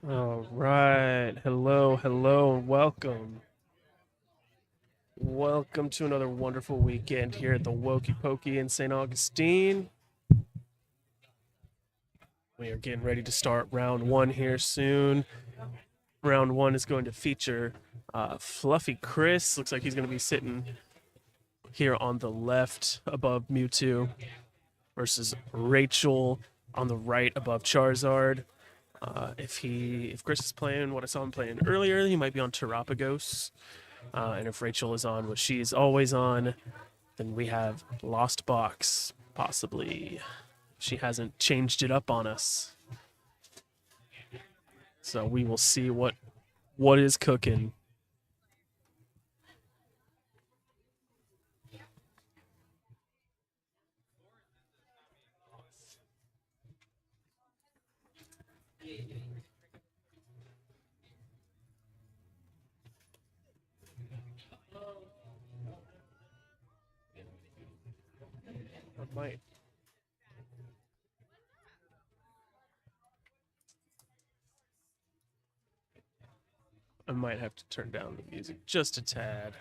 All right. Hello, hello, and welcome. Welcome to another wonderful weekend here at the Woké Poké in St. Augustine. We are getting ready to start round one here soon. Round one is going to feature Fluffy Chris. Looks like he's going to be sitting here on the left above Mewtwo versus Rachel on the right above Charizard. If Chris is playing what I saw him playing earlier, he might be on Terapagos. And if Rachel is on what she's always on, then we have Lost Box, possibly. She hasn't changed it up on us. So we will see what is cooking. I might have to turn down the music just a tad.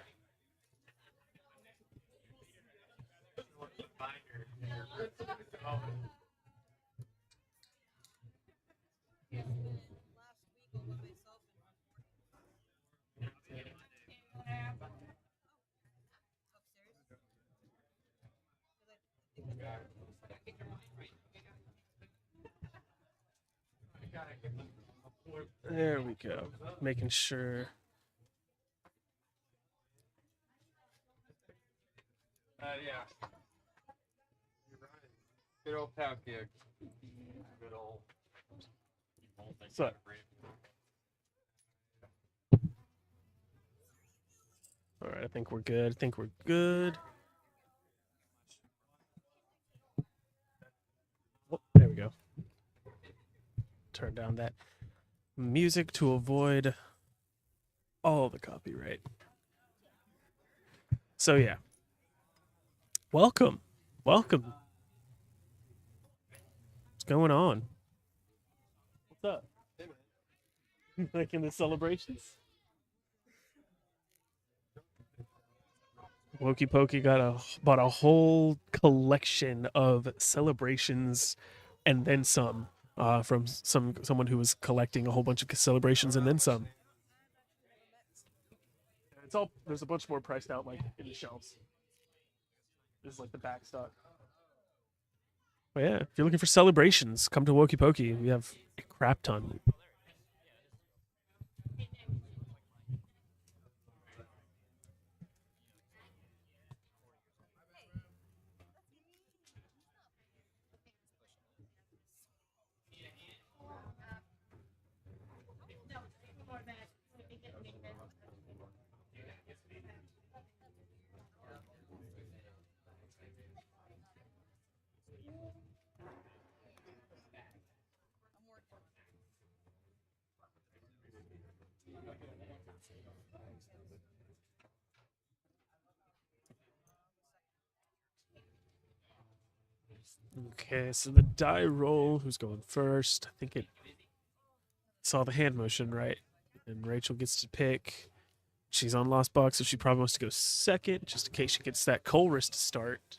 There we go. Making sure. Yeah. Good old Poké. Good old. So, all right, I think we're good. Oh, there we go. Turn down that music to avoid all the copyright. So yeah. Welcome. What's going on? What's up? Like in the celebrations? Woké Poké bought a whole collection of celebrations and then some from someone who was collecting a whole bunch of celebrations and then some. It's all there's a bunch more priced out like in the shelves. This is like the back stock. But yeah, if you're looking for celebrations, come to Woké Poké. We have a crap ton. Okay, so the die roll, who's going first? I think it saw the hand motion, right? And Rachel gets to pick. She's on Lost Box, so she probably wants to go second, just in case she gets that Colress to start.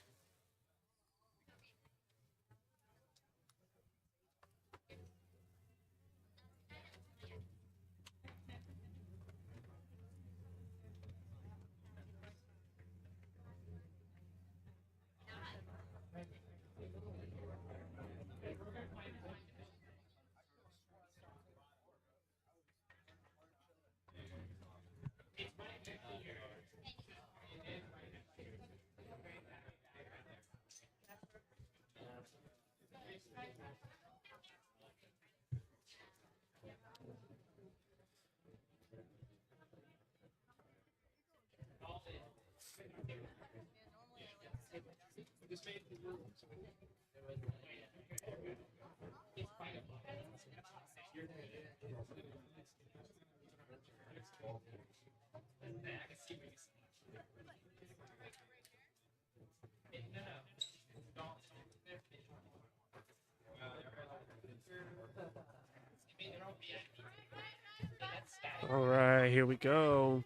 All right, here we go.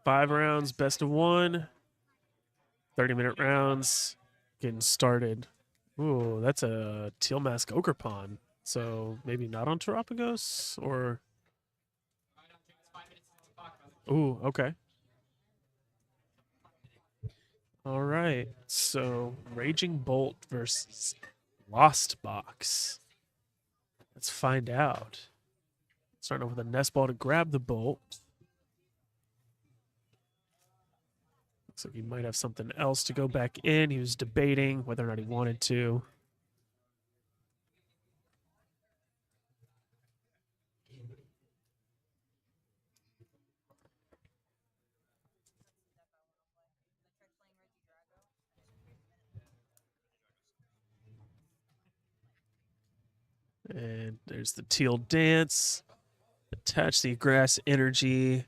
5 rounds, best of 1. 30-minute rounds. Getting started. Ooh, that's a Teal Mask Ogerpon. So maybe not on Terapagos or. Ooh, okay. All right. So Raging Bolt versus Lost Box. Let's find out. Starting off with a Nest Ball to grab the Bolt. Looks like he might have something else to go back in. He was debating whether or not he wanted to. And there's the Teal Dance. Attach the Grass Energy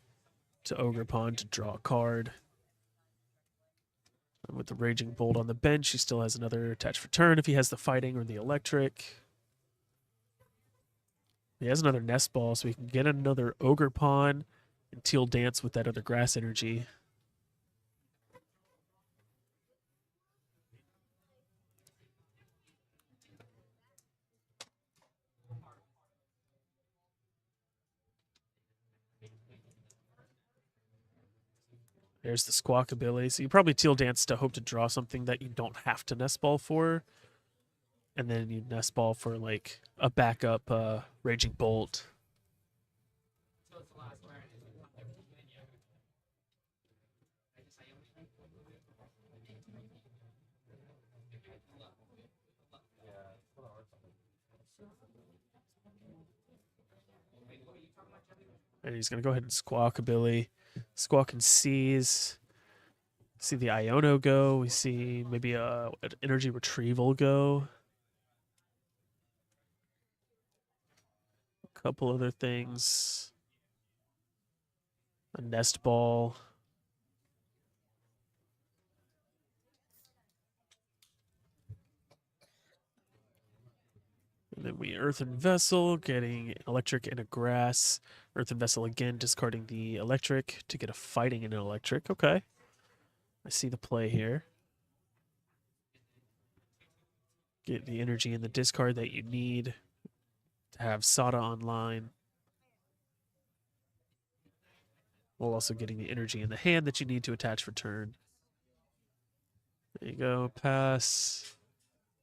to Ogerpon to draw a card. And with the Raging Bolt on the bench, he still has another attach for turn if he has the Fighting or the Electric. He has another Nest Ball, so he can get another Ogerpon and Teal Dance with that other Grass Energy. There's the Squawk ability. So you probably Teal Dance to hope to draw something that you don't have to Nest Ball for. And then you Nest Ball for like a backup Raging Bolt. And he's going to go ahead and Squawk ability. Squawk and Seize. See the Iono go. We see maybe an Energy Retrieval go. A couple other things. A Nest Ball. And then we Earthen Vessel, getting Electric and a Grass. Earthen Vessel again, discarding the Electric to get a Fighting and an Electric. Okay. I see the play here. Get the energy in the discard that you need to have Sada online. While also getting the energy in the hand that you need to attach for turn. There you go. Pass.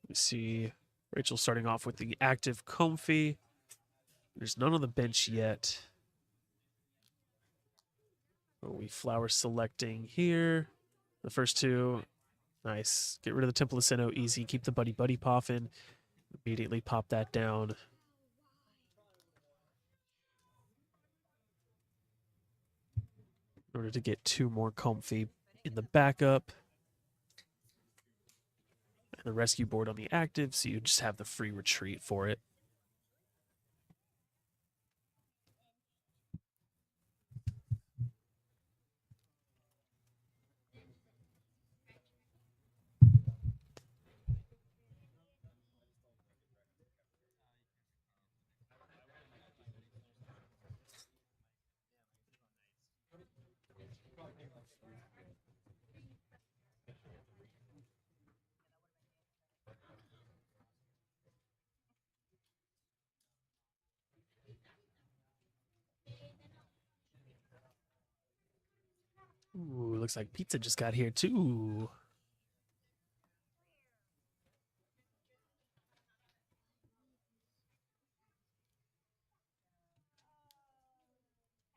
We see Rachel starting off with the active Comfy. There's none on the bench yet. Are we flower selecting here? The first two. Nice. Get rid of the Temple of Sinnoh. Easy. Keep the Buddy Buddy popping. Immediately pop that down. In order to get 2 more Comfy in the backup. And the rescue board on the active, so you just have the free retreat for it. Ooh, looks like pizza just got here too.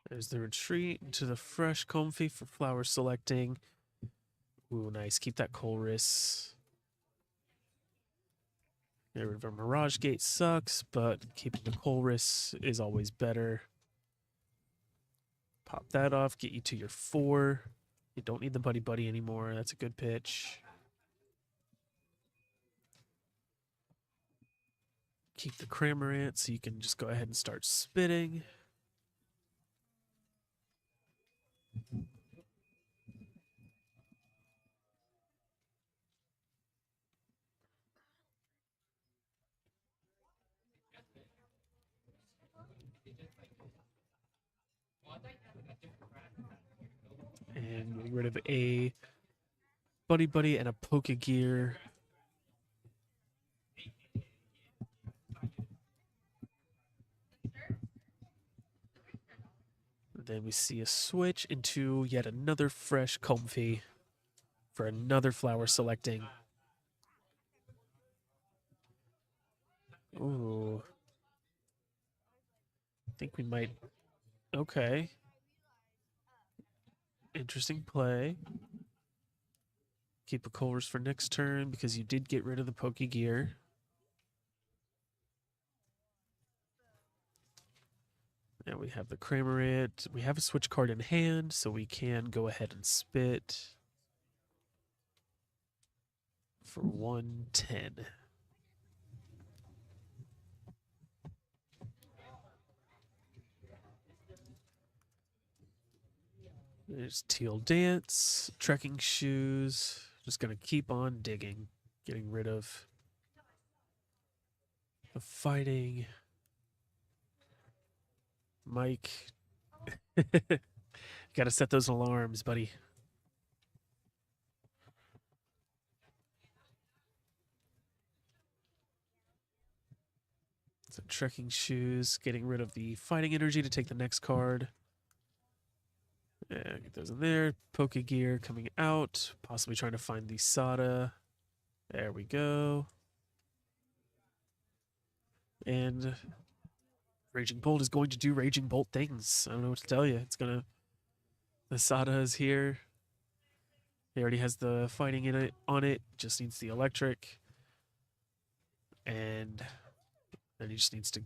There's the retreat into the fresh Comfy for flower selecting. Ooh, nice. Keep that Colress. Get rid of a Mirage Gate sucks, but keeping the Colress is always better. Pop that off, get you to your 4. You don't need the Buddy Buddy anymore. That's a good pitch. Keep the Cramorant so you can just go ahead and start spitting. And getting rid of a Buddy Buddy and a Pokegear. Then we see a switch into yet another fresh Comfy for another flower selecting. Ooh. I think we might. Okay. Interesting play. Keep a Colress for next turn because you did get rid of the Pokegear. And we have the Cramorant. We have a switch card in hand, so we can go ahead and spit for 110. There's Teal Dance, Trekking Shoes. Just going to keep on digging, getting rid of the fighting. Mike. Got to set those alarms, buddy. So Trekking Shoes, getting rid of the fighting energy to take the next card. Yeah, get those in there. Pokegear coming out, possibly trying to find the Sada. There we go. And Raging Bolt is going to do Raging Bolt things. I don't know what to tell you. It's gonna. The Sada is here. He already has the fighting in it on it. Just needs the electric, and then he just needs to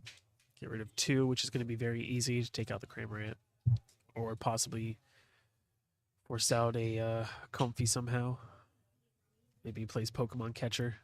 get rid of 2, which is going to be very easy to take out the Cramorant, or possibly force out a Comfy somehow. Maybe he plays Pokemon Catcher.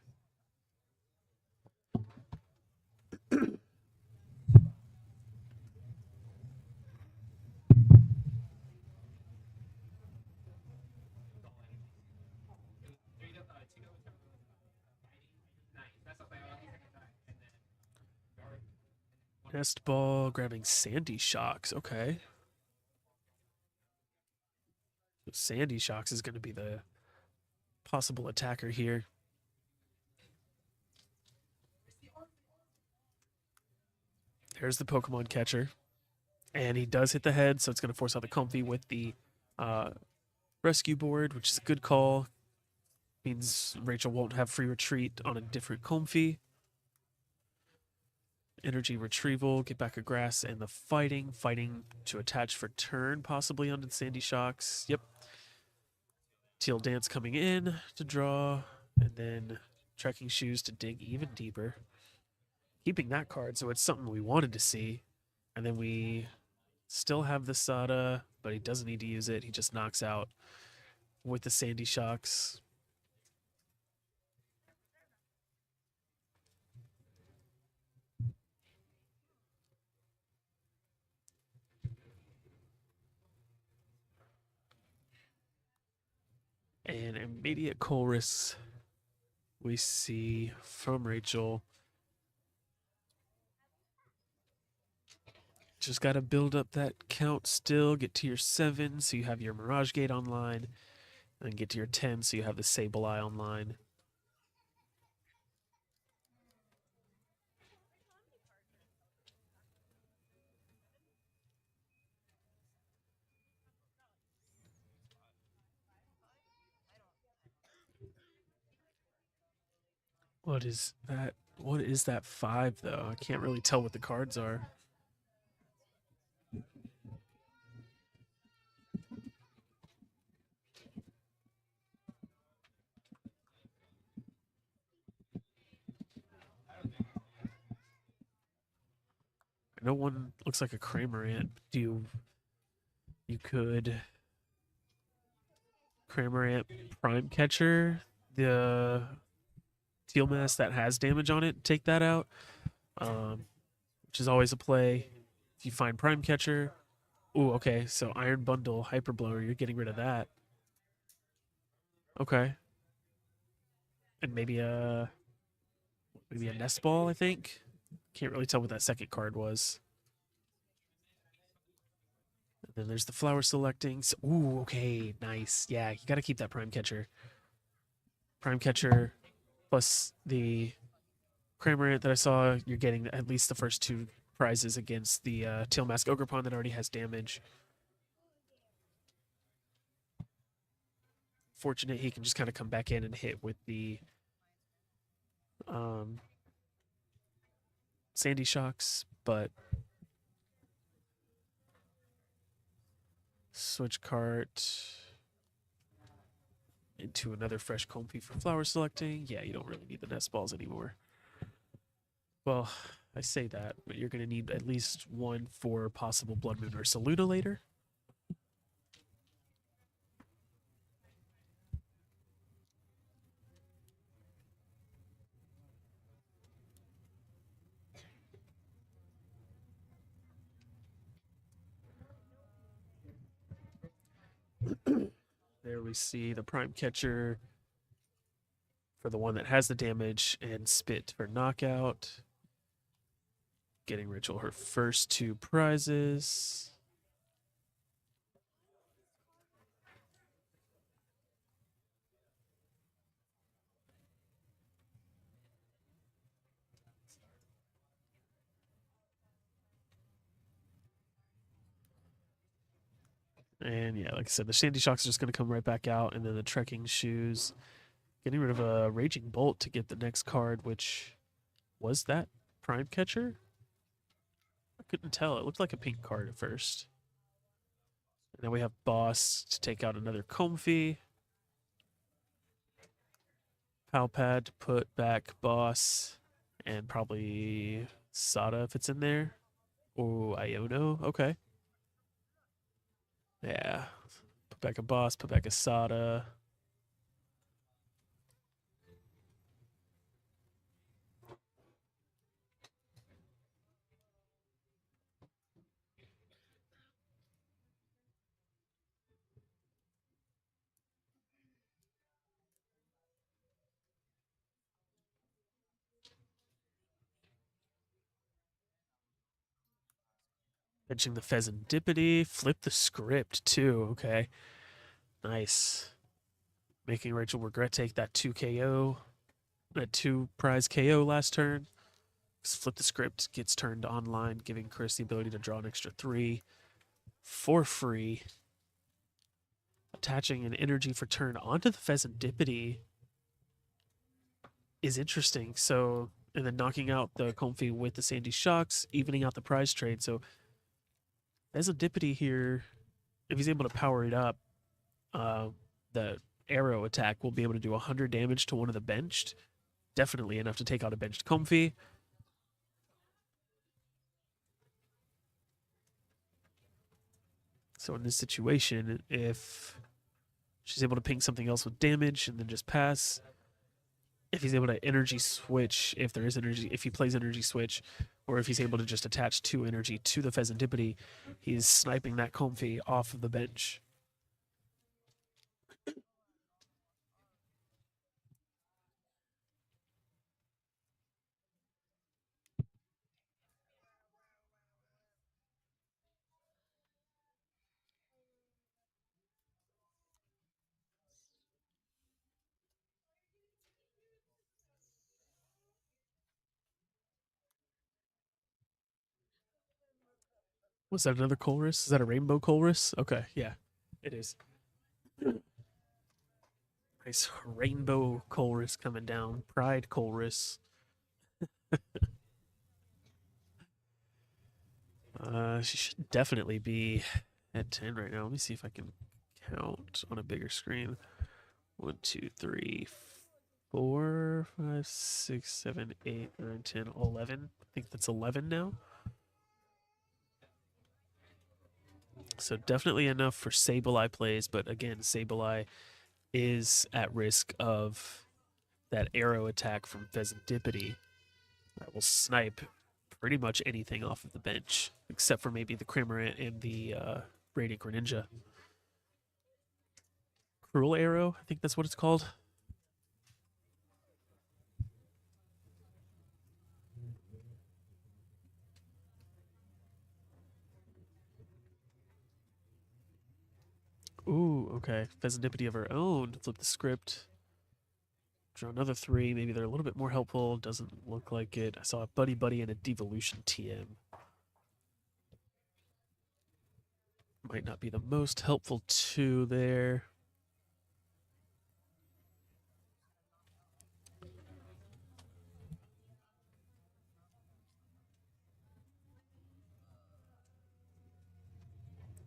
Nest Ball, grabbing Sandy Shocks. Okay. Sandy Shocks is going to be the possible attacker here. There's the Pokemon Catcher. And he does hit the head, so it's going to force out the Comfy with the rescue board, which is a good call. Means Rachel won't have free retreat on a different Comfy. Energy retrieval, get back a grass, and the fighting to attach for turn, possibly onto the Sandy Shocks. Yep. Teal Dance coming in to draw, and then Trekking Shoes to dig even deeper. Keeping that card, so it's something we wanted to see. And then we still have the Sada, but he doesn't need to use it. He just knocks out with the Sandy Shocks. And immediate Colress we see from Rachel. Just got to build up that count still, get to your 7 so you have your Mirage Gate online, and then get to your 10 so you have the Sableye online. What is that? What is that 5 though? I can't really tell what the cards are. I know one looks like a Cramorant. You could Cramorant Prime Catcher, the Teal Mask that has damage on it, take that out, which is always a play. If you find Prime Catcher, ooh, okay, so Iron Bundle, Hyper Blower, you're getting rid of that. Okay, and maybe a Nest Ball, I think. Can't really tell what that second card was. And then there's the flower selecting. So, ooh, okay, nice. Yeah, you got to keep that prime catcher. Prime catcher plus the Cramorant that I saw, you're getting at least the first two prizes against the Tail Mask Ogrepon that already has damage. Fortunate he can just kind of come back in and hit with the Sandy Shocks, but switch cart into another fresh Comfey for flower selecting. Yeah, you don't really need the nest balls anymore. Well, I say that, but you're going to need at least one for possible Blood Moon or Saluna later. There we see the Prime Catcher for the one that has the damage and Spit for knockout. Getting Rachel her first two prizes. And yeah, like I said, the Sandy Shocks are just going to come right back out, and then the Trekking Shoes. Getting rid of a Raging Bolt to get the next card, which was that Prime Catcher? I couldn't tell. It looked like a pink card at first. And then we have Boss to take out another Comfey. Palpad to put back Boss. And probably Sada if it's in there. Oh, Iono. Okay. Yeah. Put back a Boss, put back a Sada. Benching the Pheasantipity. Flip the script too. Okay. Nice. Making Rachel regret take that 2 KO. That 2 prize KO last turn. Flip the script gets turned online, giving Chris the ability to draw an extra 3 for free. Attaching an energy for turn onto the Pheasantipity is interesting. So, and then knocking out the Comfey with the Sandy Shocks, evening out the prize trade. So, Pheasantipity here, if he's able to power it up, the arrow attack will be able to do 100 damage to one of the benched. Definitely enough to take out a benched Comfey. So in this situation, if she's able to ping something else with damage and then just pass, if he's able to energy switch, if there is energy, if he plays energy switch, or if he's able to just attach 2 energy to the Pheasantipity, he's sniping that Comfey off of the bench. Was that another Colress? Is that a rainbow Colress? Okay, yeah, it is. Nice rainbow Colress coming down. Pride Colress. She should definitely be at 10 right now. Let me see if I can count on a bigger screen. 1, 2, 3, 4, 5, 6, 7, 8, 9, 10, 11. I think that's 11 now. So definitely enough for Sableye plays, but again, Sableye is at risk of that arrow attack from Pheasantipity that will snipe pretty much anything off of the bench, except for maybe the Cramorant and the Radiant Greninja. Cruel Arrow, I think that's what it's called. Ooh, okay. Pheasantipity of her own. Flip the script. Draw another 3. Maybe they're a little bit more helpful. Doesn't look like it. I saw a Buddy Buddy and a Devolution TM. Might not be the most helpful 2 there.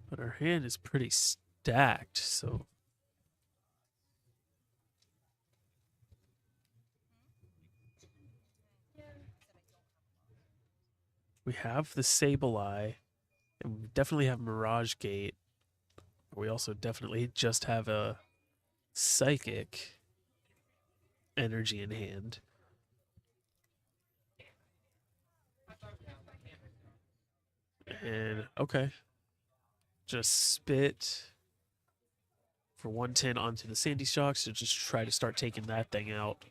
But our hand is pretty stacked, so we have the Sableye, and we definitely have Mirage Gate. We also definitely just have a Psychic energy in hand. And okay, just spit for 110 onto the Sandy Shocks to just try to start taking that thing out.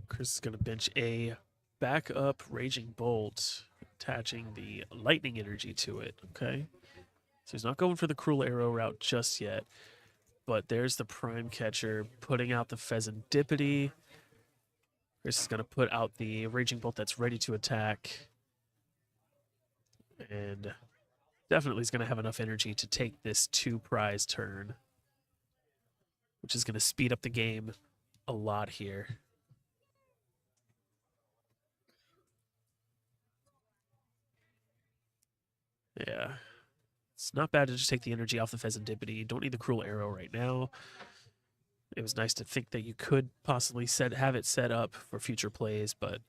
Chris is going to bench a backup Raging Bolt, attaching the Lightning Energy to it. Okay. So he's not going for the Cruel Arrow route just yet. But there's the Prime Catcher putting out the Pheasantipity. Chris is going to put out the Raging Bolt that's ready to attack. And definitely is going to have enough energy to take this 2-prize turn, which is going to speed up the game a lot here. Yeah. It's not bad to just take the energy off the Pheasantipity. You don't need the Cruel Arrow right now. It was nice to think that you could possibly have it set up for future plays, but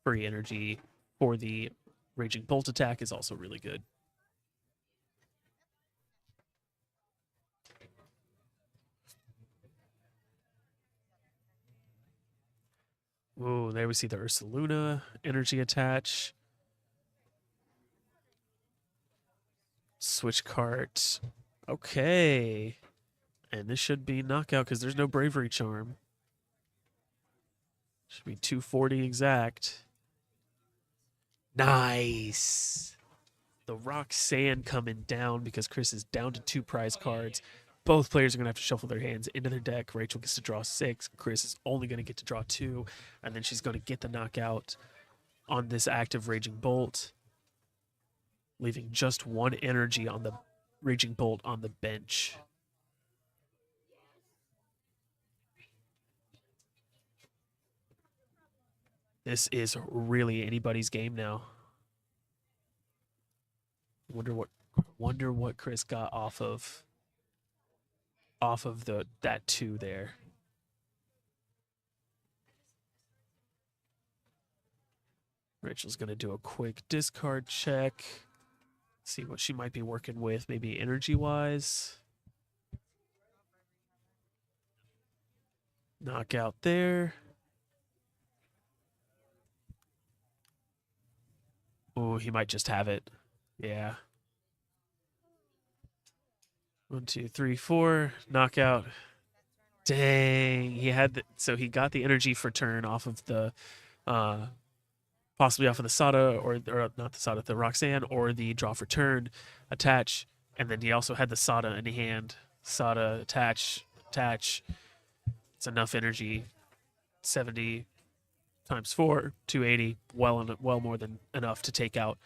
free energy for the Raging Bolt attack is also really good. Ooh, there we see the Ursaluna energy attach. Switch cart. Okay. And this should be knockout because there's no Bravery Charm. Should be 240 exact. Nice. The Roxanne coming down because Chris is down to 2 prize cards. Both players are going to have to shuffle their hands into their deck. Rachel gets to draw 6. Chris is only going to get to draw 2. And then she's going to get the knockout on this active Raging Bolt, leaving just 1 energy on the Raging Bolt on the bench. This is really anybody's game now. Wonder what Chris got off of that 2 there. Rachel's gonna do a quick discard check. See what she might be working with, maybe energy wise. Knockout there. Oh, he might just have it. Yeah. 1, 2, 3, 4. Knockout. Dang. So he got the energy for turn off of the possibly off of the Sada or not the Sada, the Roxanne or the draw for turn attach. And then he also had the Sada in hand. Sada attach. It's enough energy. 70 times 4, 280. Well more than enough to take out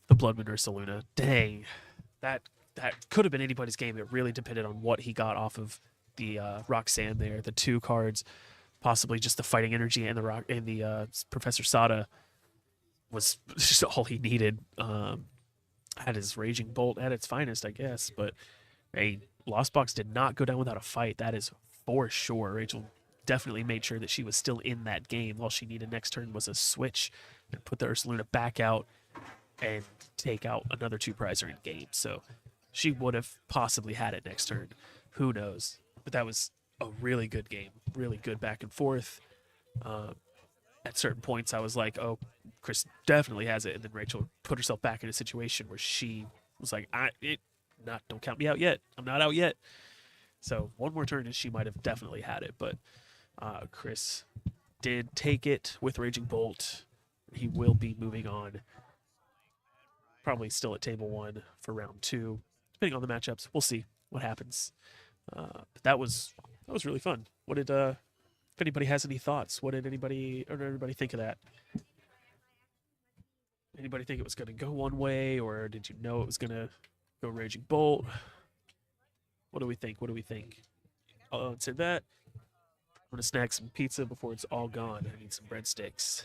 the Bloodman Ursaluna. Dang. That could have been anybody's game. It really depended on what he got off of the Roxanne there. The 2 cards, possibly just the fighting energy and the Professor Sada was just all he needed. Had his Raging Bolt at its finest, I guess. But hey, Lost Box did not go down without a fight. That is for sure. Rachel definitely made sure that she was still in that game. All she needed next turn was a switch and put the Ursaluna back out and take out another 2-prizer in game. So she would have possibly had it next turn. Who knows? But that was a really good game. Really good back and forth. At certain points, I was like, oh, Chris definitely has it. And then Rachel put herself back in a situation where she was like, don't count me out yet. I'm not out yet. So 1 more turn and she might have definitely had it. But Chris did take it with Raging Bolt. He will be moving on. Probably still at table one for round two, depending on the matchups. We'll see what happens. But that was really fun. What did if anybody has any thoughts, what did everybody think of that? Anybody think it was going to go one way, or did you know it was going to go Raging Bolt? What do we think? What do we think? I'll answer that. I'm going to snack some pizza before it's all gone. I need some breadsticks.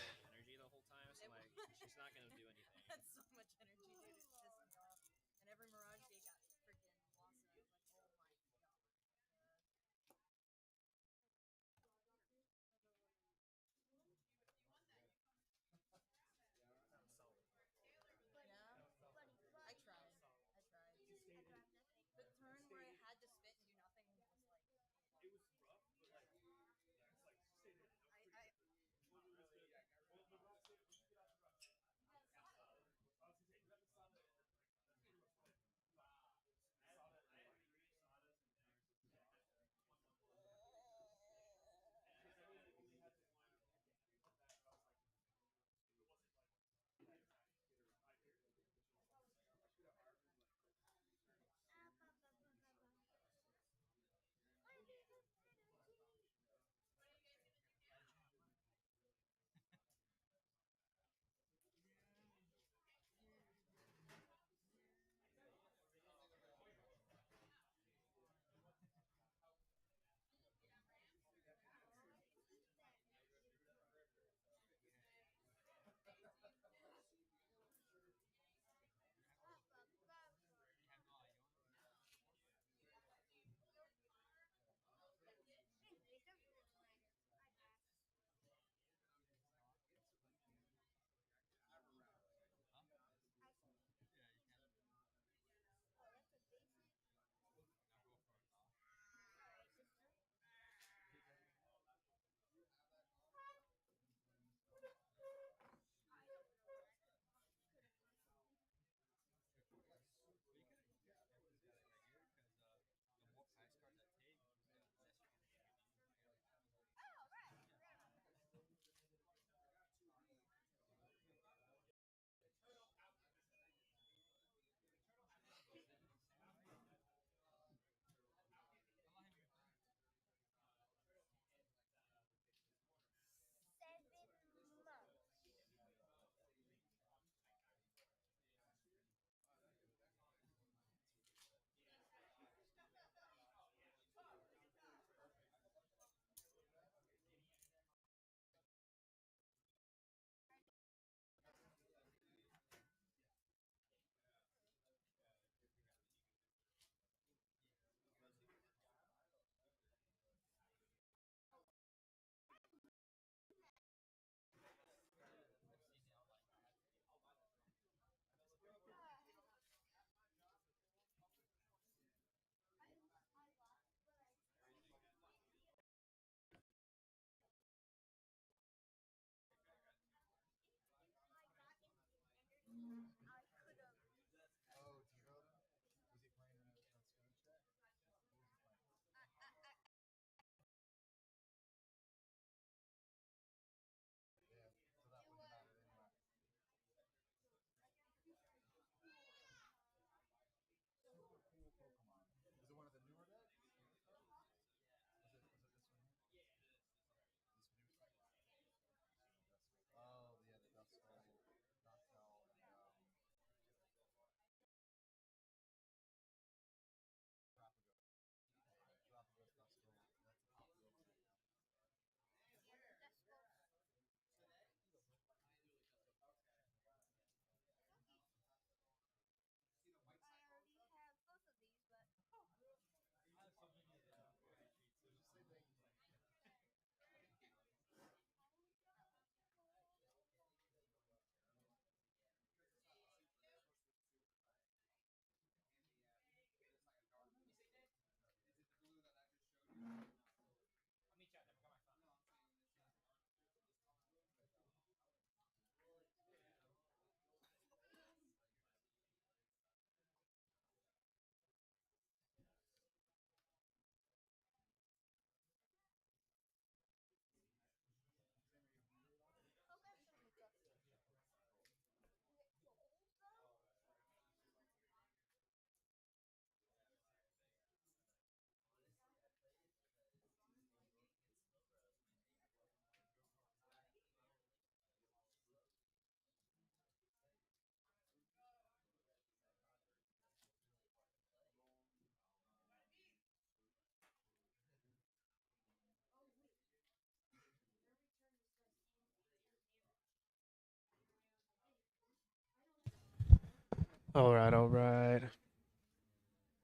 All right, all right.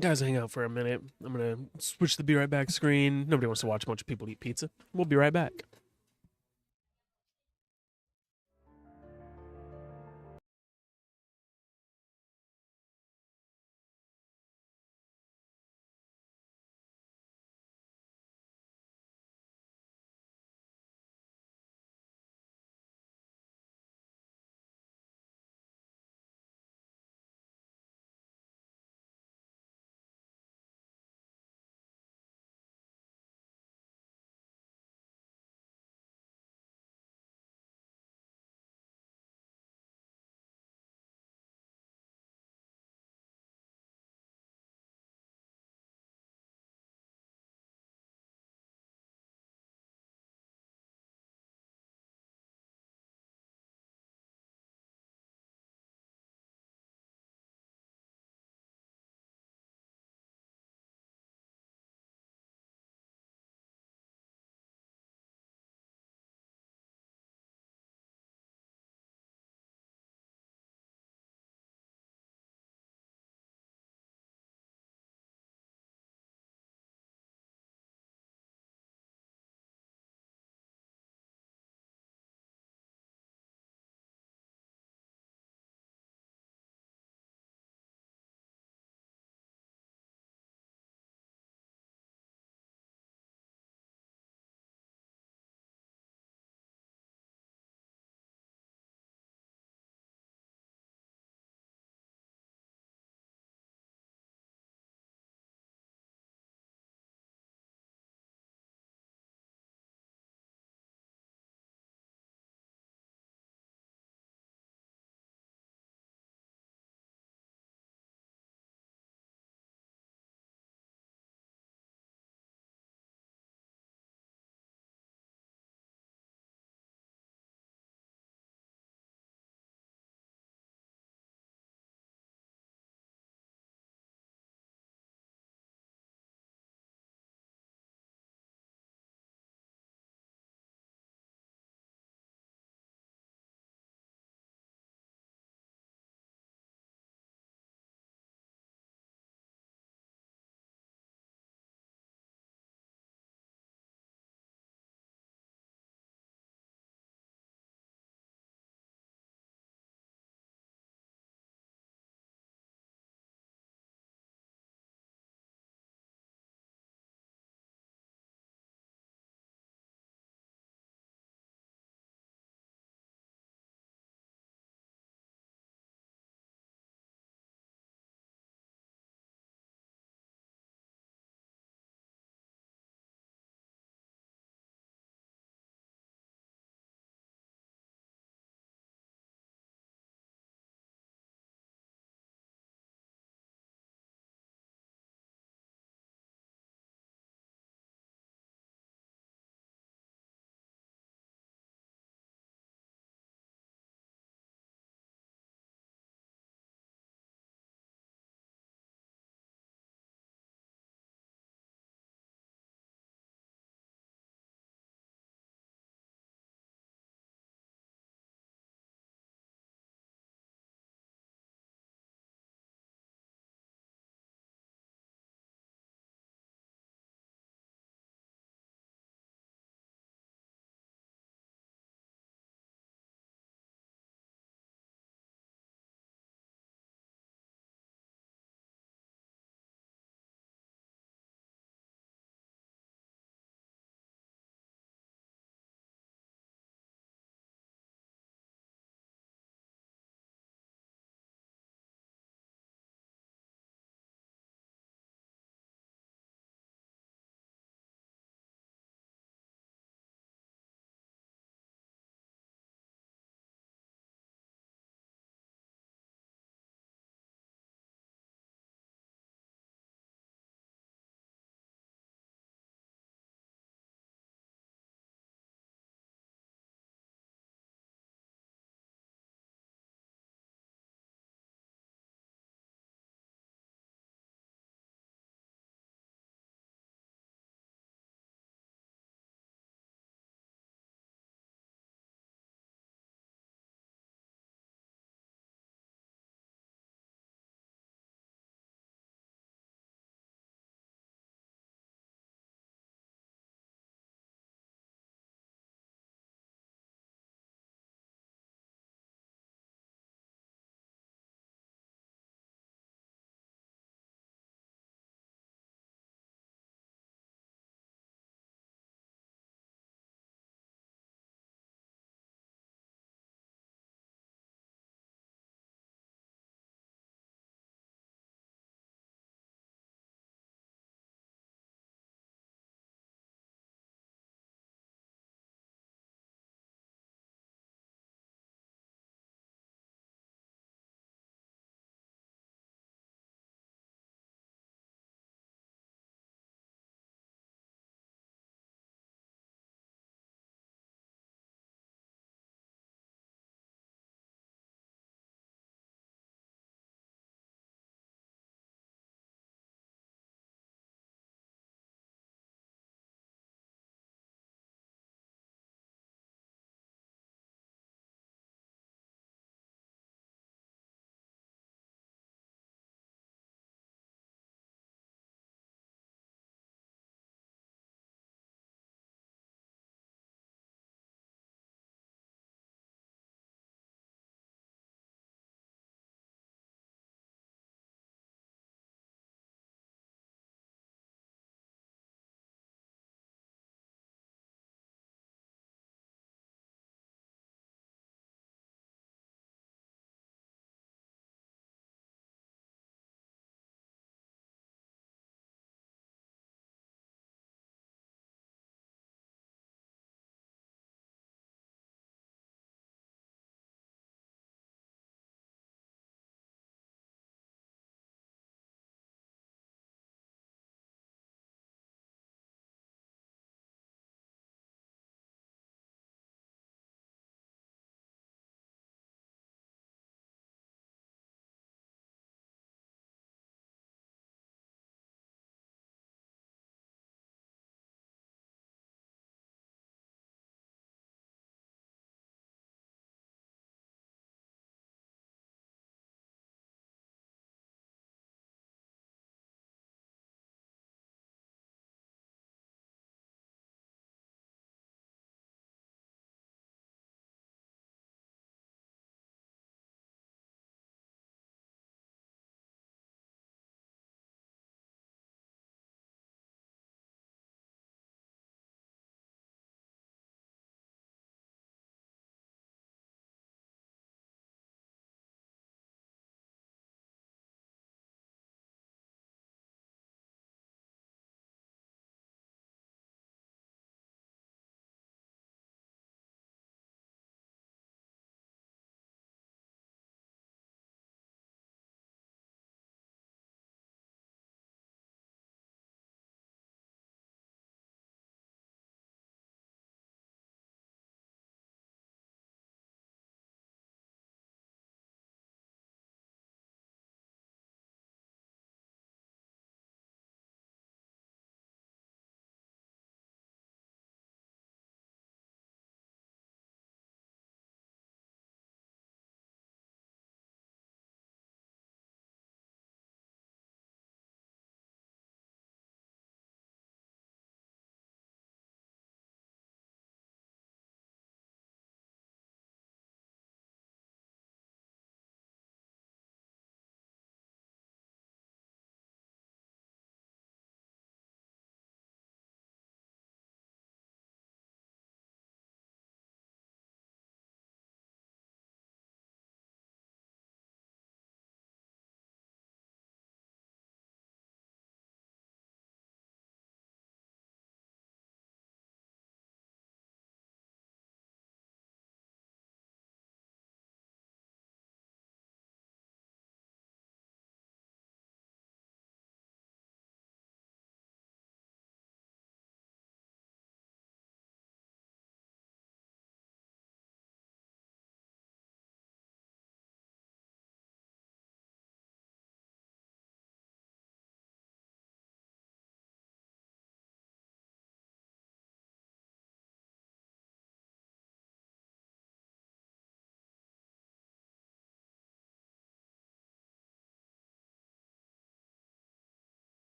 Guys, hang out for a minute. I'm gonna switch the be right back screen. Nobody wants to watch a bunch of people eat pizza. We'll be right back.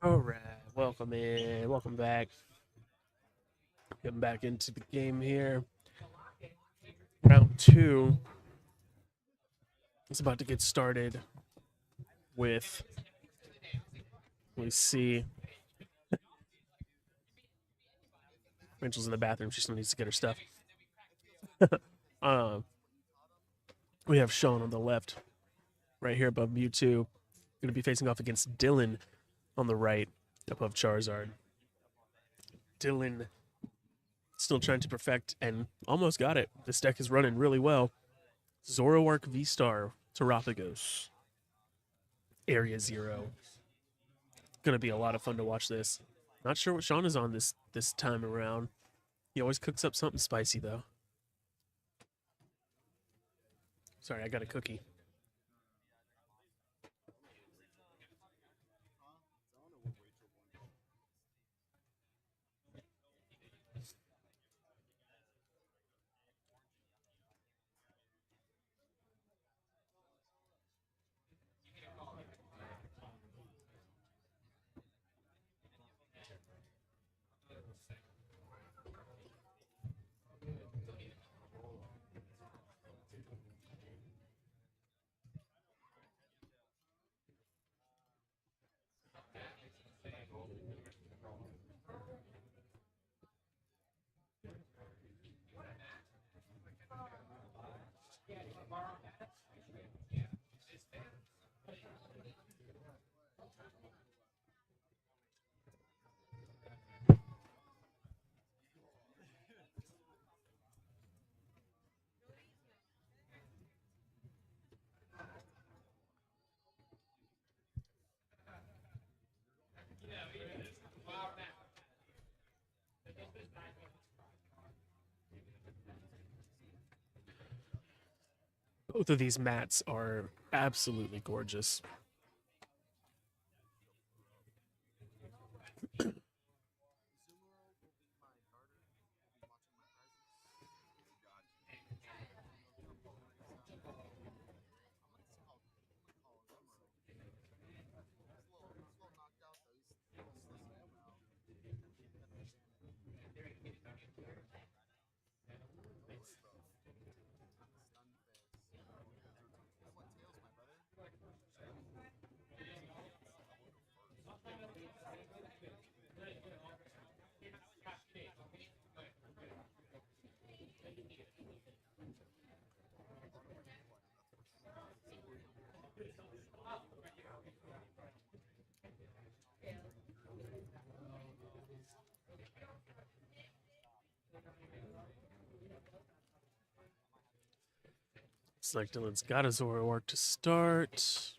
All right, welcome in, welcome back. Getting back into the game here. Round two is about to get started with. We see Rachel's in the bathroom. She still needs to get her stuff. um, we have Sean on the left, right here above Mewtwo. Going to be facing off against Dylan on the right, above Charizard. Dylan still trying to perfect and almost got it. This deck is running really well. Zoroark V-Star, Terapagos, Area Zero. Gonna be a lot of fun to watch this. Not sure what Sean is on this time around. He always cooks up something spicy though. Sorry, I got a cookie. Both of these mats are absolutely gorgeous. Looks like Dylan's got a Zoroark to start.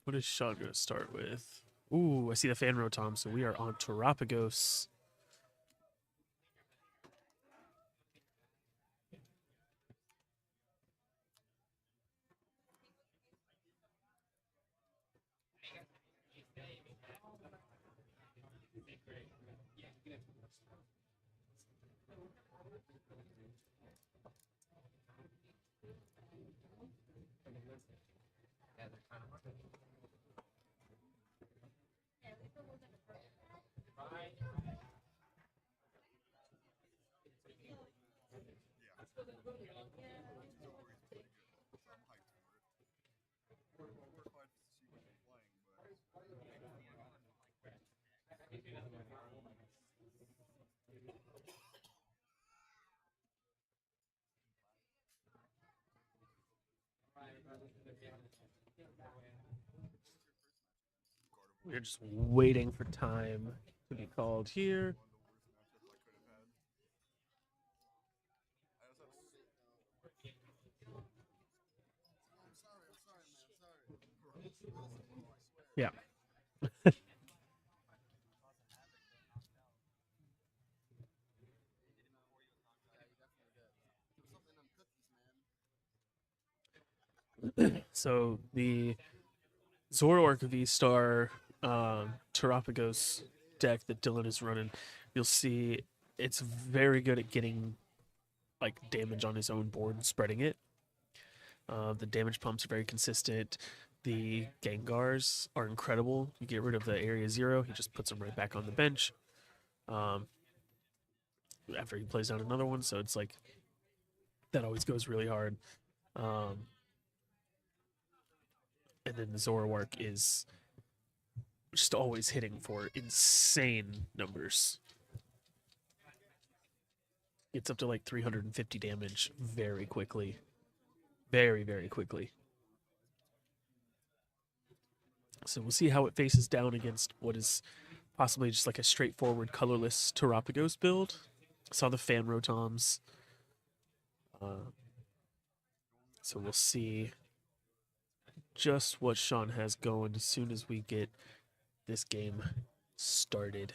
What is Sean gonna start with? Ooh, I see the fan rotom, so we are on Terapagos. We're just waiting for time to be called here. Yeah. So the Zoroark V-Star Terapagos deck that Dylan is running, you'll see it's very good at getting like damage on his own board and spreading it. The damage pumps are very consistent. The Gengars are incredible. You get rid of the area 0, he just puts them right back on the bench. Um, After he plays down another one, so it's like that always goes really hard. Um, and then the Zoroark is just always hitting for insane numbers. Gets up to like 350 damage very quickly. Very, very quickly. So we'll see how it faces down against what is possibly just like a straightforward colorless Terapagos build. Saw the fan Rotoms. So we'll see just what Sean has going as soon as we get this game started.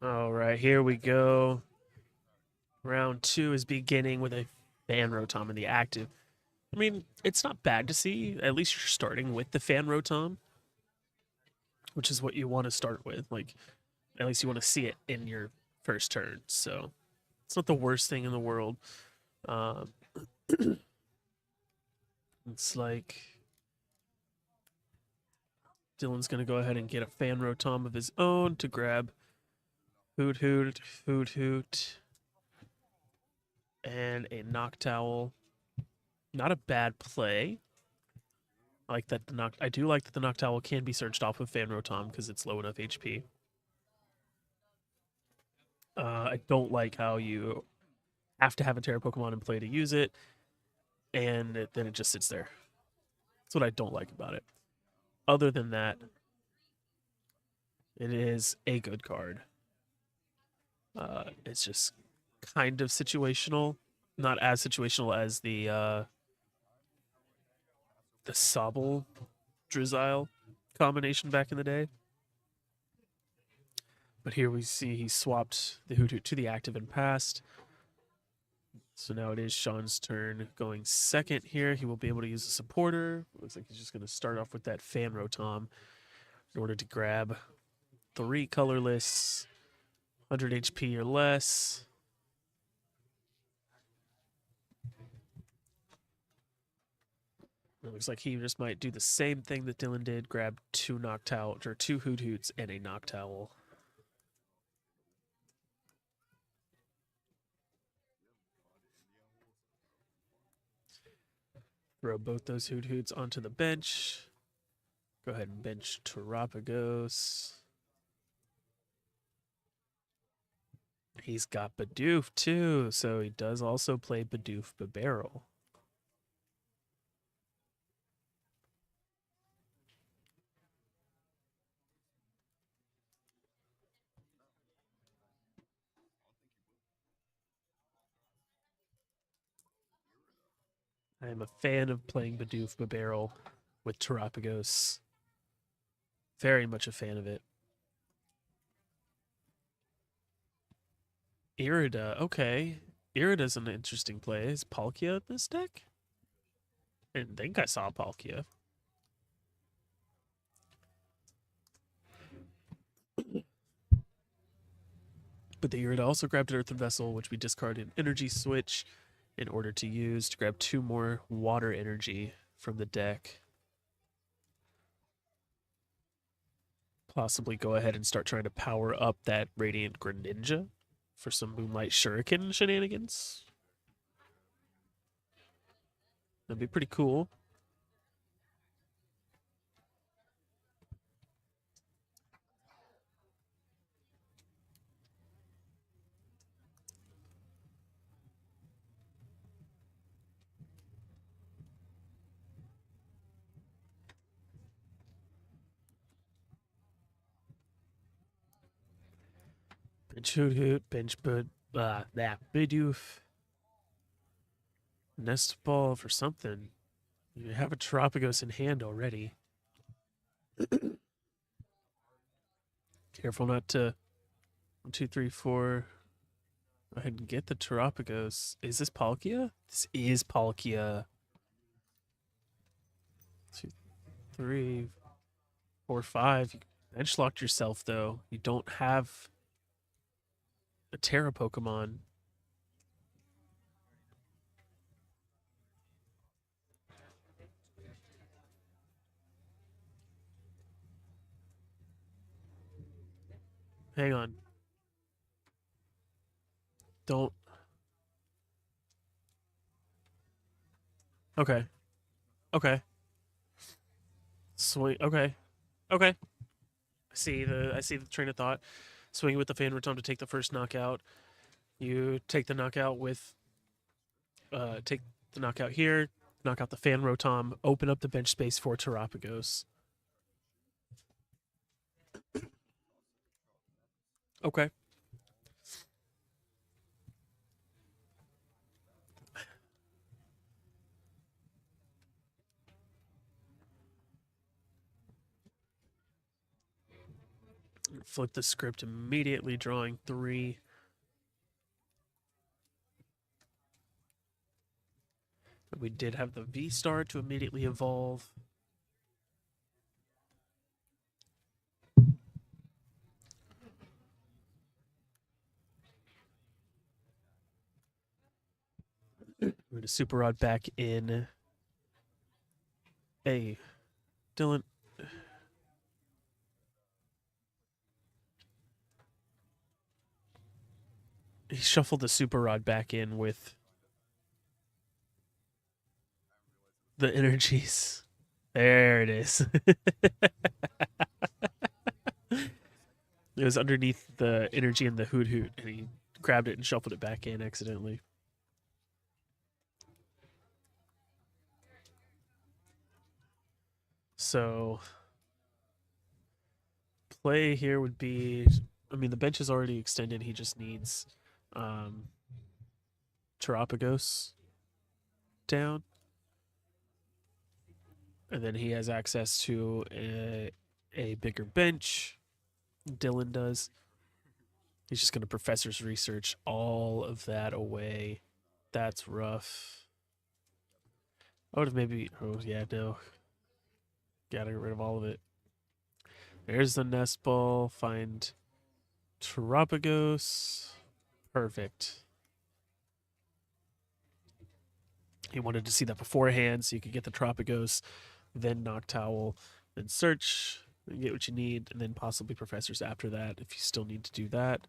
All right, here we go. Round 2 is beginning with a fan Rotom in the active. I mean, it's not bad to see. At least you're starting with the fan Rotom, which is what you want to start with. Like, at least you want to see it in your first turn. So it's not the worst thing in the world. Um, it's like Dylan's going to go ahead and get a fan Rotom of his own to grab Hoot Hoot, Hoot Hoot, and a Noctowl. Not a bad play. I like that I do like that the Noctowl can be searched off of Fan Rotom because it's low enough HP. I don't like how you have to have a Terra Pokemon in play to use it, and then it just sits there. That's what I don't like about it. Other than that, it is a good card. It's just kind of situational, not as situational as the Sobble Drizzile combination back in the day. But here we see he swapped the Hoot Hoot to the active and passed. So now it is Sean's turn going second here. He will be able to use a supporter. Looks like he's just going to start off with that Fan Rotom in order to grab 3 colorless, 100 HP or less. It looks like he just might do the same thing that Dylan did, grab 2 Noctowl or 2 Hoot Hoots and a Noctowl. Throw both those Hoot Hoots onto the bench. Go ahead and bench Terapagos. He's got Bidoof too, so he does also play Bidoof Bibarel. I am a fan of playing Bidoof Bibarel with Terapagos. Very much a fan of it. Irida, okay. Irida's an interesting play. Is Palkia in this deck? I didn't think I saw Palkia. But the Irida also grabbed an Earthen Vessel, which we discarded an energy switch in order to use to grab 2 more water energy from the deck. Possibly go ahead and start trying to power up that Radiant Greninja for some Moonlight Shuriken shenanigans. That'd be pretty cool. Bench Hoot Hoot, Bench Bud, that Bidoof. Nest Ball for something. You have a Terapagos in hand already. Careful not to 1, 2, 3, 4. Go ahead and get the Terapagos. Is this Palkia? This is Palkia. 2, 3, 4, 5. You bench locked yourself though. You don't have a Terra Pokemon. Hang on. Don't. Okay. Okay. Swing. Okay. Okay. I see the train of thought. Swing with the Fan Rotom to take the first knockout. You take the knockout with take the knockout here, knock out the Fan Rotom, open up the bench space for Terapagos. Okay. Flip the script immediately, drawing 3. We did have the V-Star to immediately evolve. We're going to Super Rod back in. Hey, Dylan. He shuffled the Super Rod back in with the energies. There it is. It was underneath the energy in the Hoot Hoot, and he grabbed it and shuffled it back in accidentally. So, play here would be, I mean, the bench is already extended. He just needs Terapagos down. And then he has access to a bigger bench. Dylan does. He's just going to Professor's Research all of that away. That's rough. I would have maybe, oh yeah, no. Gotta get rid of all of it. There's the Nest Ball. Find Terapagos. Perfect. He wanted to see that beforehand so you could get the Terapagos, then Noctowl, then search, and get what you need, and then possibly Professors after that if you still need to do that.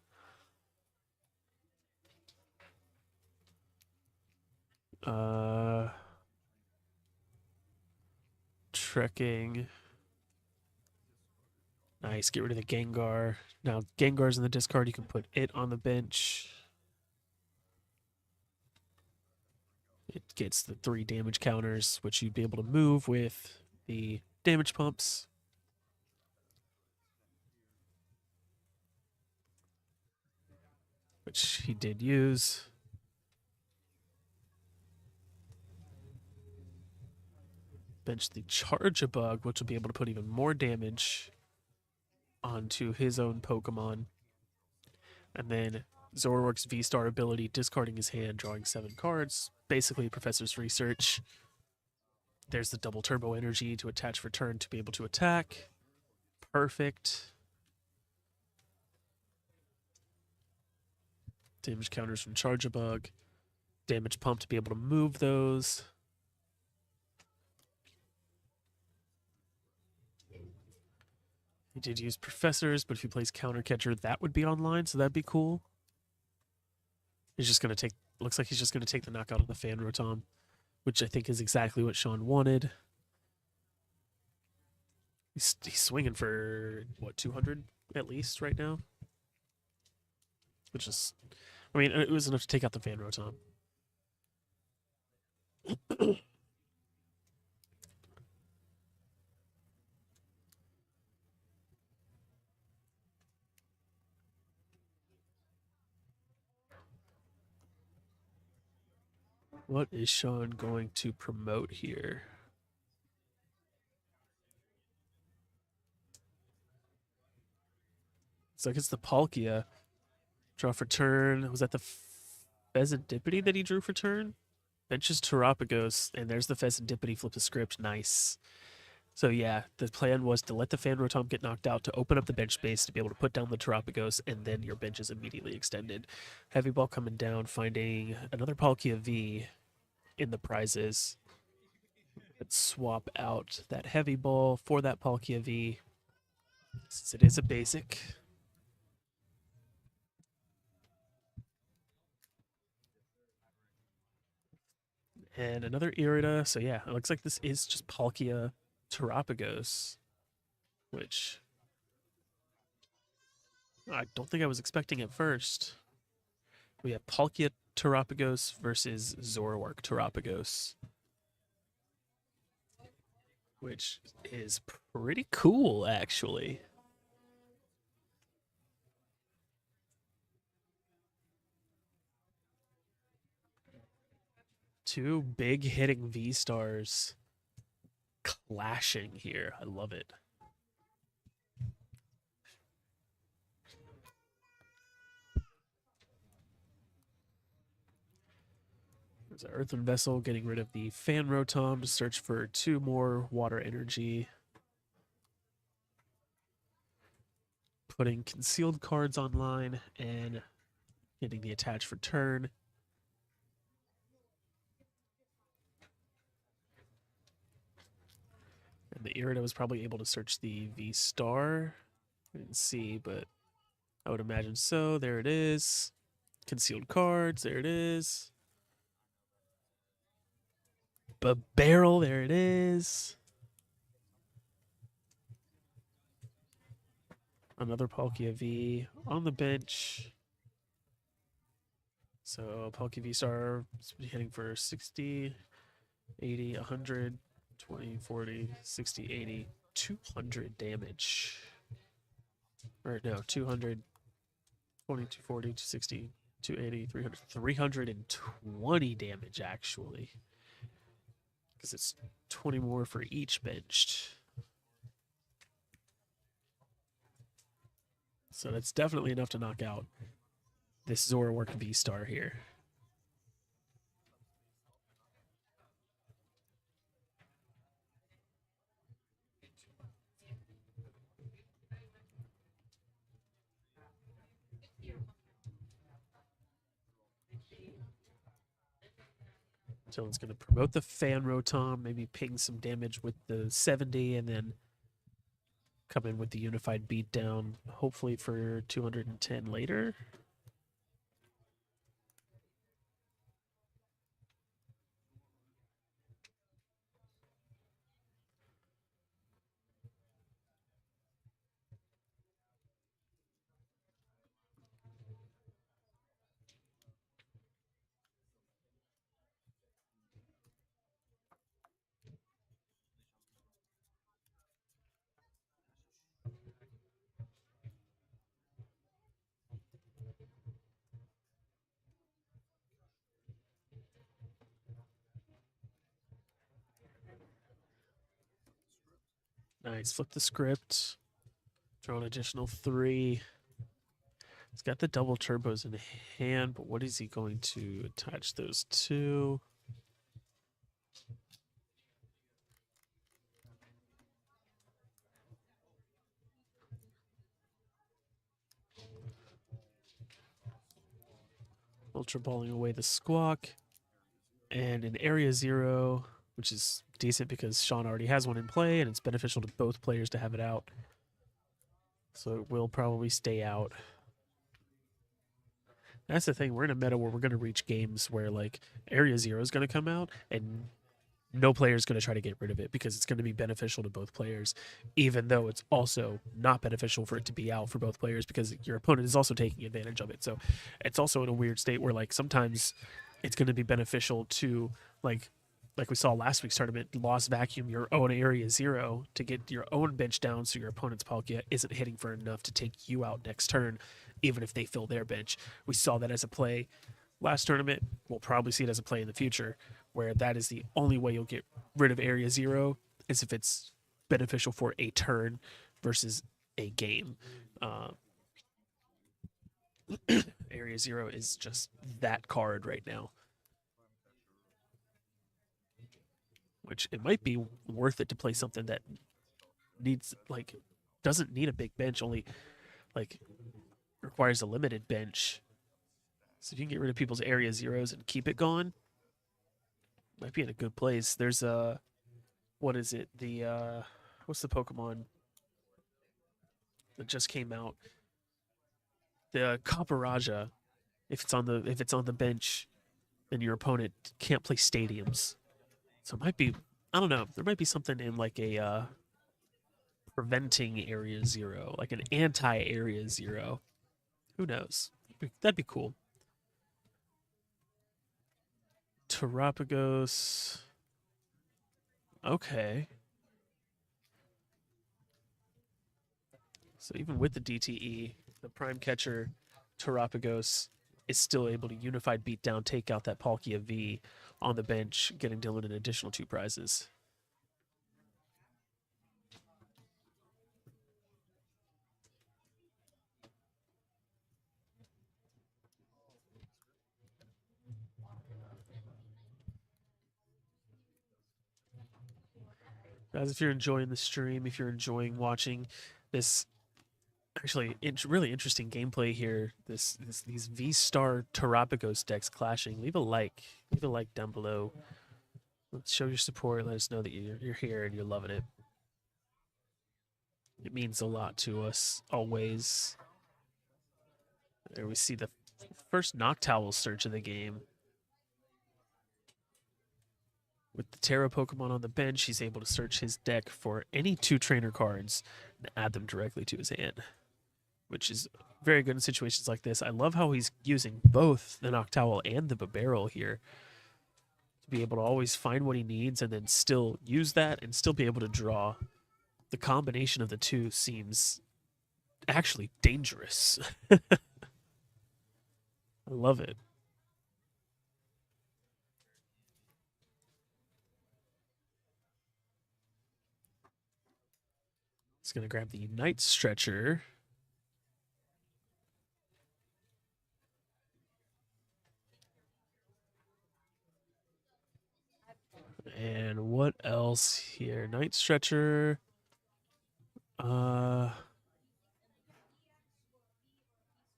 Trekking. Nice. Get rid of the Gengar. Now Gengar's in the discard. You can put it on the bench. It gets the 3 damage counters, which you'd be able to move with the damage pumps. Which he did use. Bench the Charge-a-Bug, which will be able to put even more damage onto his own Pokemon. And then Zoroark's V-Star ability, discarding his hand, drawing 7 cards. Basically, Professor's Research. There's the double turbo energy to attach for turn to be able to attack. Perfect. Damage counters from Charge-a-Bug. Damage pump to be able to move those. He did use Professors, but if he plays Counter Catcher, that would be online, so that'd be cool. He's just going to take... Looks like he's just going to take the knockout of the Fan Rotom, which I think is exactly what Sean wanted. He's swinging for, what, 200 at least right now? Which is... I mean, it was enough to take out the Fan Rotom. What is Sean going to promote here? It's like it's the Palkia. Draw for turn. Was that the Pheasantipity that he drew for turn? Benches Terapagos, and there's the Pheasantipity. Flip the script. Nice. So yeah, the plan was to let the Fan Rotom get knocked out to open up the bench space to be able to put down the Terapagos, and then your bench is immediately extended. Heavy Ball coming down, finding another Palkia V in the prizes. Let's swap out that Heavy Ball for that Palkia V, since it is a basic. And another Irida. So yeah, it looks like this is just Palkia Terapagos, which I don't think I was expecting at first. We have Palkia Terapagos versus Zoroark Terapagos, which is pretty cool, actually. Two big hitting V-Stars clashing here. I love it. There's an Earthen Vessel getting rid of the Fan Rotom to search for 2 more Water Energy. Putting concealed cards online and getting the attach for turn. And the Irida was probably able to search the V-Star. I didn't see, but I would imagine so. There it is. Concealed cards. There it is. Barrel. There it is. Another Palkia V on the bench. So Palkia V-Star is hitting for 60, 80, 100, 20, 40, 60, 80, 200 damage. Or no, 200, 20, 240, 260, 280, 300, 320 damage actually. Because it's 20 more for each benched. So that's definitely enough to knock out this Zoroark V-Star here. Dylan's going to promote the Fan Rotom, maybe ping some damage with the 70, and then come in with the Unified Beatdown, hopefully for 210 later. Nice. Flip the script. Draw an additional 3. He's got the double turbos in hand, but what is he going to attach those to? Ultra balling away the squawk. And in Area 0, which is decent because Sean already has one in play, and it's beneficial to both players to have it out. So it will probably stay out. That's the thing. We're in a meta where we're going to reach games where, like, Area 0 is going to come out, and no player is going to try to get rid of it because it's going to be beneficial to both players, even though it's also not beneficial for it to be out for both players because your opponent is also taking advantage of it. So it's also in a weird state where, like, sometimes it's going to be beneficial to, like we saw last week's tournament, lost vacuum your own Area 0 to get your own bench down so your opponent's Palkia isn't hitting for enough to take you out next turn, even if they fill their bench. We saw that as a play last tournament. We'll probably see it as a play in the future, where that is the only way you'll get rid of Area 0 is if it's beneficial for a turn versus a game. Area 0 is just that card right now. Which it might be worth it to play something that needs, like, doesn't need a big bench, only, like, requires a limited bench. So if you can get rid of people's Area 0s and keep it going, might be in a good place. There's what is it? The what's the Pokemon that just came out? The Copper If it's on the bench, then your opponent can't play stadiums. So it might be, I don't know. There might be something in, like, a preventing Area 0, like an anti-Area 0. Who knows? That'd be cool. Terapagos. Okay. So even with the DTE, the Prime Catcher Terapagos is still able to unified beatdown, take out that Palkia V on the bench, getting Dylan an additional 2 prizes. Guys, if you're enjoying the stream, if you're enjoying watching this actually really interesting gameplay here, these V-Star Terapagos decks clashing, leave a like down below. Let's show your support. Let us know that you're here and you're loving it. It means a lot to us, always. There we see the first Noctowl search of the game. With the Terra Pokemon on the bench, he's able to search his deck for any 2 trainer cards and add them directly to his hand, which is very good in situations like this. I love how he's using both the Noctowl and the Barrel here to be able to always find what he needs and then still use that and still be able to draw. The combination of the two seems actually dangerous. I love it. It's going to grab the Night Stretcher. And what else here? Night Stretcher. Let's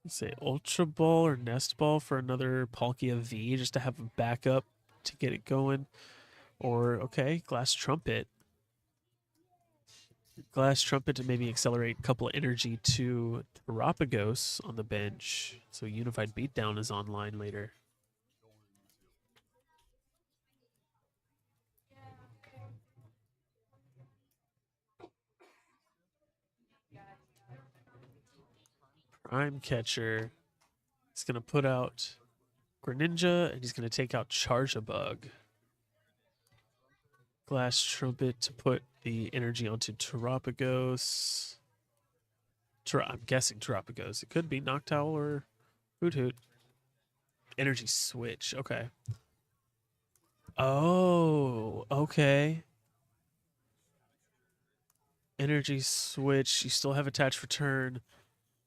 say Ultra Ball or Nest Ball for another Palkia V just to have a backup to get it going. Or, okay, Glass Trumpet. Glass Trumpet to maybe accelerate a couple of energy to Terapagos on the bench. So Unified Beatdown is online later. Prime Catcher is going to put out Greninja, and he's going to take out Charjabug. Glass Trumpet to put the energy onto Terapagos. I'm guessing Terapagos. It could be Noctowl or Hoot Hoot. Energy Switch. Okay. Oh, okay. Energy switch. You still have attached return.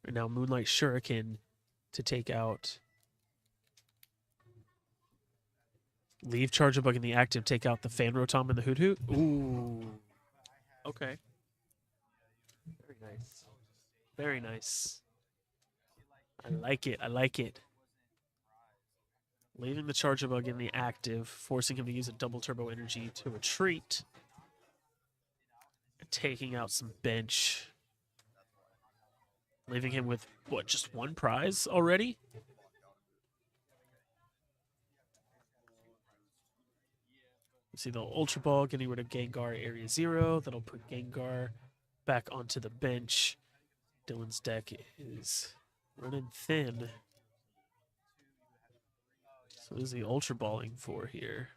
And now Moonlight Shuriken to take out. Leave Charger Bug in the active. Take out the Fan Rotom and the Hoot Hoot. Ooh. Okay. Very nice. Very nice. I like it. I like it. Leaving the Charger Bug in the active, forcing him to use a double turbo energy to retreat. Taking out some bench. Leaving him with, what, just one prize already? You see the Ultra Ball getting rid of Gengar Area 0. That'll put Gengar back onto the bench. Dylan's deck is running thin. So what is he Ultra Balling for here?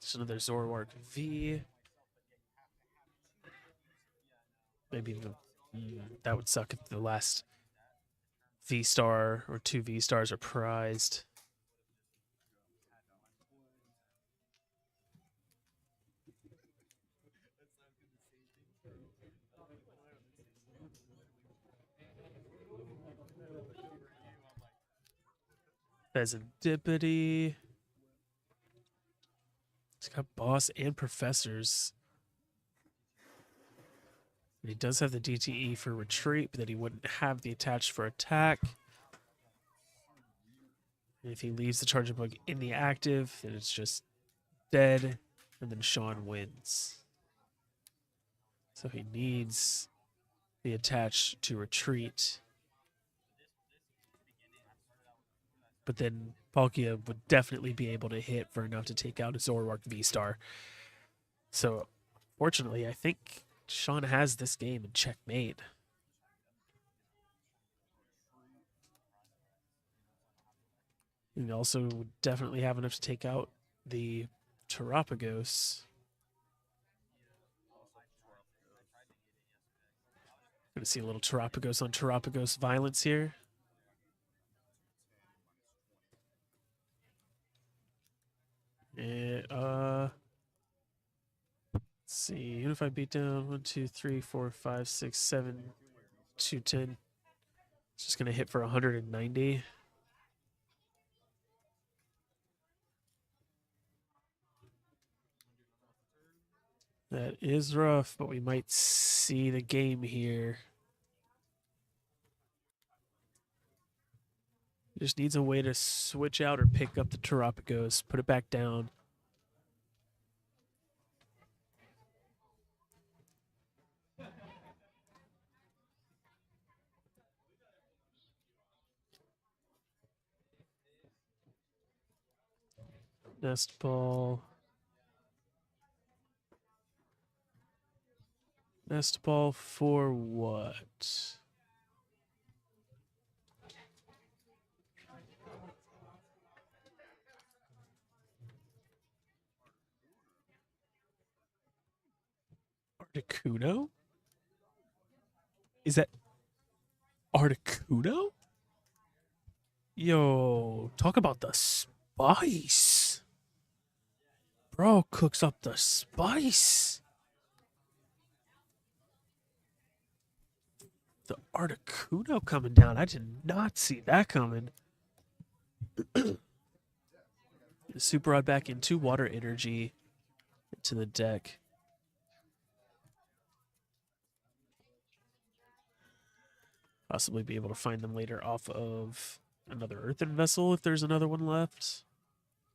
Just another Zoroark V. Maybe that would suck if the last V star or 2 V stars are prized. Pheasantipity. It's got boss and professors. And he does have the DTE for retreat, but then he wouldn't have the attached for attack. And if he leaves the Charger Bug in the active, then it's just dead, and then Sean wins. So he needs the attach to retreat. But then Palkia would definitely be able to hit for enough to take out a Zoroark V-Star. So, fortunately, I think Sean has this game in checkmate. He also would definitely have enough to take out the Terapagos. Gonna see a little Terapagos on Terapagos violence here. Let's see. Unified beatdown. 1, 2, 3, 4, 5, 6, 7, 210. It's just gonna hit for 190. That is rough, but we might see the game here. Just needs a way to switch out or pick up the Terapagos, put it back down. Nest ball. Nest ball for what? Articuno? Is that Articuno? Yo, talk about the spice. Bro cooks up the spice. The Articuno coming down. I did not see that coming. Super Rod back into water energy into the deck. Possibly be able to find them later off of another earthen vessel if there's another one left.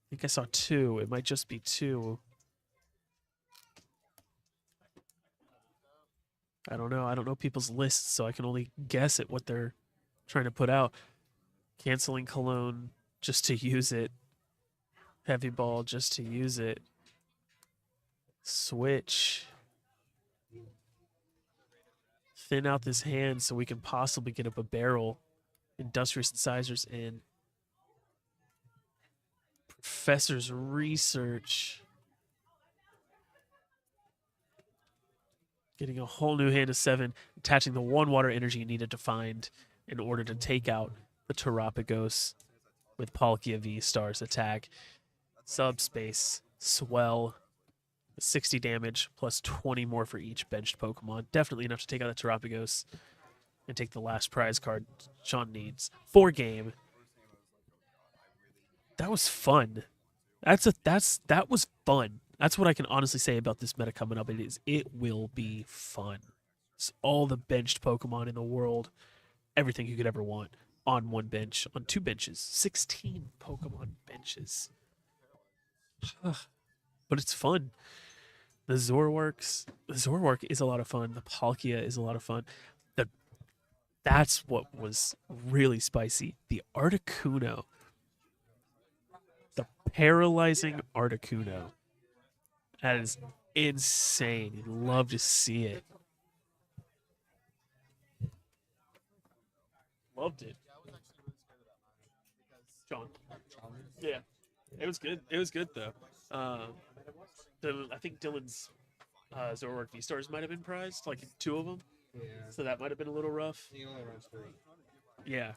I think I saw 2. It might just be 2. I don't know. I don't know people's lists, so I can only guess at what they're trying to put out. Canceling Cologne just to use it. Heavy Ball just to use it. Switch. Thin out this hand so we can possibly get up a barrel. Industrious Incisors and Professor's Research. Getting a whole new hand of 7, attaching the 1 water energy you needed to find in order to take out the Terapagos with Palkia V Star's attack. Subspace, Swell, 60 damage plus 20 more for each benched Pokemon. Definitely enough to take out the Terapagos and take the last prize card Sean needs. 4 game. That was fun. That was fun. That's what I can honestly say about this meta coming up. It will be fun. It's all the benched Pokemon in the world, everything you could ever want on one bench, on 2 benches, 16 Pokemon benches. But it's fun. The Zorwork is a lot of fun. The Palkia is a lot of fun. The That's what was really spicy. The Articuno, the paralyzing Articuno. That is insane. You'd love to see it. Loved it. John. Yeah. It was good. It was good though. Um, I think Dylan's Zoroark V stars might have been prized, like 2 of them. Yeah. So that might have been a little rough. He only runs 3. Yeah.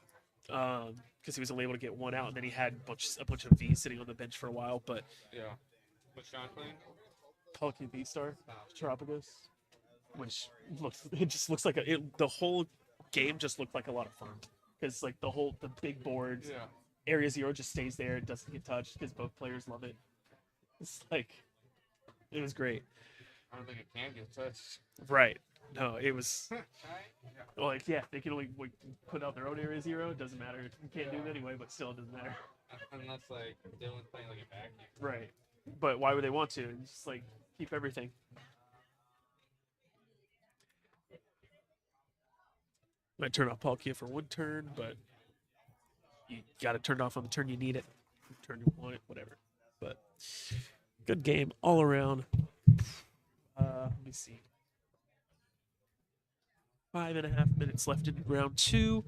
Because he was only able to get one out, and then he had a bunch of V's sitting on the bench for a while. But Yeah. What's Sean playing? Pelican V Star, Terapagos, which just looks like the whole game just looked like a lot of fun because like the big board Yeah. area 0 just stays there, it doesn't get touched because both players love it. It's like it was great. I don't think it can get touched. Right. No, it was like yeah, they can only like, put out their own area 0. It doesn't matter. You can't do it anyway, but still, it doesn't matter. Unless like Dylan's playing like a vacuum. Right. But why would they want to? Just like keep everything. Might turn off Palkia for 1 turn, but you got to turn it off on the turn you need it, turn you want it, whatever. But good game all around. Let me see. 5.5 minutes left in round 2.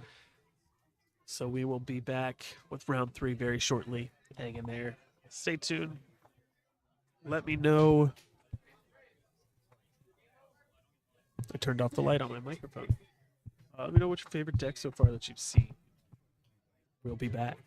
So we will be back with round 3 very shortly. Hang in there. Stay tuned. Let me know. I turned off the light on my microphone. Let me know what's your favorite deck so far that you've seen. We'll be back.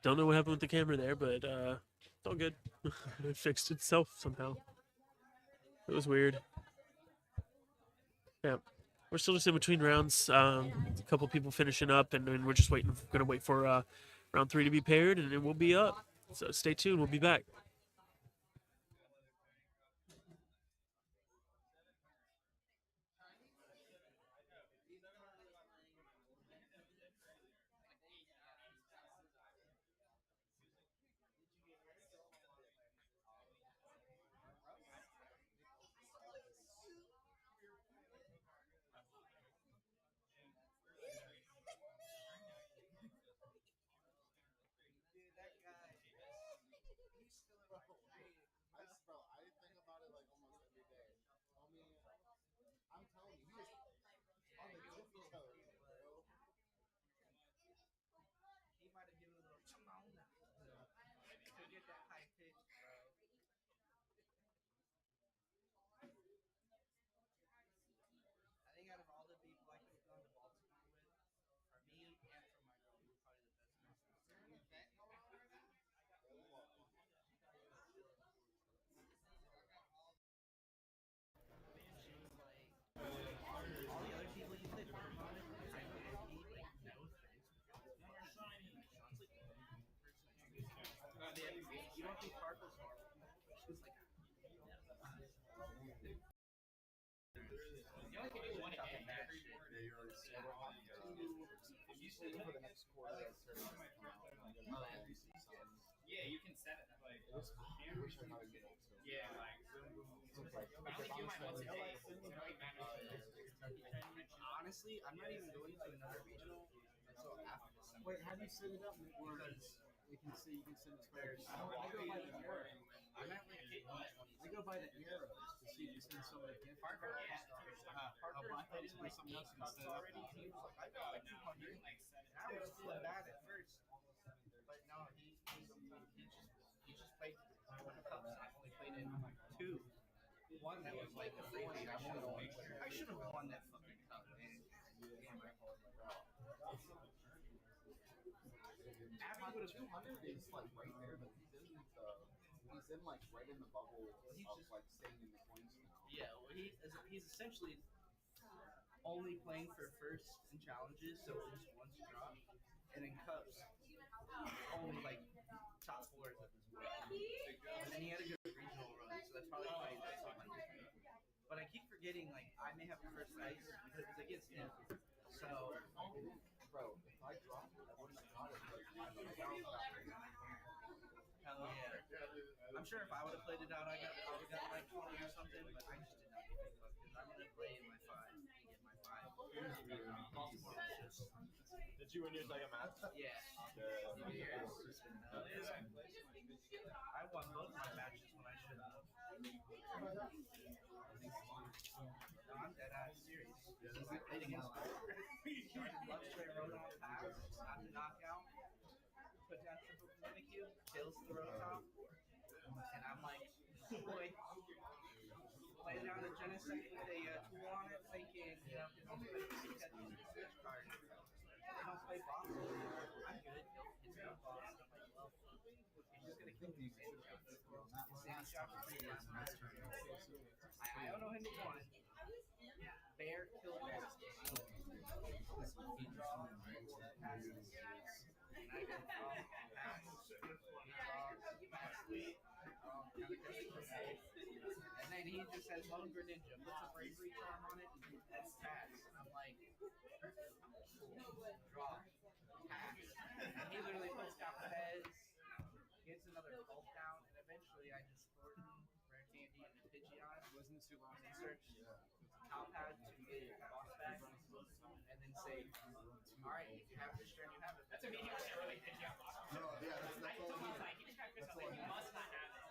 Don't know what happened with the camera there, but it's all good. It fixed itself somehow. It was weird. Yeah. We're still just in between rounds. A couple people finishing up, and then we're just gonna wait for round 3 to be paired, and then we'll be up. So stay tuned. We'll be back. Honestly, I'm not even going to another regional until after December. Wait, how do you set it up? Because you can send it players. I go by the arrow. I'm at like I go by the arrows to see if you send someone a gift. Parker, I thought it was something else to set it up. He was like, I got like 200. And I was feeling bad at first, but no, he just played one cups. I only played in two. One that was like a 40. I should have won that fucking cup, man. Abby would have 200 is like right there, but he's in like right in the bubble of like staying in the points now. Yeah, well, he's essentially only playing for first and challenges, so just once drop, and in cups only like top fours at this point. And then he had a good regional run, so that's probably why he's so like. But I keep forgetting like I may have the first ice because it's against him. So, bro, if I dropped it, I wouldn't have got it. Hell yeah. I'm sure if I would have played it out, I would have got like 20 or something, but I just did not give a fuck because I'm going to play in my 5 and get my 5. Baltimore was just... Did you win yours like a match? Yeah. I won both my matches when I should have. No, I'm dead ass serious. I played against her. Luxray Rotom pass, not the knockout. Put down triple Communicate, kills the Rotom. And I'm like, boy, laying down the Genesect with a tool on it, thinking, you know, because he's got the switch card. They don't play boss. I'm good. It's not boss. I'm like, well, he's just going to kill me. Sand shot for 3 last match. I don't know him to one. Bear killed me. He draws passes. And I go, pass. And then he just says Lone Greninja, puts a bravery charm on it, that's pass. And I'm like, draw, pass. And he literally puts down Fez, gets another pulse down, and eventually I just Thornton, Rare Candy, and Pidgeot. Wasn't it too long? And search top pad to get boss back, and then say, alright, if you have this turn, you have it. That's immediately early Pidgeot boss. No, yeah, that's all he just tried to something you must not have it.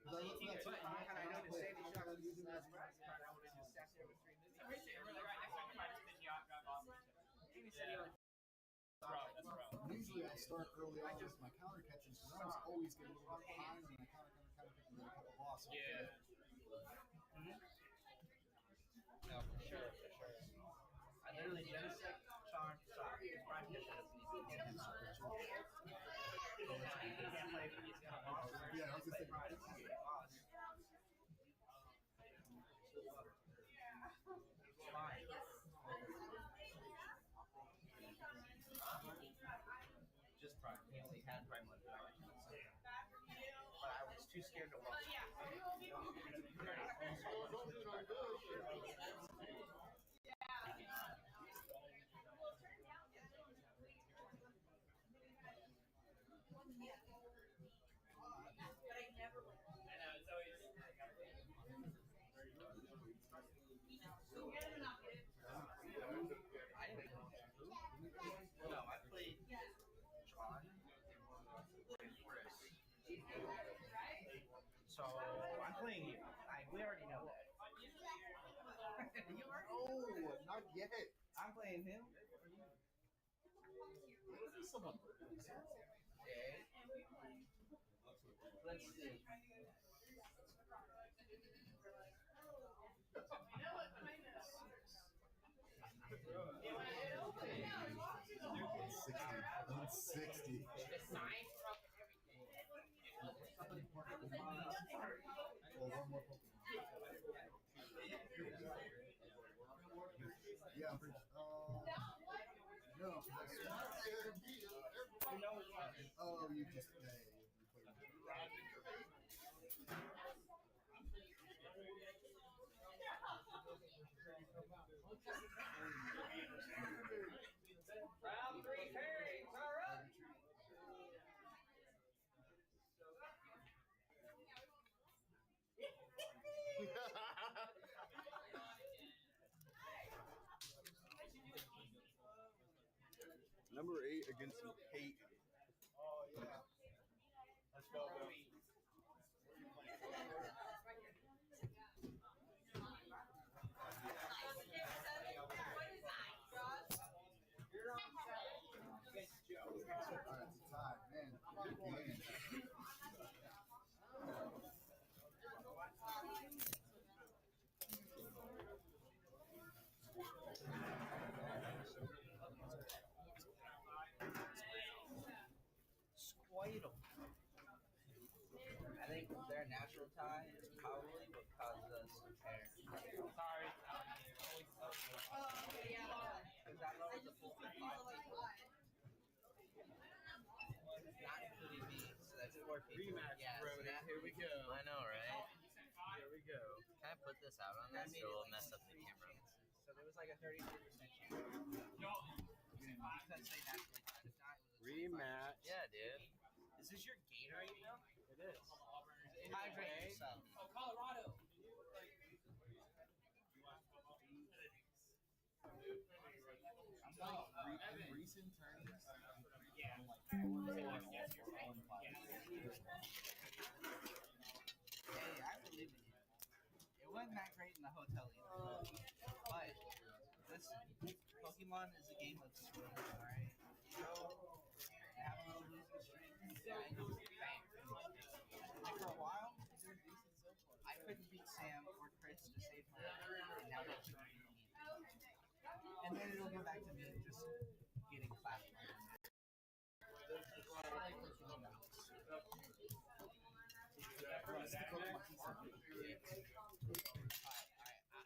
But had I known to say these shots, using that card, I would have just sat there with 3 minutes. You're really right. Next time you try to Pidgeot, grab off. Amy said he like. Usually I start early on with my counter catchers, because I was always getting a little behind when I counter catching and then a couple losses. Yeah. No, for sure. I literally Genesect, Charm, Shock. Prime Catcher doesn't even get him. Yeah, I was just thinking. Just Prime. He only had Prime left. But I was too scared to watch. No, I played John. So I'm playing you. We already know that. You already Oh, not yet. I'm playing him. Someone. Okay. Let's see. 160. Well, one more Pokemon. Yeah, I'm pretty no. Oh, you just Round 3 pairings are up. Number 8 against Kate. Oh yeah. Let's go, bro. Alright, it's a tie, man. Good game. Squirtle. I think their natural tie is probably what caused us to pair. Sorry. Because that lowers the full 5 people. Not including me. So that's 4 people. Rematch, Yeah, Brody. so Here we go. I know, right? Here we go. Can I put this out on this or will it mess up the camera? So there was like a 33% chance. Because they naturally tied. If not, it was a 25%. Rematch. Yeah, dude. Is this your Gatorade now? It is. Hydrate yourself. Oh, Colorado. Recent tournaments. Yeah. Hey, I believe in you. It wasn't that great in the hotel either. But, listen, Pokemon is a game of swings, alright? Have a little losing streak. Bang. Like for a while, I couldn't beat Sam or Chris to save my life. And now they keep beating me. And then it'll go back to me just getting clapped.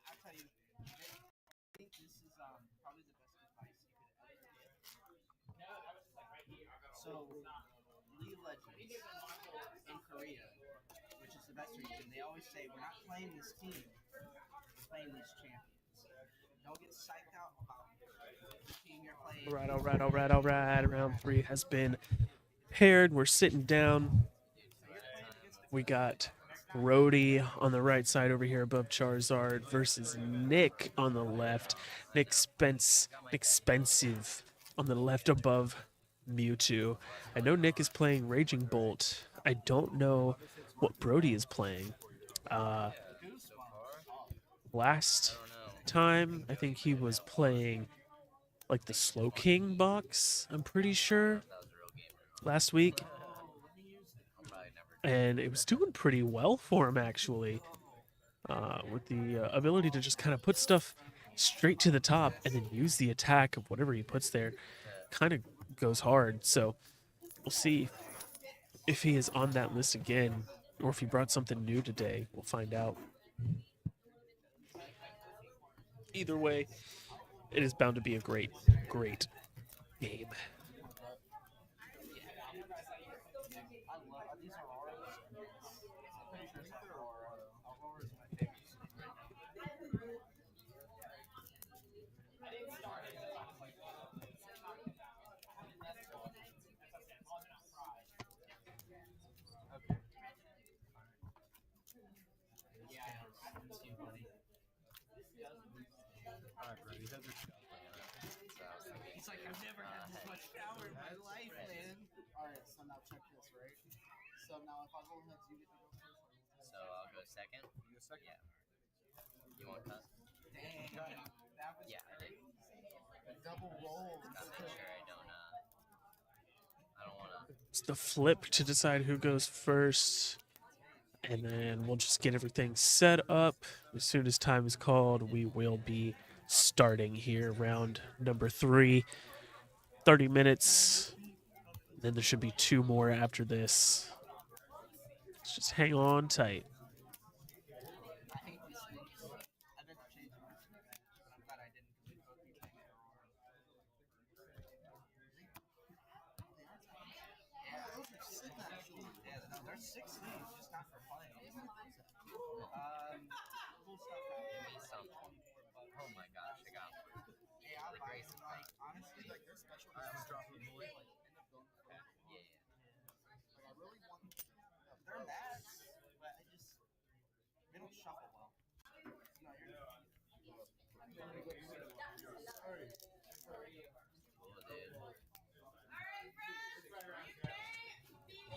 I'll tell you, I think this is probably the best advice you could ever get. So, League of Legends in Korea, which is the best region, they always say, we're not playing this team, we're playing these champions. Don't get psyched out about the team you're playing. All right. Round 3 has been paired. We're sitting down. We got Brody on the right side over here above Charizard versus Nick on the left. Nick Expensive on the left above Mewtwo. I know Nick is playing Raging Bolt. I don't know what Brody is playing. Last time, I think he was playing like the Slow King box, I'm pretty sure, last week. And it was doing pretty well for him, actually, with the ability to just kind of put stuff straight to the top and then use the attack of whatever he puts there. Kind of goes hard, so we'll see if he is on that list again, or if he brought something new today. We'll find out. Either way, it is bound to be a great, great game. These are Auroras. I'm pretty sure it's Aurora. Aurora is my favorite snake right now. Okay. Yeah. It's you, buddy. Alright, bro. These heads are So I was thinking, He's like, I've never had this much power in my life, man. Alright, so now check this, right? So now if I go heads, you get to go first. so I'll go second. You go second. Yeah. You want cut? Dang. That was Yeah, I did. Double rolls. Gotta make sure I don't wanna. It's the flip to decide who goes first. And then we'll just get everything set up. As soon as time is called, we will be starting here, round number 3. 30 minutes. Then there should be 2 more after this. Let's just hang on tight. I hate these snakes. I meant to change them, but I'm glad I didn't because we both be playing Aurora. Yeah, those are sick actually. Yeah, no, there's 6 snakes, just not for playing. Cool stuff Give me happened. some. 24 bucks. Oh my gosh, I got one. Hey, I'll The buy grace them. of Like, God. honestly, like, they're special. Alright, I'm gonna drop them. Like, end up going for that. Yeah. Like, I really want. They're mats, but I just, they don't shuffle well. No, you're Cool,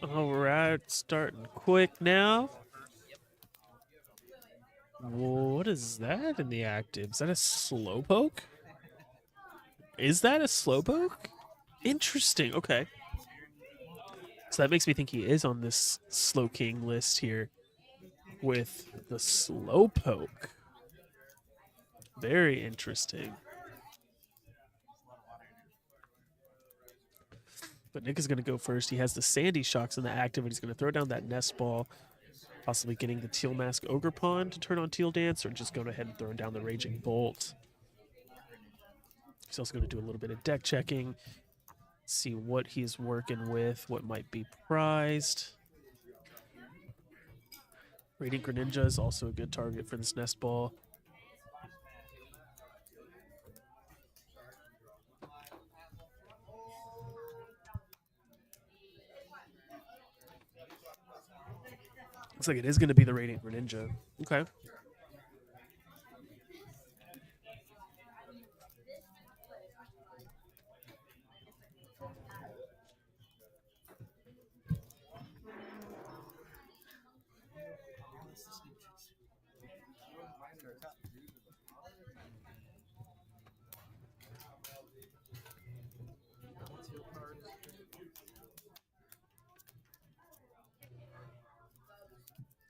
dude. All right, starting quick now. What is that in the active? Is that a slowpoke? Is that a slowpoke? Interesting. Okay. So that makes me think he is on this Slow King list here with the slowpoke. Very interesting. But Nick is going to go first. He has the Sandy Shocks in the active, and he's going to throw down that Nest Ball, possibly getting the Teal Mask Ogre Pawn to turn on Teal Dance, or just going ahead and throwing down the Raging Bolt. He's also going to do a little bit of deck checking, see what he's working with, what might be prized. Radiant Greninja is also a good target for this Nest Ball. Looks like it is going to be the Radiant Greninja. Okay.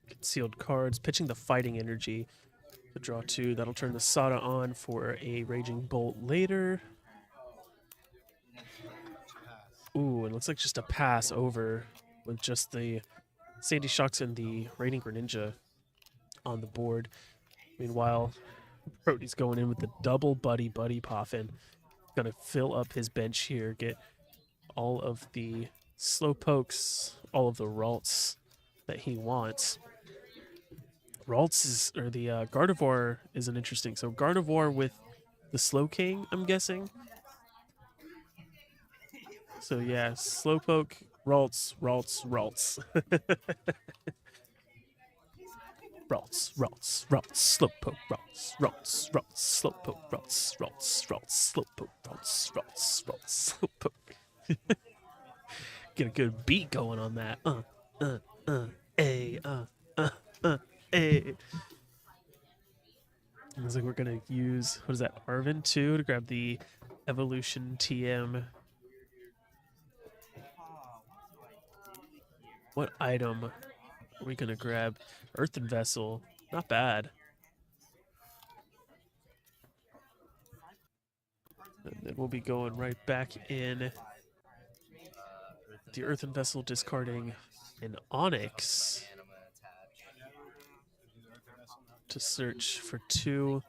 Concealed cards, pitching the Fighting Energy to draw 2. That'll turn the Sada on for a Raging Bolt later. Ooh, it looks like just a pass over with just the Sandy Shocks and the Radiant Greninja on the board. Meanwhile, Brody's going in with the double Buddy Poffin. Gonna fill up his bench here, get all of the Slowpokes, all of the Ralts that he wants. Ralts is, or the Gardevoir is an interesting. So Gardevoir with the Slow King, I'm guessing. So yeah, Slowpoke, Ralts. Ralts, Slowpoke, Slowpoke, Slowpoke. Get a good beat going on that. A. Looks like we're gonna use, what is that, Arvin 2 to grab the Evolution TM. What item are we gonna grab? Earthen Vessel. Not bad. And then we'll be going right back in. The Earthen Vessel discarding an Onyx And I'm gonna attach. to search for 2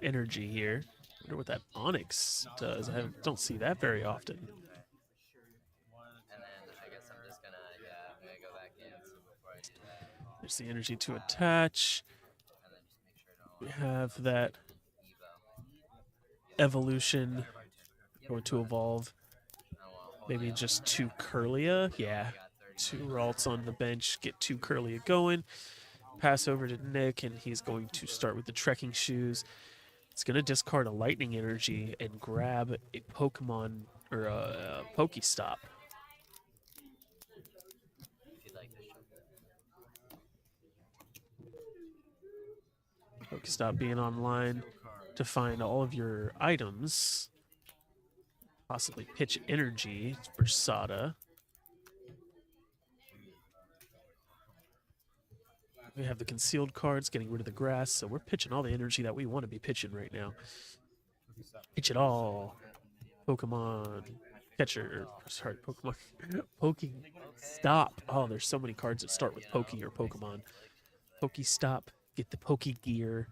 energy here. Wonder what that Onyx does. Don't see that very often. And then I guess I'm just gonna, I'm gonna go back in before I do that. There's the energy to attach. And then just make sure We to have that Evo. evolution or to evolve. Maybe just 2 Curlia. Yeah. 2 Ralts on the bench. Get 2 Curlia going. Pass over to Nick, and he's going to start with the trekking shoes. It's going to discard a lightning energy and grab a Pokemon or a Pokestop. If you'd like to show that. Pokestop being online to find all of your items. Possibly pitch energy for Sada. We have the concealed cards, getting rid of the grass, so we're pitching all the energy that we want to be pitching right now. Pitch it all. Pokemon catcher. Sorry, Pokemon. Poking. Stop. Oh, there's so many cards that start with Pokey or Pokemon. Pokestop. Get the Poke Gear.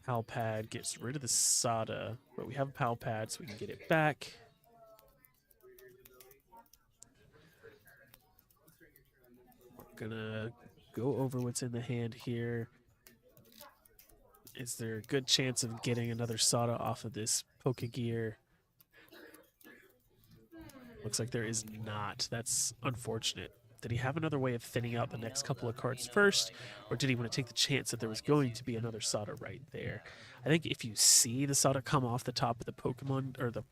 Pal Pad gets rid of the Sada, but we have a Pal Pad, so we can get it back. We're gonna go over what's in the hand here. Is there a good chance of getting another Sada off of this Poke Gear? Looks like there is not. That's unfortunate. Did he have another way of thinning out the next couple of cards first, or did he want to take the chance that there was going to be another Sada right there? I think if you see the Sada come off the top of the Pokemon or the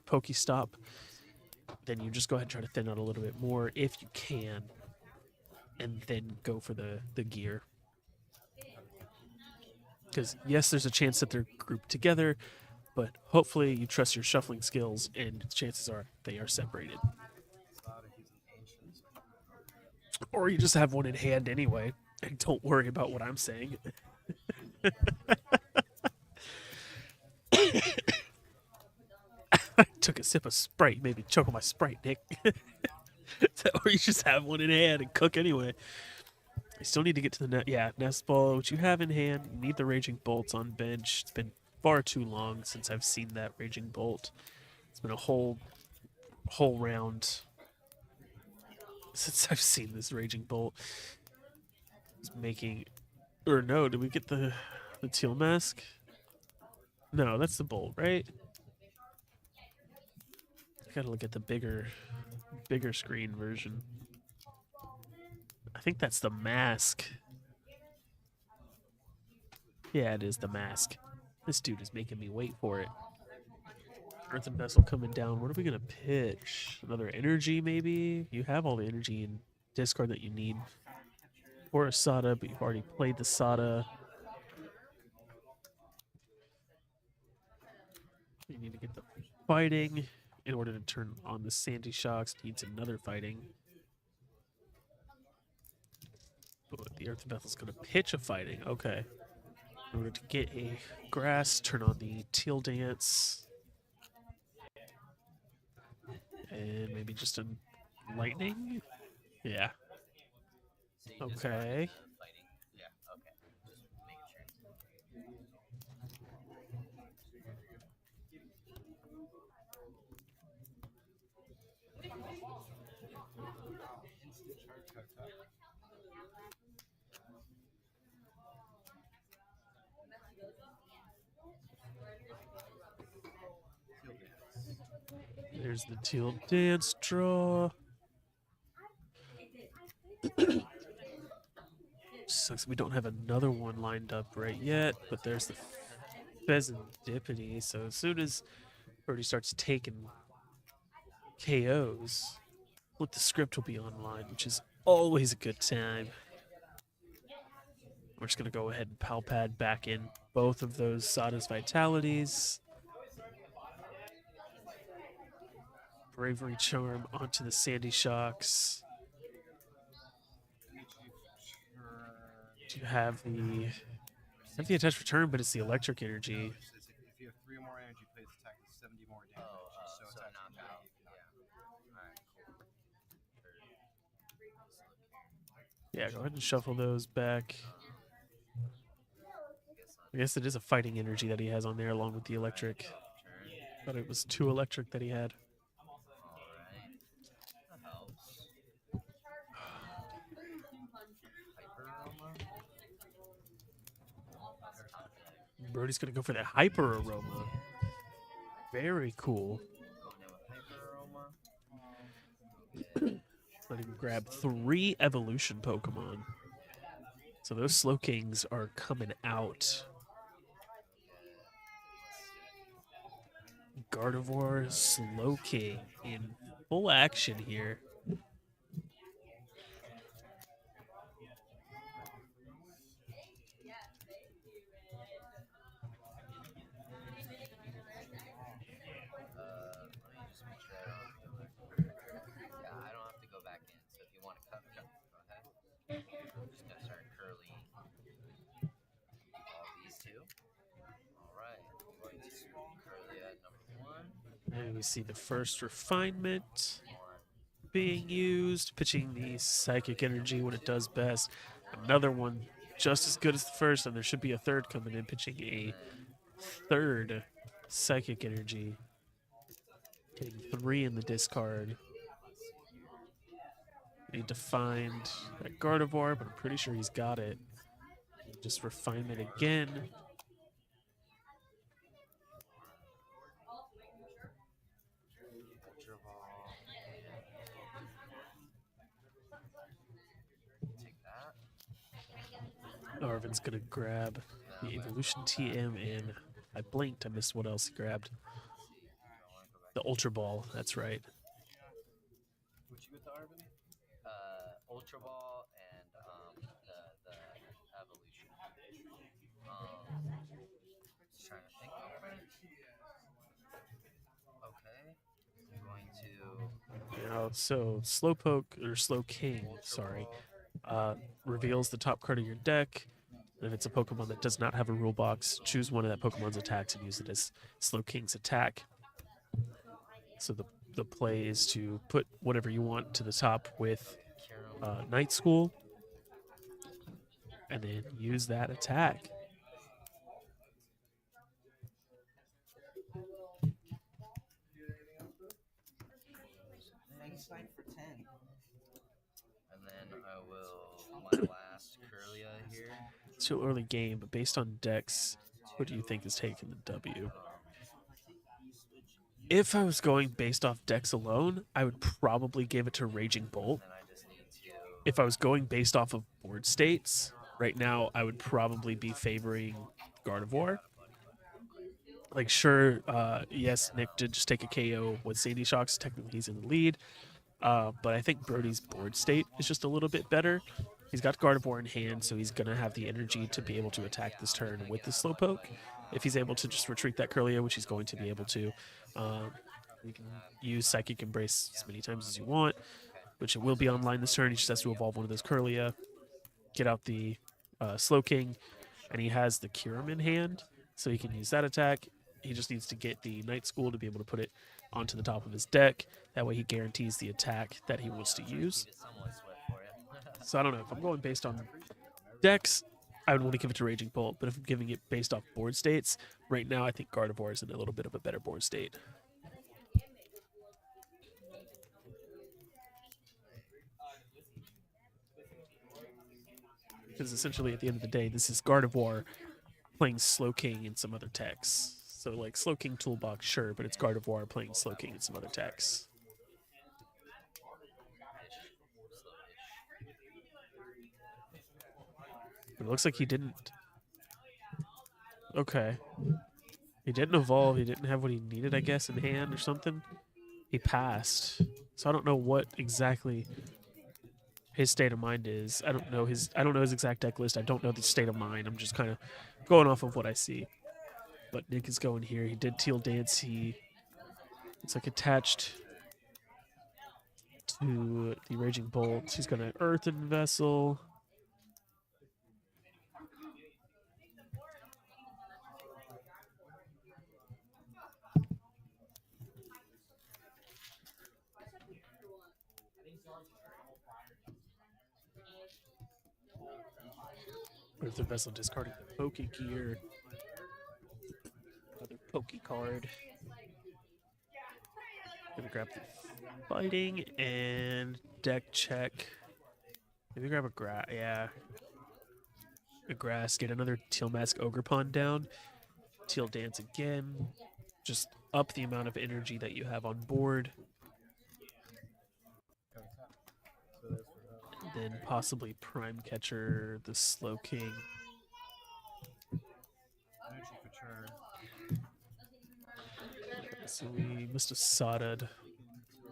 Pokestop, then you just go ahead and try to thin out a little bit more if you can, and then go for the gear. Because yes, there's a chance that they're grouped together, but hopefully you trust your shuffling skills, and chances are they are separated. Or you just have one in hand anyway, and don't worry about what I'm saying. I took a sip of Sprite, maybe choke on my Sprite, Nick. Or you just have one in hand and cook anyway. You still need to get to the net. Yeah, Nest Ball, which you have in hand. You need the Raging Bolts on bench. It's been far too long since I've seen that Raging Bolt. It's been a whole round since I've seen this Raging Bolt. It's making, or no, did we get the teal mask? No, that's the Bolt, right? I gotta look at the bigger screen version. I think that's the mask. Yeah, it is the mask. This dude is making me wait for it. Earthen Vessel coming down. What are we gonna pitch? Another energy, maybe? You have all the energy and discard that you need for a Sada, but you've already played the Sada. You need to get the fighting in order to turn on the Sandy Shocks. Needs another fighting. But the Earthen Vessel's gonna pitch a fighting. Okay. In order to get a grass, turn on the Teal Dance. And maybe just a lightning? Yeah. So you just Okay. wanted the fighting. Yeah, okay. Just making sure. There's the Teal Dance draw. Sucks we don't have another one lined up right yet, but there's the Pheasantipity. So as soon as Birdie starts taking KOs, look, the script will be online, which is always a good time. We're just going to go ahead and Pal Pad back in both of those Sada's Vitalities. Bravery Charm onto the Sandy Shocks. Do you have the... I have the Attached Return, but it's the Electric Energy. If you have 3 or more energy, plays attack with 70 more damage. So attach knock energy out. if you knock. Yeah. Alright. Yeah, go ahead and shuffle those back. Guess I guess it is a fighting energy that he has on there along with the electric. turn. Thought it was 2 electric that he had. Alright. That helps. Hyper Aroma. That's top deck. Brody's gonna go for that hyper aroma. Very cool. Going in with Hyper Aroma. Okay. Let him grab 3 evolution Pokemon. So those Slowkings are coming out. Gardevoir Slowking in full action here. Let me just make sure I don't have to go back. Yeah, I don't have to go back in. So if you want to cut, go ahead. I'm just gonna start curly all these two. Alright, I'm going to curly at number 1. And we see the first refinement being used, pitching the psychic energy when it does best. Another one just as good as the first, and there should be a third coming in, pitching a third psychic energy. Getting 3 in the discard. Need to find that Gardevoir, but I'm pretty sure he's got it. Just refinement again. Ultra Ball. Take that. Arvin's gonna grab the Evolution TM in. I blinked, I missed what else he grabbed. The Ultra Ball, that's right. What you with the Arvin? Ultra Ball and the evolution. Just trying to think. Okay. I'm going to Now, so Slowpoke, or Slowking, sorry, reveals the top card of your deck. If it's a Pokemon that does not have a rule box, choose one of that Pokemon's attacks and use it as Slowking's attack. So the play is to put whatever you want to the top with Night School, and then use that attack. Frankenstein for 10. and then I will my last Curlia here. It's still early game, but based on decks, what do you think is taking the W? If I was going based off decks alone, I would probably give it to Raging Bolt. Then I just need to If I was going based off of board states, right now I would probably be favoring Gardevoir. Like, sure, yes, Nick did just take a KO with Sandy Shocks. Technically, he's in the lead. But I think Brody's board state is just a little bit better. He's got Gardevoir in hand, so he's going to have the energy to be able to attack this turn with the Slowpoke. If he's able to just retreat that Curlia, which he's going to be able to, you can use Psychic Embrace as many times as you want, which it will be online this turn. He just has to evolve one of those Curlia, get out the Slowking, and he has the Kyurem in hand, so he can use that attack. He just needs to get the Night School to be able to put it onto the top of his deck. That way he guarantees the attack that he wants to use. get somewhat swift for you. So I don't know. If I'm going based on decks, I would want to give it to Raging Bolt. But if I'm giving it based off board states, right now I think Gardevoir is in a little bit of a better board state. Because essentially at the end of the day, this is Gardevoir playing Slowking in some other techs. So like Slowking Toolbox, sure, but it's Gardevoir playing Slowking in some other techs. But it looks like he didn't. Okay. He didn't evolve. He didn't have what he needed, I guess, in hand or something. He passed. So I don't know what exactly his state of mind is. I don't know his exact deck list. I don't know the state of mind. I'm just kind of going off of what I see. But Nick is going here. He did Teal Dance. It's like attached to the Raging Bolt. He's going to Earthen Vessel. Earthen Vessel discarding the Poké Gear. Another Poké card. Gonna grab the Fighting and deck check. Maybe grab a grass. Yeah. A grass. Get another Teal Mask Ogre Pond down. Teal Dance again. Just up the amount of energy that you have on board. So that's for that. Then possibly Prime Catcher, the Slow King. Energy for turn. So we must have Sada'd. Two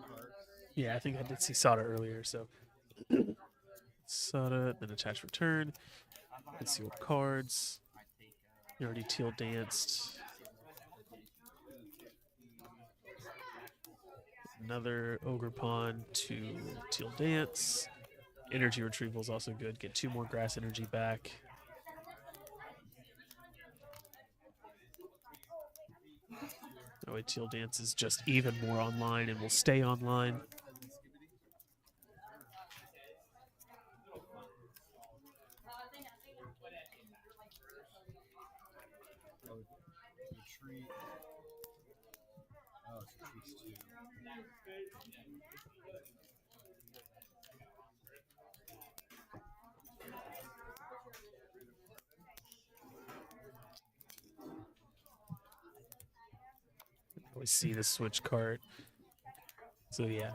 cards. Yeah, I think I did see Sada earlier, so. Sada, then attach return. Concealed cards. You already Teal Danced. Another Ogre Pawn to Teal Dance. Energy retrieval is also good. Get 2 more grass energy back. That way Teal Dance is just even more online and will stay online. Oh, retreat. Oh, it's retreats too. Always see the switch card. So yeah,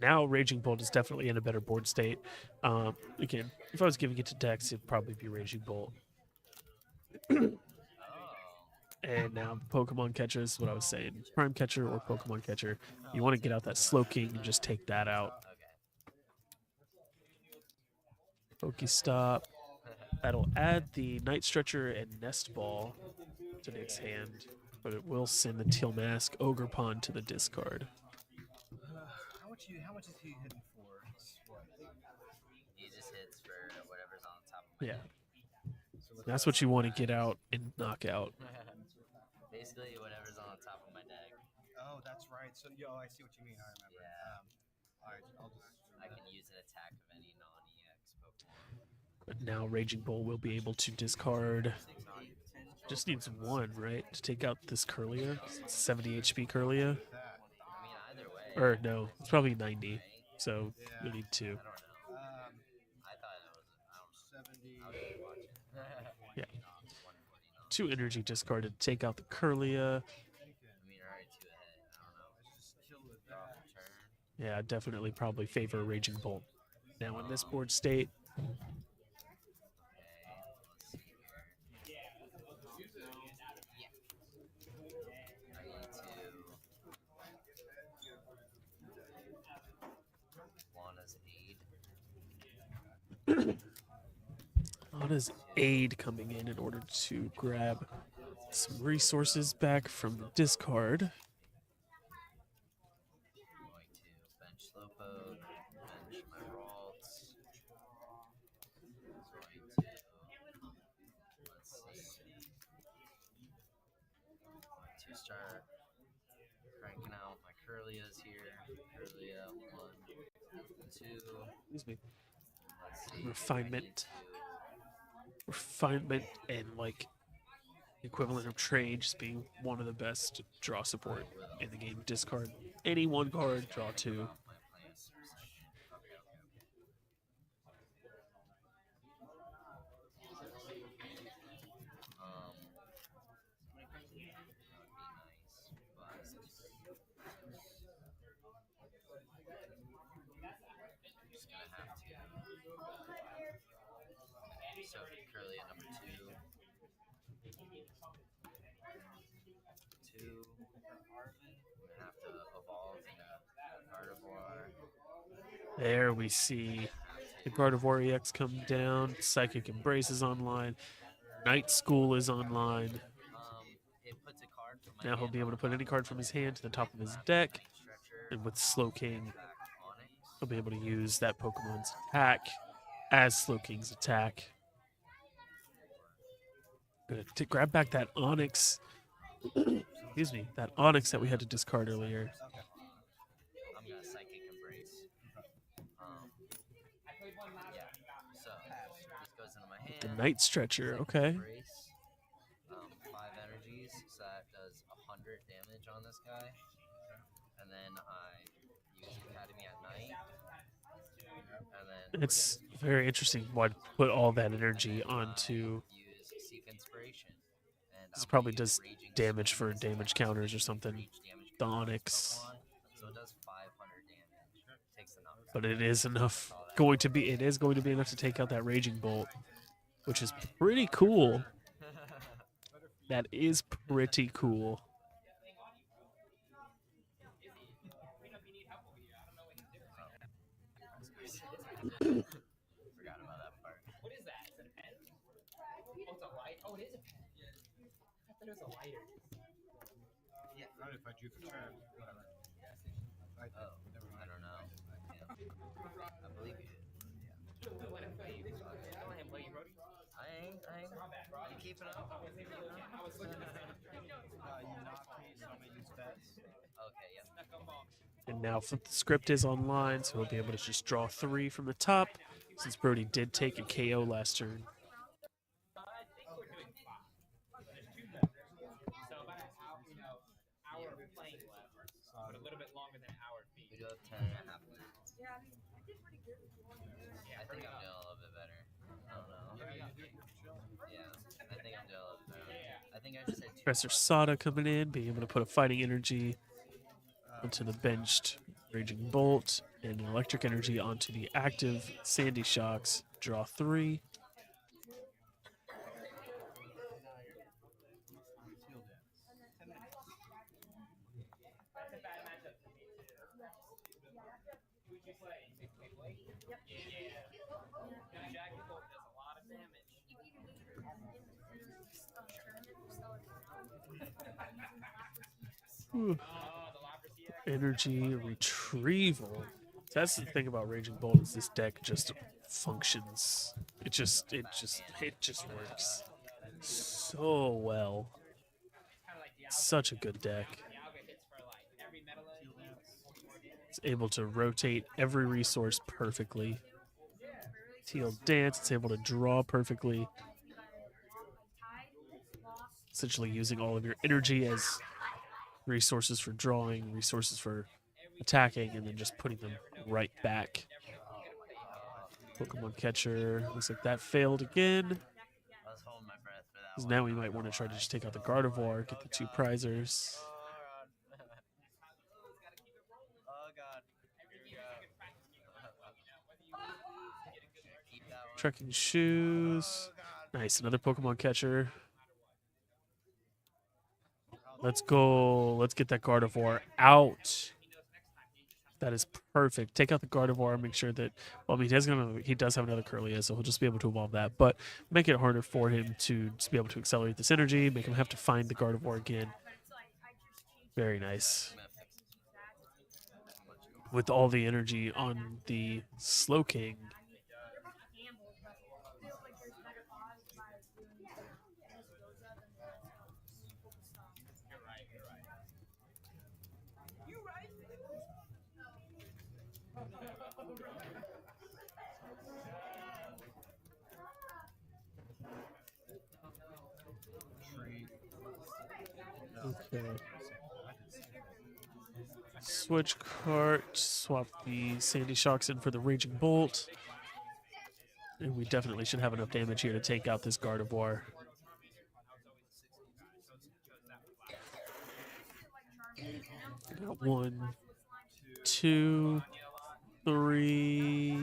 now Raging Bolt is definitely in a better board state. Again, if I was giving it to Dex, it'd probably be Raging Bolt. Oh. And now Pokemon Catcher is what I was saying. Prime Catcher or Pokemon Catcher. You want to get out that Slow King and just take that out. Okay. Pokestop. That'll add the Night Stretcher and Nest Ball to Nick's hand, but it will send the Teal Mask Ogre Pond to the discard. How much is he hitting for? It's what? He just hits for whatever's on top of my Yeah, So what's that's that? what you want to get out and knock out. Basically, whatever's on top of my deck. Oh, that's right. So, I see what you mean. I remember. Yeah. All right, I'll just. I can use an attack of any non-EX Pokemon. But now Raging Bull will be able to discard. Just needs 1, right, to take out this Curlia. 70 HP Curlia. That. I mean, either way. Or no, it's probably 90. So you'll need 2. I don't know. I thought it was. I don't know. 70. I was just watching. Yeah. 149. 2 energy discarded to take out the Curlia. I mean, you're already 2 ahead. I don't know. Let's just kill with Draw that. for turn. Yeah, definitely probably favor Raging Bolt. Now in this board state, Okay, let's see here. I need to Lana's aid. Lana's aid coming in order to grab some resources back from the discard. I'm going to bench Slowpoke, bench my Ralts. Let's see. Going to start cranking out my Curlias here. Curlia 1, 2. Excuse me. Let's see. Refinement. Refinement and like equivalent of trade just being one of the best draw support in the game. Discard any 1 card, draw 2. My plans for a second. That would be nice, but I'm just gonna have to. So Curly at number 2. 2. I'm gonna have to evolve into Gardevoir. There we see the Gardevoir EX come down. Psychic Embrace is online. Night School is online. It puts a card from my Now he'll hand be able to on put any card from his hand to the top of his deck. Stretcher, And with Slow King, back Onyx. he'll be able to use that Pokemon's attack as Slow King's attack. Gonna grab back that Onyx. Excuse me, that Onyx that we had to discard earlier. Okay. I'm gonna Psychic Embrace. Yeah. So this goes goes into my The hand. Night Stretcher, Second okay. Brace, 5 energies, so that does 100 damage on this guy. And then I use Academy at night. And then It's very interesting why put all that energy onto. use Seek Inspiration. And This I'm probably gonna use does Raging damage Storm for as damage my counters or something. rage damage The counter Onyx. Pokemon. So it does 500 damage. Takes the knockback. But it is That's enough. all that Going to be. It is going to be enough to take out that Raging Bolt, which is pretty cool. That is pretty cool. Forgot about that part. What is that? Is it a pen? Oh, it's a light. Oh, it is a pen. I thought it was a lighter. Yeah. Not if I drew for turn. Whatever. Oh, Never mind. I don't know. I believe you. Don't let him play you. Don't let him play you, Brody. I ain't. You keeping up? I was looking at him. You knocked me, so I'm gonna use bets. Okay, yeah. And now the script is online, so we'll be able to just draw 3 from the top, since Brody did take a KO last turn. I think we're doing 5. There's 2 more. So about an hour of playing left, but a little bit longer than an hour of We being. do have 10.5 minutes. I think I'm doing a little bit better. I don't know. Yeah, I think I'm doing a little bit better. I think I just had 2 Professor more. Sada coming in, being able to put a fighting energy onto the benched Raging Bolt and an electric energy onto the active Sandy Shocks. Draw 3. Seal dance. That's a bad matchup for me too. Who'd you play? Yeah. The Jacket Bolt does a lot of damage. Oh, the Lapras EX. Energy retrieval. That's the thing about Raging Bolt is this deck just functions. It just works so well. Kind of like Such a good deck. Dialga hits for like every metal energy, 44 damage. It's able to rotate every resource perfectly. Teal Dance, it's able to draw perfectly. Essentially using all of your energy as resources for drawing, resources for attacking, and then just putting them right back. Pokemon Catcher, looks like that failed again. I was holding my breath for that 'Cause one. now we might want to try to just take out the Gardevoir, get the 2 prizers. Oh god. Here we go. Keep that one. Trekking Shoes. Nice, another Pokemon Catcher. Let's go. Let's get that Gardevoir out. That is perfect. Take out the Gardevoir. Make sure that, well, I mean, he does have another Curlia, so he'll just be able to evolve that. But make it harder for him to just be able to accelerate this energy. Make him have to find the Gardevoir again. Very nice. With all the energy on the Slowking. Okay. Switch cart, swap the Sandy Shocks in for the Raging Bolt. And we definitely should have enough damage here to take out this Gardevoir. Got 1, 2, 3,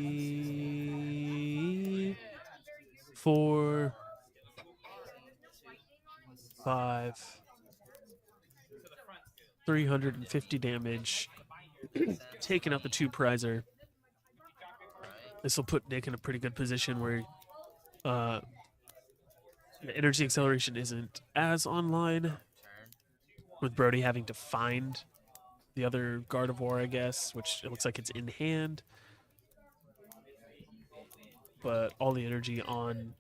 4, 5. 350 damage. Taking out the 2 prizer. This will put Nick in a pretty good position where the energy acceleration isn't as online, with Brody having to find the other Gardevoir, I guess, which it looks like it's in hand. But all the energy on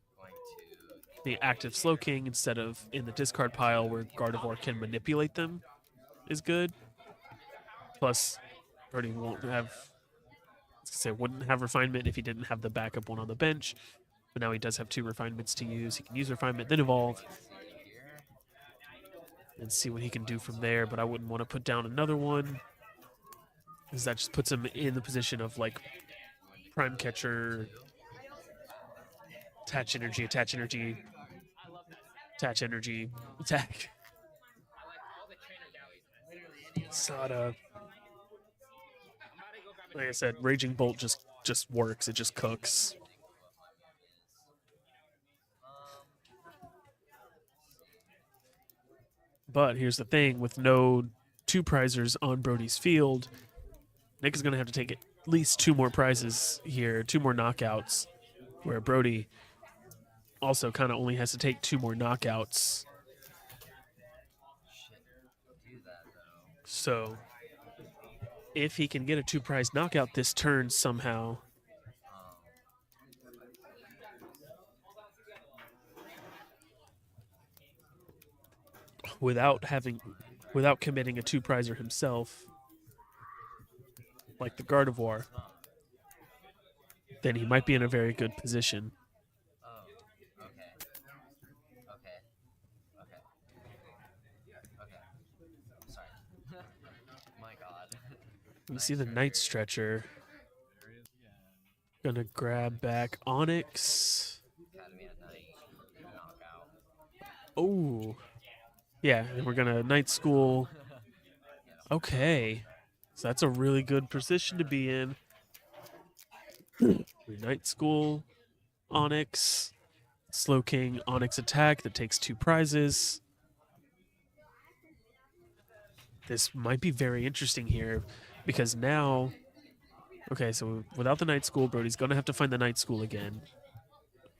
the active Slowking instead of in the discard pile where Gardevoir can manipulate them is good. Plus, Brody won't have, wouldn't have refinement if he didn't have the backup one on the bench. But now he does have 2 refinements to use. He can use refinement, then evolve, Here. and see what he can do from there. But I wouldn't want to put down another one, because that just puts him in the position of like prime catcher, attach energy, attach energy, attach energy, attack. Sada. Like I said, Raging Bolt just works. It just cooks. But here's the thing: with no 2 prizers on Brody's field, Nick is going to have to take at least 2 more prizes here, 2 more knockouts, where Brody also kind of only has to take 2 more knockouts. Do that though. So if he can get a 2 prize knockout this turn somehow, without committing a 2 prizer himself, like the Gardevoir, then he might be in a very good position. Oh. Okay. Okay. Okay. Okay. Sorry. My God. You see the Night Stretcher. Gonna grab back Onyx. Academy at night. Knockout. Oh. Yeah, and we're gonna Night School. Okay. So that's a really good position to be in. Night School, Onyx, Slow King, Onyx Attack that takes 2 prizes. This might be very interesting here because now, okay, so without the Night School, Brody's going to have to find the Night School again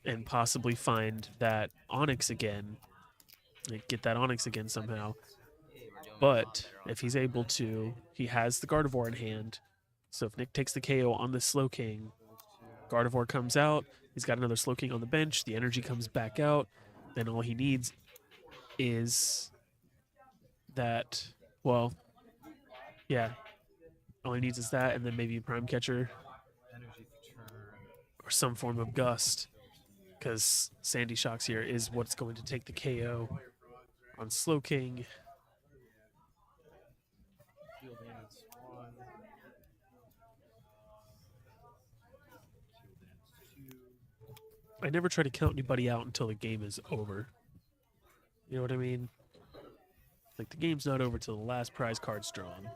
and possibly find that Onyx again, like get that Onyx again somehow. But if he's able to, he has the Gardevoir in hand. So if Nick takes the KO on the Slow King, Gardevoir comes out, he's got another Slow King on the bench, the energy comes back out, then all he needs is that, well, yeah, all he needs is that, and then maybe Prime Catcher Energy for turn. or some form of Gust, because Sandy Shocks here is what's going to take the KO on Slow King. Field dance 1. Field dance 2. I never try to count anybody out until the game is over. You know what I mean? Like, the game's not over till the last prize card's drawn.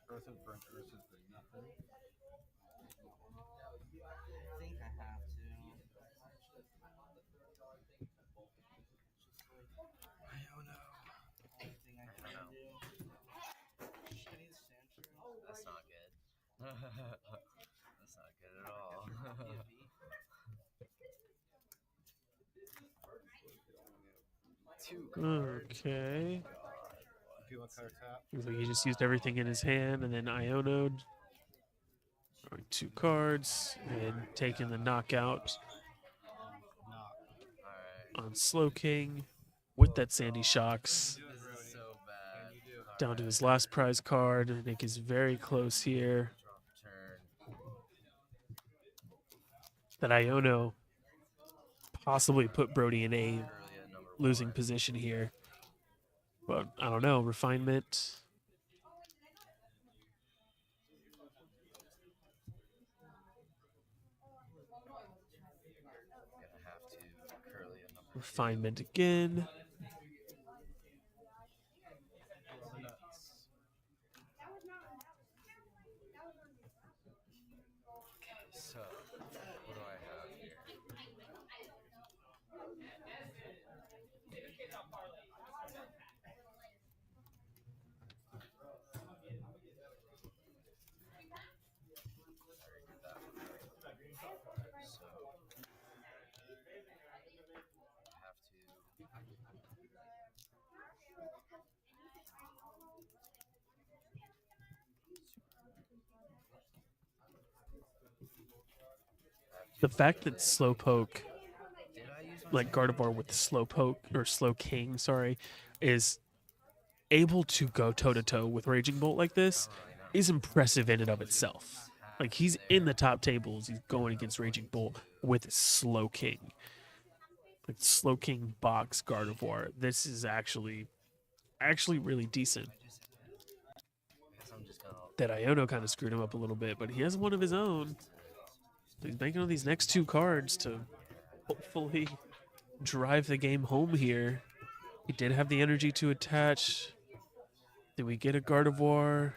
Earth and burnt earth is for nothing. I think I have to. I don't know. Only thing I can do. Can you stand true? That's not good. That's not good at all. Okay. If you want to tap, Looks like he just used everything in his hand, and then Iono'd. Drawing 2 cards, and taking the knockout knock. Alright. on Slow King with that Sandy Shocks. This is so bad. Down to his last prize card. Nick is very close here. Draw for turn. That Iono possibly put Brody in a Curly at number losing 1. position here. But I don't know. Refinement. Gonna have to curly at number Refinement again. So, what do I have here? So, I have to. The fact that Slowpoke, Did I use my like Gardevoir with the Slowpoke, or Slow King, sorry, is able to go toe-to-toe with Raging Bolt like this is impressive in and of itself. Like, he's in the top tables. He's going against Raging Bolt with Slow King. Like, Slow King box Gardevoir. This is actually really decent. That Iono kind of screwed him up a little bit, but he has one of his own. He's banking on these next 2 cards to hopefully drive the game home here. He did have the energy to attach. Did we get a Gardevoir?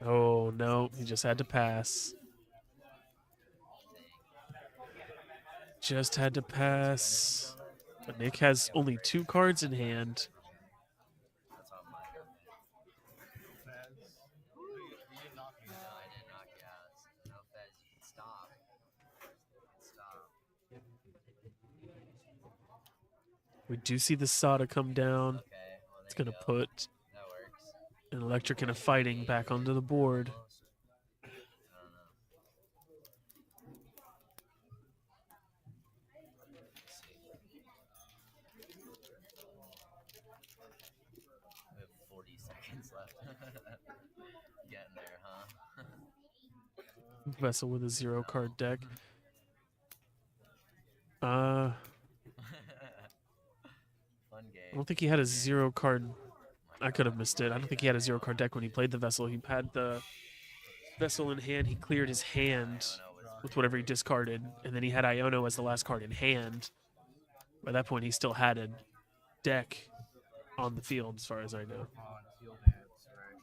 Oh, no. He just had to pass. Just had to pass. But Nick has only 2 cards in hand. We do see the Sada come down. It's going to put an Electric and a Fighting back onto the board. We have 40 seconds left. Getting there, huh? Vessel with a 0-card deck. Fun game. I don't think he had a 0-card. I could have missed it. I don't think he had a 0-card deck when he played the Vessel. He had the Vessel in hand. He cleared his hand with whatever he discarded, and then he had Iono as the last card in hand. By that point, he still had a deck on the field, as far as I know. On field hands, right?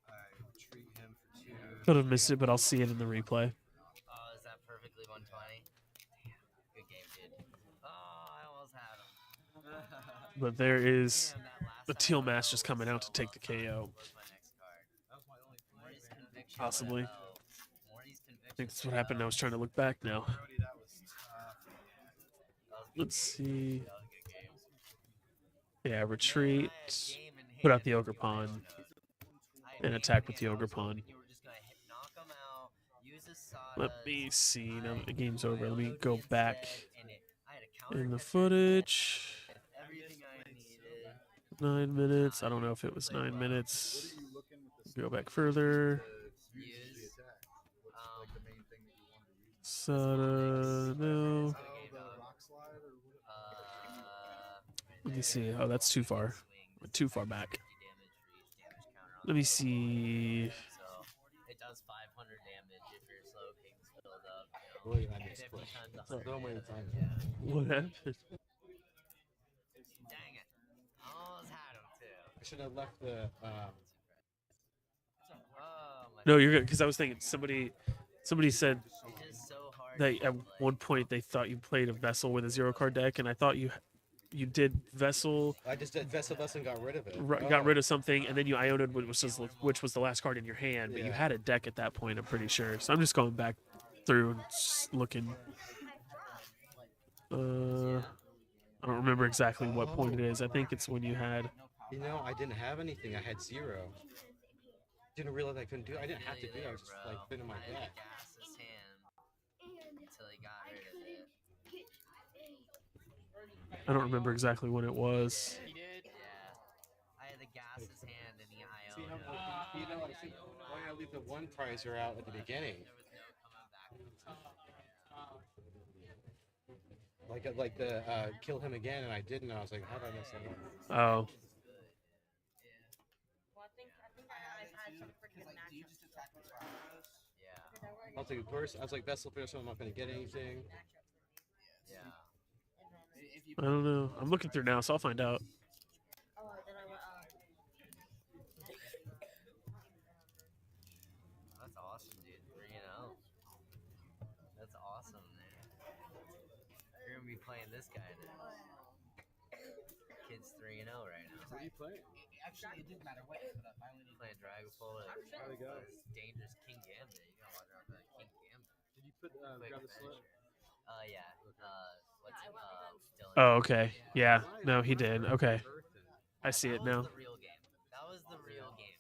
And I treat him for 2. Could have missed it, but I'll see it in the replay. Oh, is that perfectly 120? Good game, dude. Oh, I almost had him. But there is Damn, that last the time Teal I Mass fell just coming out to so take the KO. What's my next card? That was my only Morty's Conviction. Possibly. Oh, Morty's Conviction. I think that's what happened. I was trying to look back now. Brody, that was tough. That was a good Let's game. see. That was a good game. Yeah, Man, retreat. I had game in Put out hand the with Ogre you, Pawn. I had and game in attack with the hand. I Ogre was hoping Pawn. you were just gonna knock 'em out, use his Let Sadas. me see. Now that the I game's over, let me Iono'd go instead, back and I had a counter in the catcher footage. with everything I needed. 9 minutes. I don't know if it was 9 minutes. Go back further. Use. Sada, no. Uh, Let me see. Oh, that's too far. Went too far back. Let me see. So it does 500 damage if your slow king's filled up. Well, yeah, I 50 missed quick. times So 100 many damage. times. Yeah. What happened? Dang it. I almost had him too. I should have left the. Oh my No, you're good. Because I was thinking somebody said It's just so hard. that to at play. one point they thought you played a Vessel with a 0-card deck, and I thought you did Vessel, I just did Vessel and got rid of it. got rid of something, and then you Ionoed, which was the last card in your hand. But you Yeah. had a deck at that point, I'm pretty sure. So I'm just going back through and looking. I don't remember exactly what point it is. I think it's when you had. You know, I didn't have anything. I had 0. Didn't realize I couldn't do it. I didn't have to do it. I was just like spinning my I had deck. to gas his hand until he got rid of it. I don't remember exactly when it was. He did. Yeah. I had to gas his hand and he See how Iono'd. you know, I should, why did I leave the one prizer out at the beginning? There was no coming back from. Like the kill him again, and I didn't. I was like, how did I mess that up? Oh, Well, I think I had some pretty good Do you matchups. just attack with Rocko's? Yeah. I was like, first, I was like, Vessel first, I'm not going to get anything. Yeah. If you I don't know. I'm looking through now, so I'll find out. Oh, then I went. That's awesome, dude. 3-0. That's awesome, man. You're gonna be playing this guy now. Kid's 3-0 right now. What are you playing? actually, it didn't matter what you put up. I only need Playing Dragonfall or How'd it go? this dangerous King Gambit. You gotta watch out for that King Gambit. Did you put Quick grab the slip? finisher. Yeah. What's it? Dylan. Oh, okay. Yeah. No, he did. Okay. I see That it was now. the real game. That was the real game.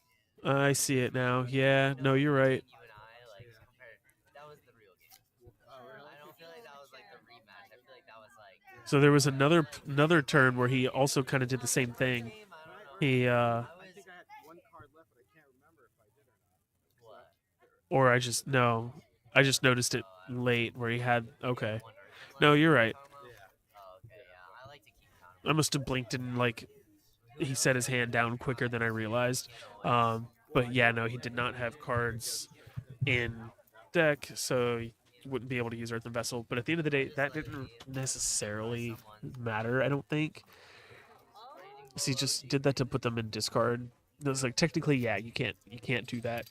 I see it now. Yeah. No, you're right. You and I, like, compared. That was the real game. I don't feel like that was like the rematch. I feel like that was like So there was another turn where he also kind of did the same thing. game. I don't know. He I think I had one card left, but I can't remember if I did or not. What? or I just noticed it late where he had okay. No, you're right. Oh, okay, yeah. I like to keep count. I must have blinked and like he set his hand down quicker than I realized. But yeah, no, he did not have cards in deck, so he wouldn't be able to use Earthen Vessel. But at the end of the day, that didn't necessarily matter, I don't think. So he just did that to put them in discard. It was like technically, yeah, you can't do that.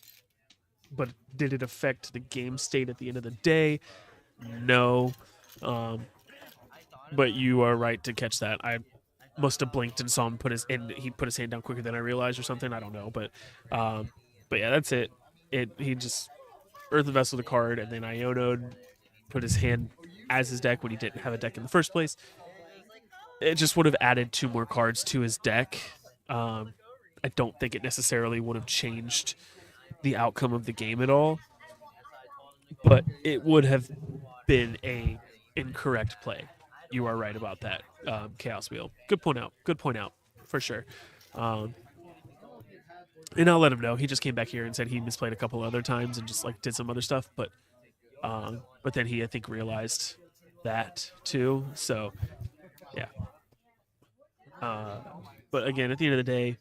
But did it affect the game state at the end of the day? No. But you are right to catch that. I must have blinked and saw him he put his hand down quicker than I realized or something. I don't know, but yeah, that's it. He just Earthen Vessel the card, and then Iono'd put his hand as his deck when he didn't have a deck in the first place. It just would have added 2 more cards to his deck. I don't think it necessarily would have changed the outcome of the game at all, but it would have been a incorrect play. You are right about that, Chaos Wheel. Good point out. Good point out, for sure. And I'll let him know. He just came back here and said he misplayed a couple other times and just like did some other stuff, but then he I think realized that too. So yeah. But again, at the end of the day,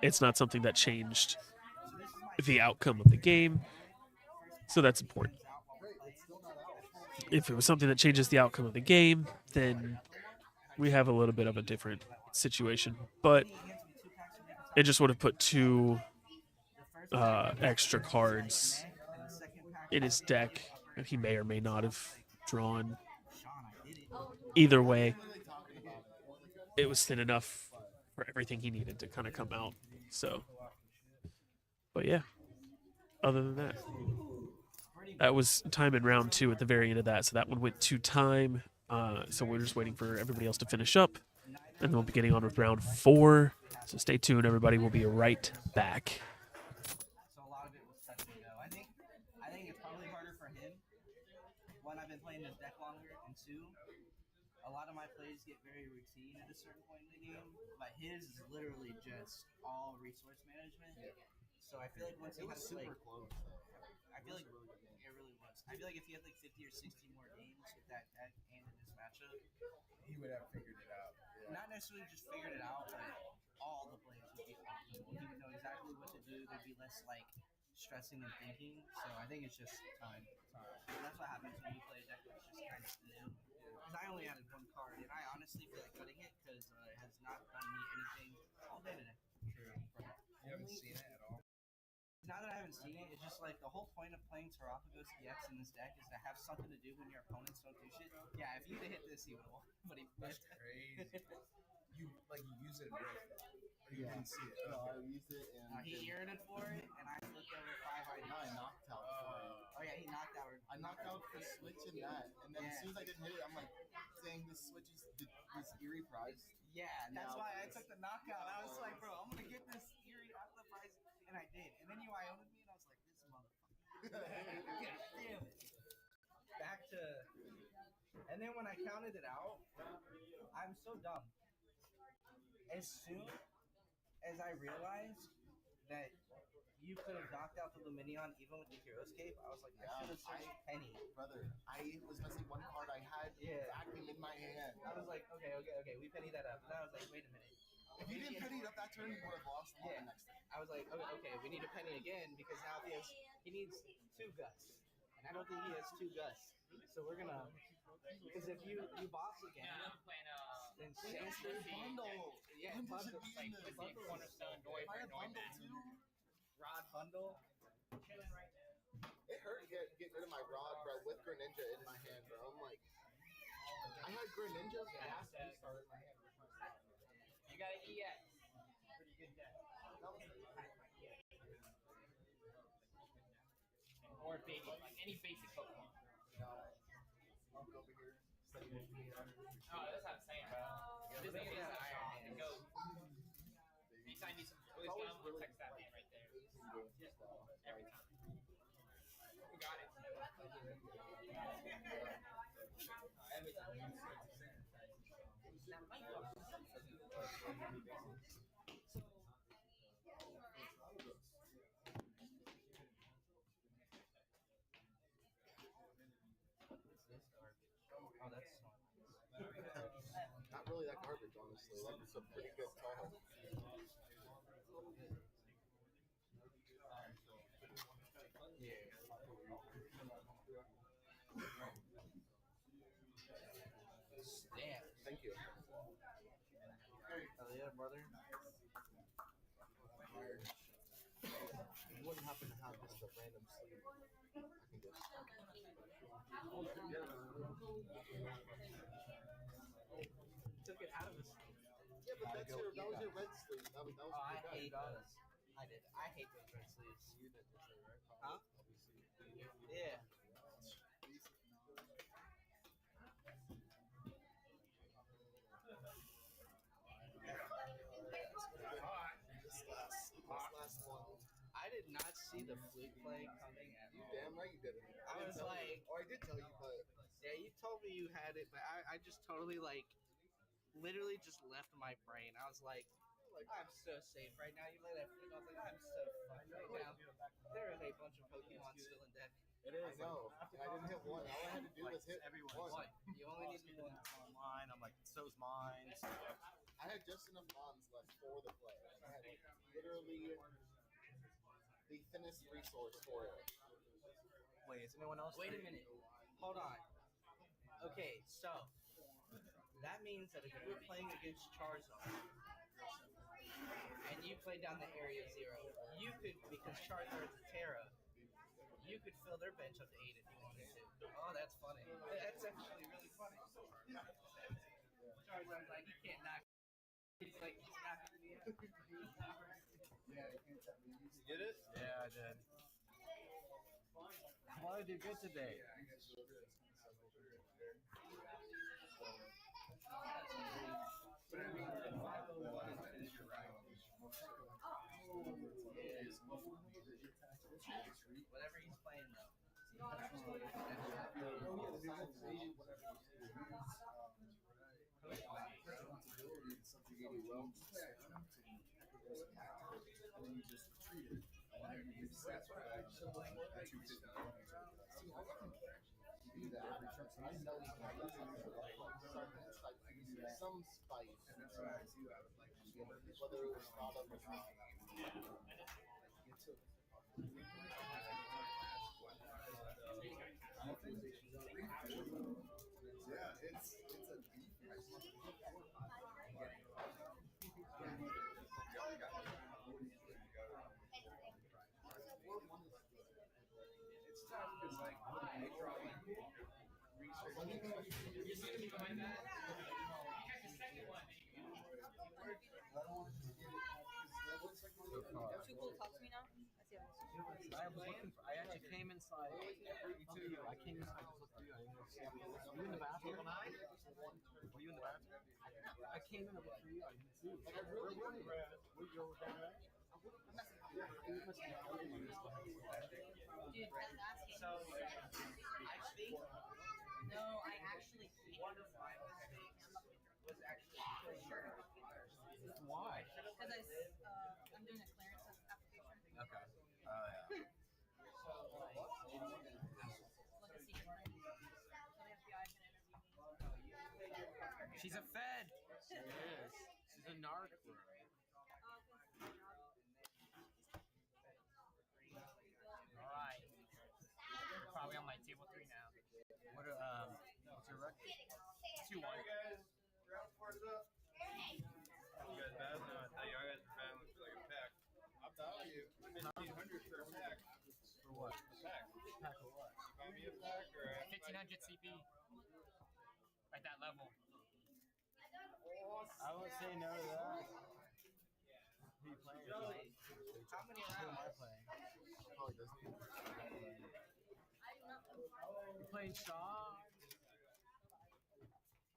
it's not something that changed the outcome of the game. So that's important. If it was something that changes the outcome of the game, then we have a little bit of a different situation. But it just would have put 2 extra cards in his deck that he may or may not have drawn. Either way, it was thin enough for everything he needed to kind of come out. So, but yeah, other than that, that was time in round 2 at the very end of that. So that one went to time. So we're just waiting for everybody else to finish up. And then we'll be getting on with round 4. So stay tuned, everybody. We'll be right back. So a lot of it was touch and go. I think it's probably harder for him. One, I've been playing this deck longer, and 2, a lot of my plays get very routine at a certain point in the game, but his is literally just all resource management. So I feel like once he has like, close. I feel like it really was. I feel like if he had like 50 or 60 more games with that deck and in this matchup, He would have figured it out. not necessarily just figured it out, but all the plays would be optimal. He would know exactly what to do. There'd be less like stressing and thinking. So I think it's just time. And that's what happens when you play a deck that's just kind of new. Because I only added 1 card, and I honestly feel like cutting it because it has not done me anything all day today. True. You haven't seen it at all. Now that I haven't seen it, it's just like the whole point of playing Terrapagos EX in this deck is to have something to do when your opponents don't do shit. Yeah, if you'd have hit this, he would have won. But he That's crazy. You use it in riff, or you didn't see it. No, I used it and he earned for it, and I flipped over 5 items. no, I knocked out for it. Oh yeah, he knocked out. I knocked out for switch and that, and then as soon as I didn't hit it, I'm like saying this switch is this eerie prize. Yeah, that's Now why I this- took the knockout. I was like, bro, I'm gonna get this eerie out of the prize, and I did. And then you Iono'd me, and I was like, this motherfucker. God damn it. Back to, and then when I counted it out, I'm so dumb. As soon as I realized that you could have knocked out the Luminion even with the Hero's Cape, I was like, I should have searched Penny. Brother, I was missing 1 card I had vacuum in my hand. I was like, okay, we penny that up. And then I was like, wait a minute. If you didn't penny it up that turn, you would have lost the next turn. I was like, okay, we need a penny again because now he needs 2 guts. And I don't think he has 2 guts. So we're gonna, because if you boss again, then Sandster bundle. Yeah, bundle. Like, bundle cornerstone If I had bundle too, Rod bundle. it hurt get rid of my rod, bro, with Greninja in my hand, bro. I'm like, I had Greninja's last restart in my hand. You got an EX. Or baby, like any basic Pokemon. I'll go over here. Oh, that's what I'm saying, bro. This is Iron Man. Go. Anytime you need some toys gum, text that man right there. Every time. Who got it? Oh, that's Not really that garbage, honestly. That's a pretty good call. damn. Thank you. Oh yeah, brother. You wouldn't happen to have just a random sleeve. I can just. Took it out of his. Yeah, but that was your red sleeve. That was Oh, I your hate guy. those. I hate those red sleeves. You did this, right? Huh? Yeah. This last one. I did not see the flute play coming at You all. damn right you didn't. I was like, or I did tell you, but yeah, you told me you had it, but I just totally literally just left my brain. I was like, I'm so safe right now. You play that flute, I was like, I'm so fucked right now. There is a bunch of Pokemon still in deck. It I is. know. And I didn't hit one. All I had to do was hit everyone. one. One. You only need one. Online. I'm like, so's mine. I had just enough bonds left for the play. I had literally the thinnest resource for it. Wait, is anyone else? Wait a minute. Hold on. Okay, so that means that if you were playing against Charizard and you played down the area 0, you could, because Charizard's a Terra, you could fill their bench up to 8 if you wanted to. Oh, that's funny. That's actually really funny. Charizard's like, you can't knock. He's like, he's knocking me out. You get it? Yeah, I did. Why did you do good today? But I mean, the 501 is finisher, right? Whatever he's playing, though. Some spice. Whether it was thought of or not. Yeah, it's a defense. It's tough because like they draw like research. You see me behind that? You got the second one. Too cool to talk to me now? I see what you're I was looking for. I actually came inside. To you. I came inside to look for you. I didn't see you. Were you in the bathroom? Were you in the bathroom? I came in to look for you. I didn't see you. Where were you? Were you over there? Dude, that's asking. So, I think No, I actually can't. one of my mistakes was actually sure. Why? Because I'm doing a clearance application. Okay. Oh yeah. Look at secret thing. So the FBI can interview me. She's a Fed. She is. She's a narc. All right. You're probably on my table 3 now. What what's your record? 2-1. You guys bad? No, I thought you guys were battling for like a pack. I'll tell you, I'm 1,500 for a pack. For what? A pack. Pack of what? You buy me a pack or? 1500 CP. At that level. I won't say no to that. Who you playing? How many Who am I rounds? playing? Probably doesn't. You playing Shaw?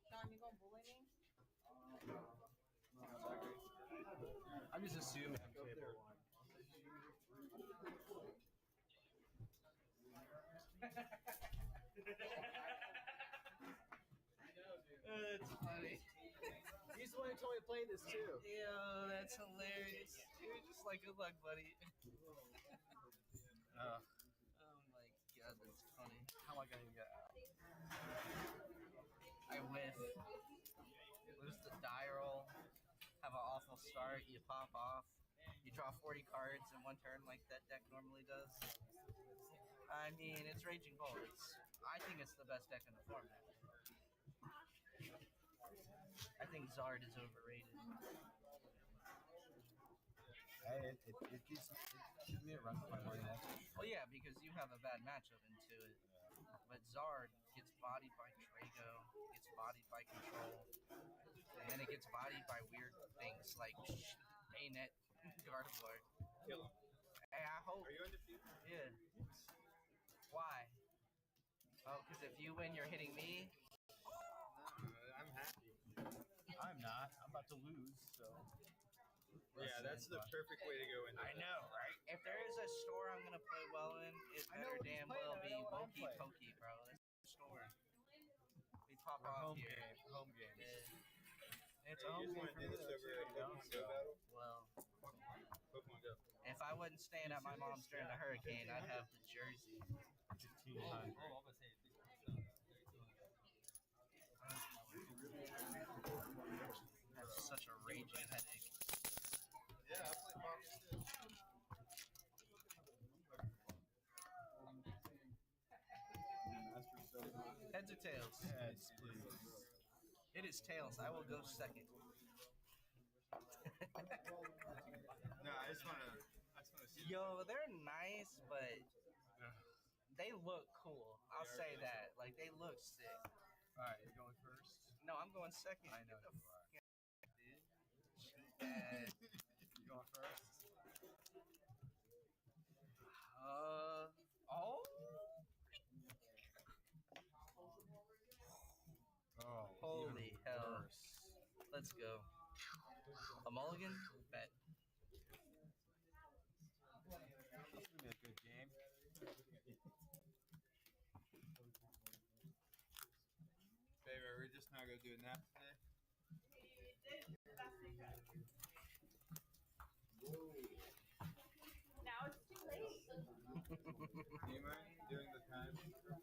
Sean, you gonna bully me? I'm just assuming I'm table 1. He's the one who told me to play this too. Ew, that's hilarious. You're just like, good luck, buddy. Uh, Oh my god, that's funny. how am I gonna get out? I whiff. Lose the die roll. Have an awful start. You pop off. You draw 40 cards in one turn like that deck normally does. I mean, it's Raging Bull. I think it's the best deck in the format. I think Zard is overrated. Hey, it gives me a run for my money. Well, yeah, because you have a bad matchup into it. But Zard gets bodied by Drago, gets bodied by Control, and then it gets bodied by weird things like Bayonet, Gardevoir. Kill him. Hey, I hope. Are you undefeated? Yeah. Why? Oh, because if you win, you're hitting me? I'm happy. I'm not. I'm about to lose, so. Yeah, that's the perfect way to go into I know, right? If there is a store I'm going to play well in, it I know better what he's damn playing, well I be know what I'm Woké playing. Poké, bro. That's the store. We pop Our off home here. game. Home game. Yeah. It's Hey, a home you game just want for to me, do this though, over too, a you know, Pokemon Go so. battle? Well, Pokemon Go. if I wasn't staying at my mom's during the hurricane, I'd have the jersey. 1,500. I have such a raging headache. Yeah, I play Pops too. Heads or tails? Heads, please. It is tails. I will go second. No, I just want to see. Yo, they're nice, but they look cool. I'll say that. Like, they look sick. Alright, you're going first? No, I'm going second. I know Get the you are. fuck out, dude. Cheat that. You going first? Oh. Oh, Holy even hell. worse. Let's go. A mulligan? Bet. This is gonna be a good game. Baby, we're just not going to do a nap today. Now it's too late. Do you mind doing the time real quick?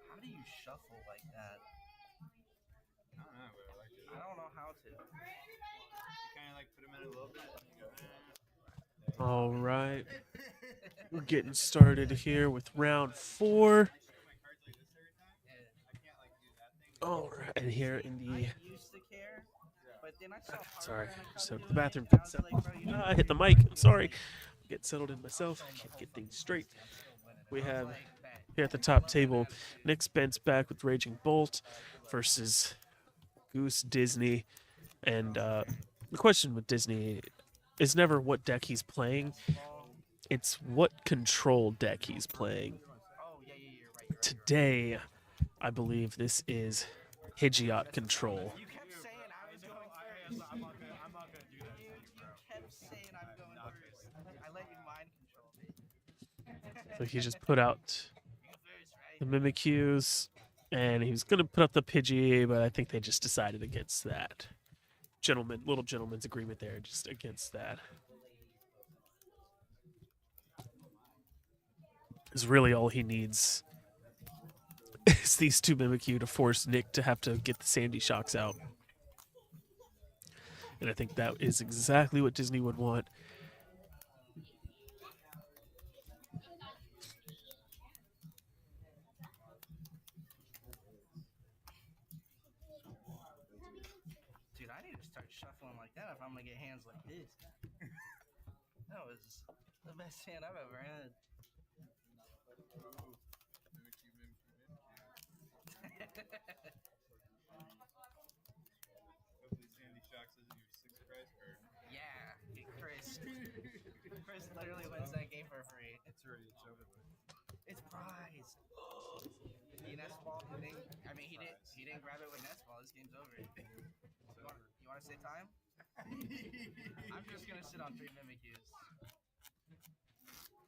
How do you shuffle like that? I don't know, but I like it. I don't know how to. You kind of like put them in a little bit and you go, All right. We're getting started here with round 4. I take my cards like this every time. I can't like do that thing. All right. And here in the. I used to care, but then I saw Sorry. Parker and a Just couple went to the doing bathroom. it, and I was like, bro, you I hit the mic. I'm sorry. Get settled in myself. Get things straight. We have here at the top table Nick Spence back with Raging Bolt versus Goose Disney. And the question with Disney is never what deck he's playing, it's what control deck he's playing. Oh, yeah, you're right. Today, I believe this is Higiot control. You kept saying I was going first. I'm not gonna do that. You kept saying I'm going first. I let you mind control me. So he just put out You first, right? the Mimikyus, and he was going to put up the Pidgey, but I think they just decided against that. Little gentleman's agreement there, just against that. Is really all he needs is these two Mimikyu to force Nick to have to get the Sandy Shocks out. And I think that is exactly what Disney would want. Dude, I need to start shuffling like that if I'm gonna get hands like this. That was the best hand I've ever had. Hopefully Sandy Shocks isn't your 6th prize card. Yeah, get Chris. Chris literally wins that game for free. It's over with. It's prize. He nest ball. He didn't grab it with nest ball. This game's over. You want to say time? I'm just gonna sit on 3 Mimikyus.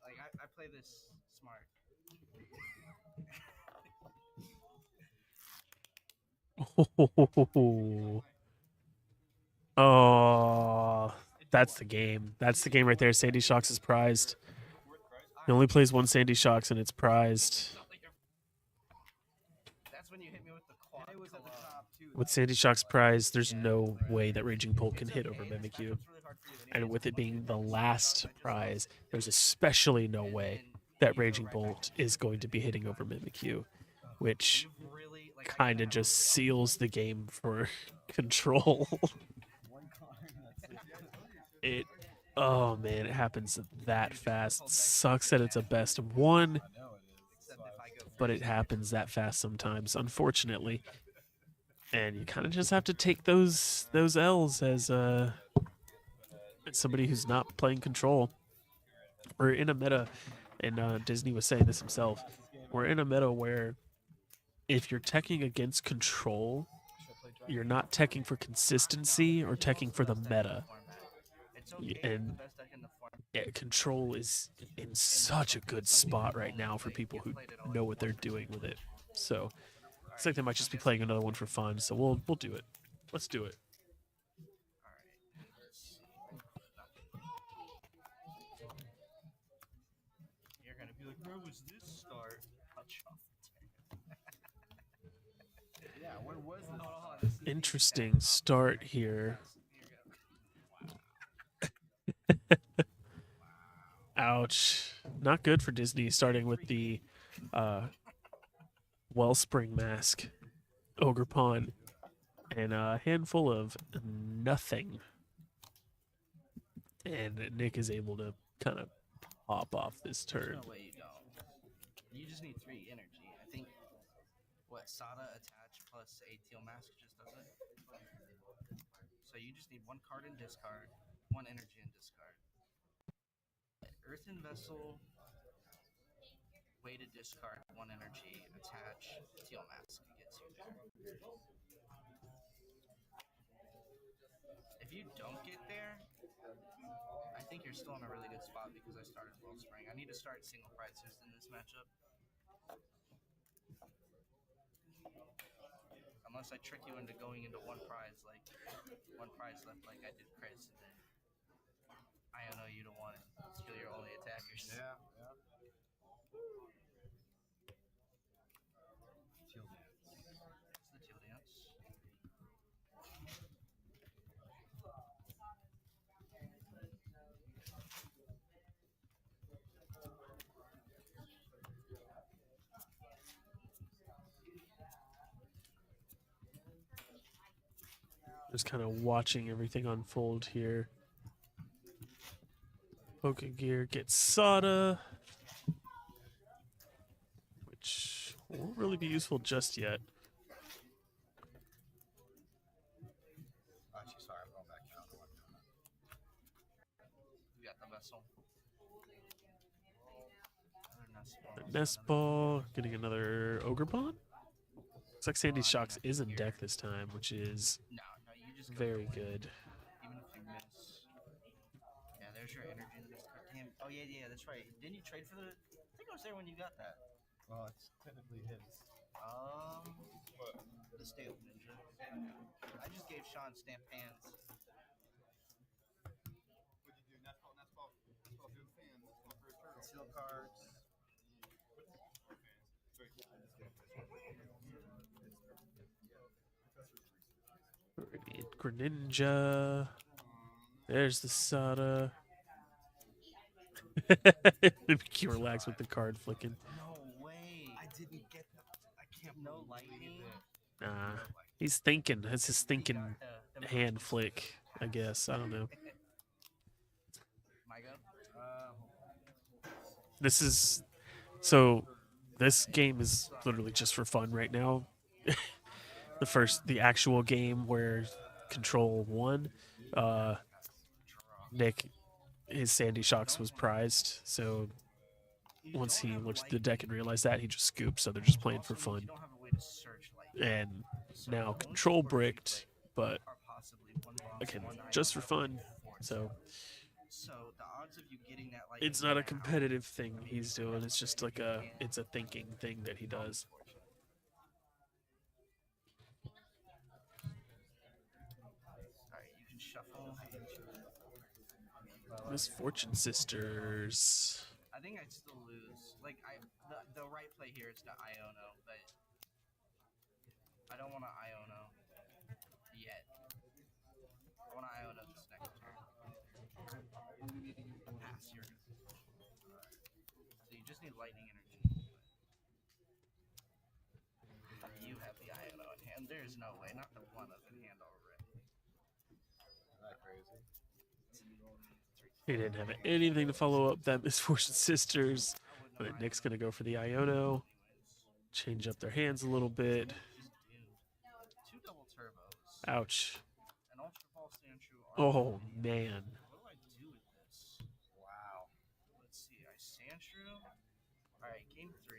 Like I play this smart. Oh, that's the game. That's the game right there. Sandy Shocks is prized. He only plays one Sandy Shocks and it's prized. That's when you hit me with the quad. And it was at the top too. With Sandy Shocks prized, there's no way that Raging Bolt can hit over This Mimikyu. matchup's really hard for you And anyways. with it Unless being you're the Mimikyu, last I just prize, go there's right especially no and way then that you go Raging right Bolt is going to be hitting over Mimikyu, which You've really, like, I kind gotta of have just a- seals the game for Control. One card. That's it. It, oh man, it happens that fast. Sucks that it's a best of one, I know it is. Except if I go but it happens that fast sometimes, unfortunately. And you kind of just have to take those L's as somebody who's not playing Control. We're in a meta, and Disney was saying this himself. We're in a meta where if you're teching against Control, you're not teching for consistency or teching for the meta. It's okay, And the best deck in the format. yeah, Control is in such a good spot right now for people who know what they're doing with it. So it's like they might just be playing another one for fun. So we'll do it. Let's do it. You're gonna be like, where was this start? Touch off. Yeah, when was this? Interesting start here. Ouch. Not good for Disney starting with the Wellspring Mask, Ogre Pawn, and a handful of nothing. And Nick is able to kind of hop off this turn. No way you don't. You just need 3 energy. I think what Sada attach plus a teal mask just does it. So you just need 1 card and discard, 1 energy and discard. Earthen Vessel, way to discard 1 energy, attach teal mask gets you there. If you don't get there, I think you're still in a really good spot because I started Wellspring. I need to start single prizes in this matchup. Unless I trick you into going into 1 prize, like 1 prize left, like I did Chris, and then I know you don't want to skill your only attackers. Yeah, yeah. Teal dance. It's the teal dance. Just kind of watching everything unfold here. Pokegear gets Sada, which won't really be useful just yet. Actually, sorry, I'm going back out. You got the vessel. A Nest Ball, getting another Ogre Pawn. Looks like Sandy Shocks is in deck this time, which is No, you just go very for it. good. Even if you miss. Yeah, there's your energy in this card. Damn. Oh yeah, that's right. Didn't you trade for the? I think I was there when you got that. Well, it's technically his. The stale ninja. I just gave Sean stamp hands. What'd you do? Nest ball, do fan, nest ball for a turtle. Seal cards. Greninja. There's the Sada. Maybe relax with the card flicking. No way. I didn't get that. I can't. No lightning. Nah, he's thinking. That's his thinking hand flick, I guess. I don't know. My go. This is so. This game is literally just for fun right now. The actual game where Control won. Nick, his Sandy Shocks was prized, so once he looked at the deck and realized that, he just scooped. So they're just playing for fun. You don't have a way to search lightning. And So now the only Control cards you bricked, play but are possibly 1 bronze, again, 1 iron, just for fun. 1 force. So So the odds of you getting that lightning it's not a now competitive thing he's doing. It's just like it's a thinking thing that he does. Misfortune Sisters. I think I'd still lose. Like the right play here is to Iono, but I don't want to Iono yet. I want to Iono this next turn. Pass your. So you just need lightning energy. You have the Iono in hand. There's no way. Not the one of in hand already. Isn't that crazy? He didn't have anything to follow up that Misfortune Sisters. I wouldn't But have Nick's Iono'd going to go for the Iono. anyways. Change up their hands a little bit. Just do 2 double turbos. Ouch. An ultra ball Sandshrew. Oh, man. What do I do with this? Wow. Let's see. I Sandshrew. All right, game 3.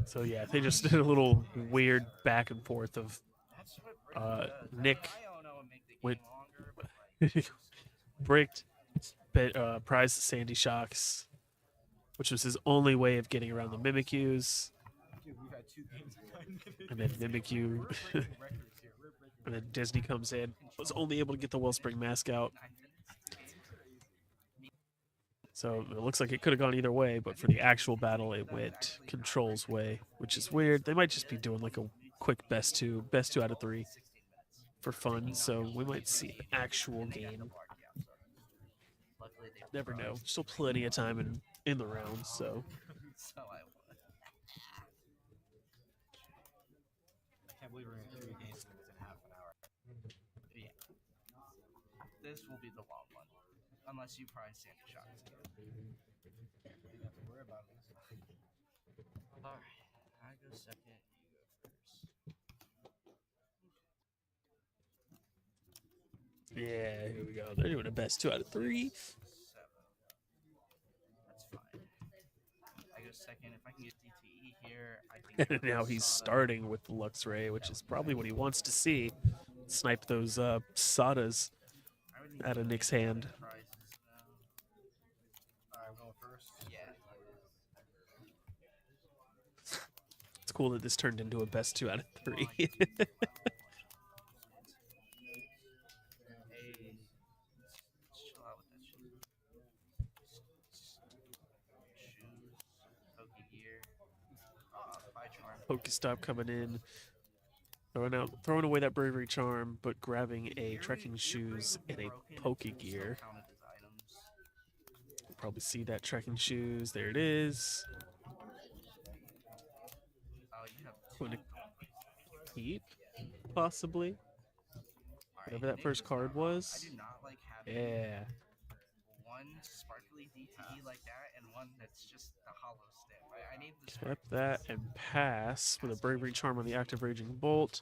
So, yeah, they just did a little weird back and forth of That's what Brick does. Nick Iono and make the game went- longer, but like, bricked, prized Sandy Shocks, which was his only way of getting around the Mimikyus. Dude, we've had 2 games of 9 minutes. And then Mimikyu, We're breaking records here. We're breaking and then Disney comes in, was only able to get the Wellspring mask out. 9 minutes. So it looks like it could have gone either way, but for the actual battle, it went Control's way, which is weird. They might just be doing like a quick best two out of 3 for fun. So we might see an actual game. Luckily, they Never know. Still plenty of time in the round, so. so I won. I can't believe we're in 3 games within half an hour. Yeah. This will be the long one. Unless you prize Sandy Shocks. You don't have to worry about it. Alright. I go second, you go first. Yeah, here we go. They're doing a best 2 out of 3. 7. That's fine. I go second. If I can get DTE here, I can. And now he's starting with the Luxray, which is probably what he wants to see. Snipe those Sadas out of Nick's hand. Prizes now. Alright, I'm going first. Yeah. It's cool that this turned into a best 2 out of 3. Hey. Chill out with that shit. Shoes. Pokegear. Pokestop coming in. Throwing away that bravery charm, but grabbing a trekking shoes and a Pokegear. Probably see that trekking shoes. There it is. Going to keep, possibly. Whatever that first card was. I do not like having Yeah. one sparkly DTE like that and one that's just the hollow stem. I need the Flip that and pass with a bravery charm on the active raging bolt.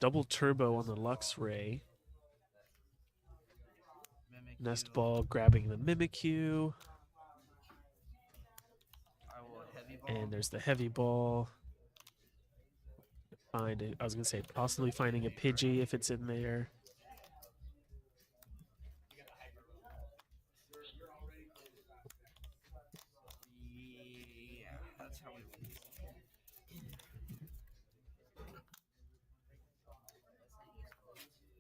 Double turbo on the Luxray. Nest ball grabbing the Mimikyu. I will heavy ball. And there's the heavy ball. Find it. I was gonna say possibly finding a Pidgey if it's in there. Yeah, that's how we win.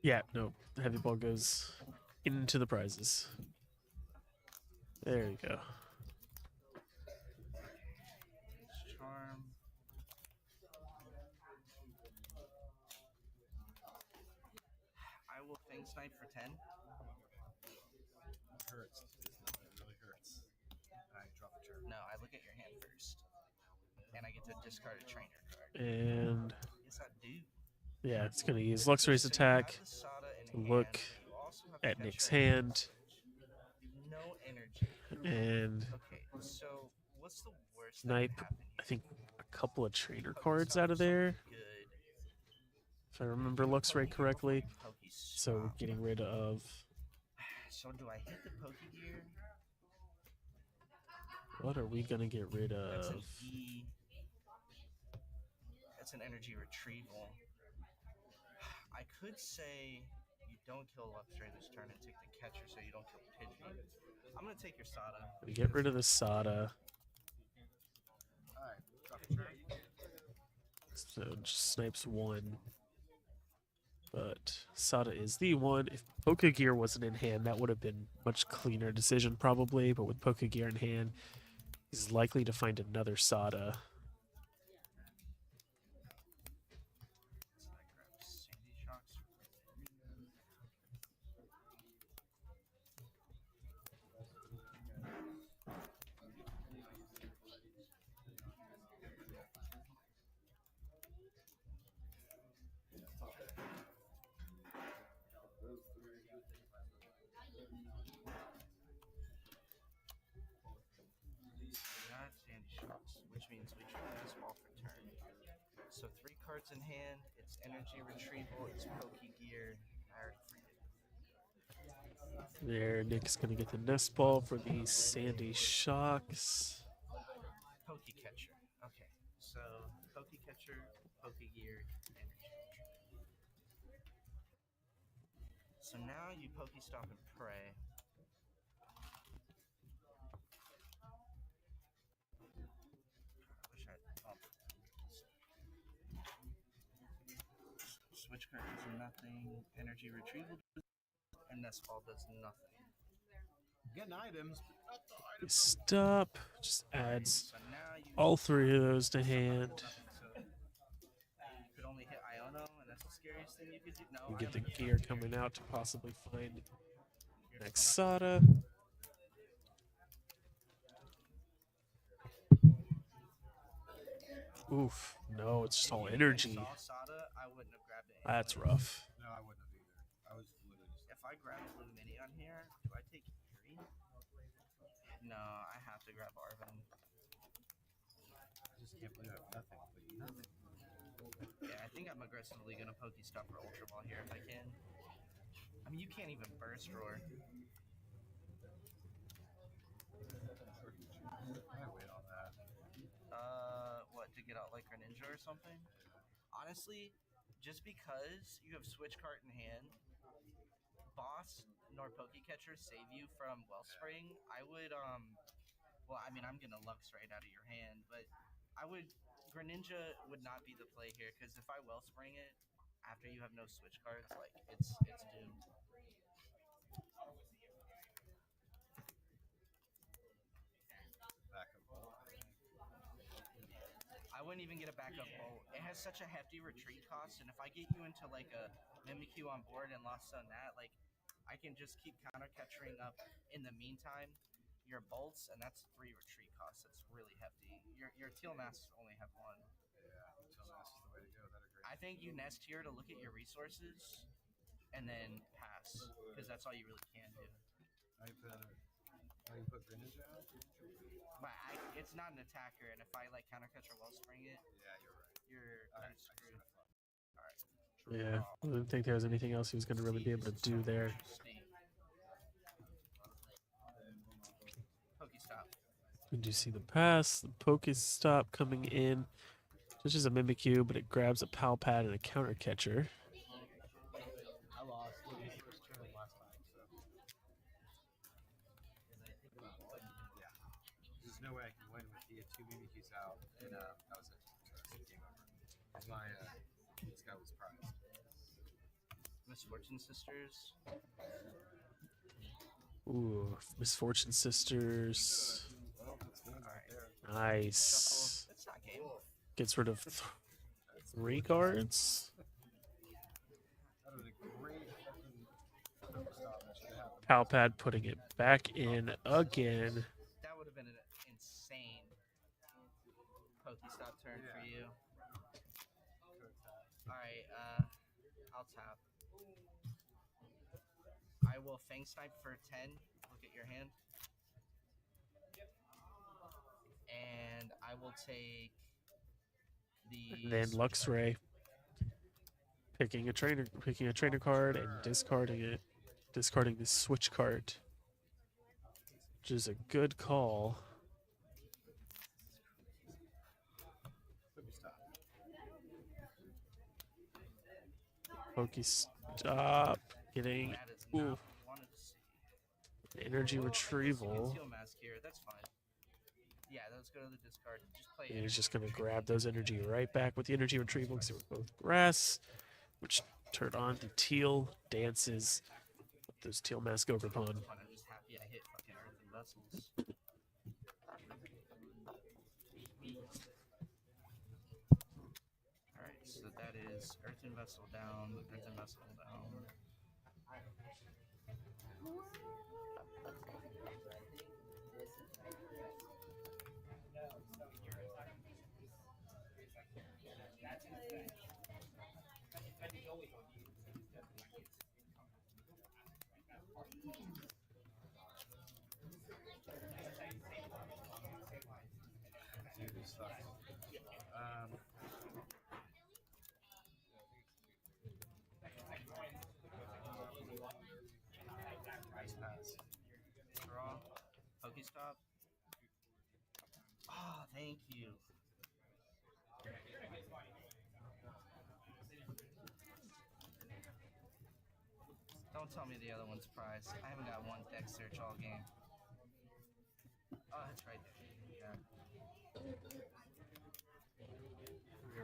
Yeah, no. The heavy ball goes into the prizes. There you go. Charm. I will Fang Snipe for 10. It hurts. It really hurts. Alright, drop a turn. No, I look at your hand first. And I get to discard a trainer card. And Yes, I do. yeah, it's gonna use Luxray's attack to look at Nick's hand. No energy. And Okay, so what's the worst snipe, that could happen I think, a couple of trainer cards out of there, here? Good. if I remember Luxray correctly. Pokey So Stop. getting rid of So do I hit the Pokegear? what are we gonna get rid That's of? an E. That's an energy retrieval. I could say you don't kill Luxray this turn and take the catcher so you don't kill Pidgey. I'm gonna take your Sada. We get rid of the Sada. Alright, drop a turn. So just snipes one. but Sada is the one. If Pokegear wasn't in hand, that would have been much cleaner decision probably. But with Pokegear in hand, he's likely to find another Sada. Sandy Shocks. Not Sandy Shocks, which means we try this ball for turn. So 3 cards in hand. It's energy retrieval. It's Pokegear. I already forget. There, Nick's gonna get the nest ball for the Sandy Shocks. Pokecatcher. Okay, so Pokecatcher, Pokegear, energy retrieval. So now you Pokestop and pray. I wish I. Oh. Switch card does nothing. Energy retrieval and nest ball does nothing. Getting items. Stop. Just adds So now you all 3 of those to hand. So you could only hit Iono, and that's the scariest thing you could do. No, You get the Iono gear coming out to possibly find next Sada. Oof. No, it's just all energy. Saw Sada, I wouldn't have grabbed it. That's anyway. rough. No, I wouldn't have either. I was literally just. If I grab a Blue Mini on here, do I take Eerie? No, I have to grab Arvin. I just can't believe I have nothing. Nothing. Yeah, I think I'm aggressively gonna Pokestop for Ultra Ball here if I can. I mean, you can't even Burst Roar. I wait on that. What, to get out like Greninja or something? Honestly, just because you have Switch Cart in hand, Boss nor Pokecatcher save you from Wellspring, I would, well, I mean, I'm gonna Lux right out of your hand, but I would, Greninja would not be the play here, because if I Wellspring it, after you have no Switch cards, like, it's doomed. Backup ball. I wouldn't even get a backup bolt. It has such a hefty retreat cost, and if I get you into like a Mimikyu on board and lost on that, like I can just keep counter catching up in the meantime your bolts, and that's 3 retreat costs. That's really hefty. Your teal masks only have 1. Yeah, until that's the way to go. That agree. I think you nest here to look at your resources and then pass, because that's all you really can do. I can put Greninja out. But it's not an attacker, and if I like counter catch or Wellspring it, Yeah, you're right. you're kind of screwed. All right. Yeah, I didn't think there was anything else he was going to really be able to do there. Pokestop. And you see the pass, the Pokestop coming in. This is a Mimikyu, but it grabs a Palpad and a counter catcher. I lost the first turn last time, so. Yeah. There's no way I can win with the 2 Mimikyus out, and that was it. So it's game over. Because this guy was prized. Misfortune Sisters. Ooh, Misfortune Sisters. Well, that's game right there. Nice. That's not game. Gets rid of 3 cards. That was a great fucking stop that should have happened. Palpad putting it back in again. That would have been an insane Pokestop turn for you. Alright, I'll tap. I will Fang Snipe for 10. Look at your hand. And I will take the And then Luxray picking a trainer card and discarding it. Discarding the switch card. Which is a good call. Pokestop getting That is not ooh, what we wanted to see. energy Well, retrieval. Steel Mask here, that's fine. Yeah, let's go to the discard. Just play And it. he's just going to grab those energy right back with the energy retrieval because they were both grass, which Turn on the teal dances with those teal mask over pawn. I'm just happy I hit fucking Earthen Vessels. Alright, so that is Earthen Vessel down, Earthen Vessel down. Dude, this sucks. Nice pass. Draw. Pokestop. Ah, thank you. Don't tell me the other one's prize. I haven't got one deck search all game. Oh, that's right there. Yeah.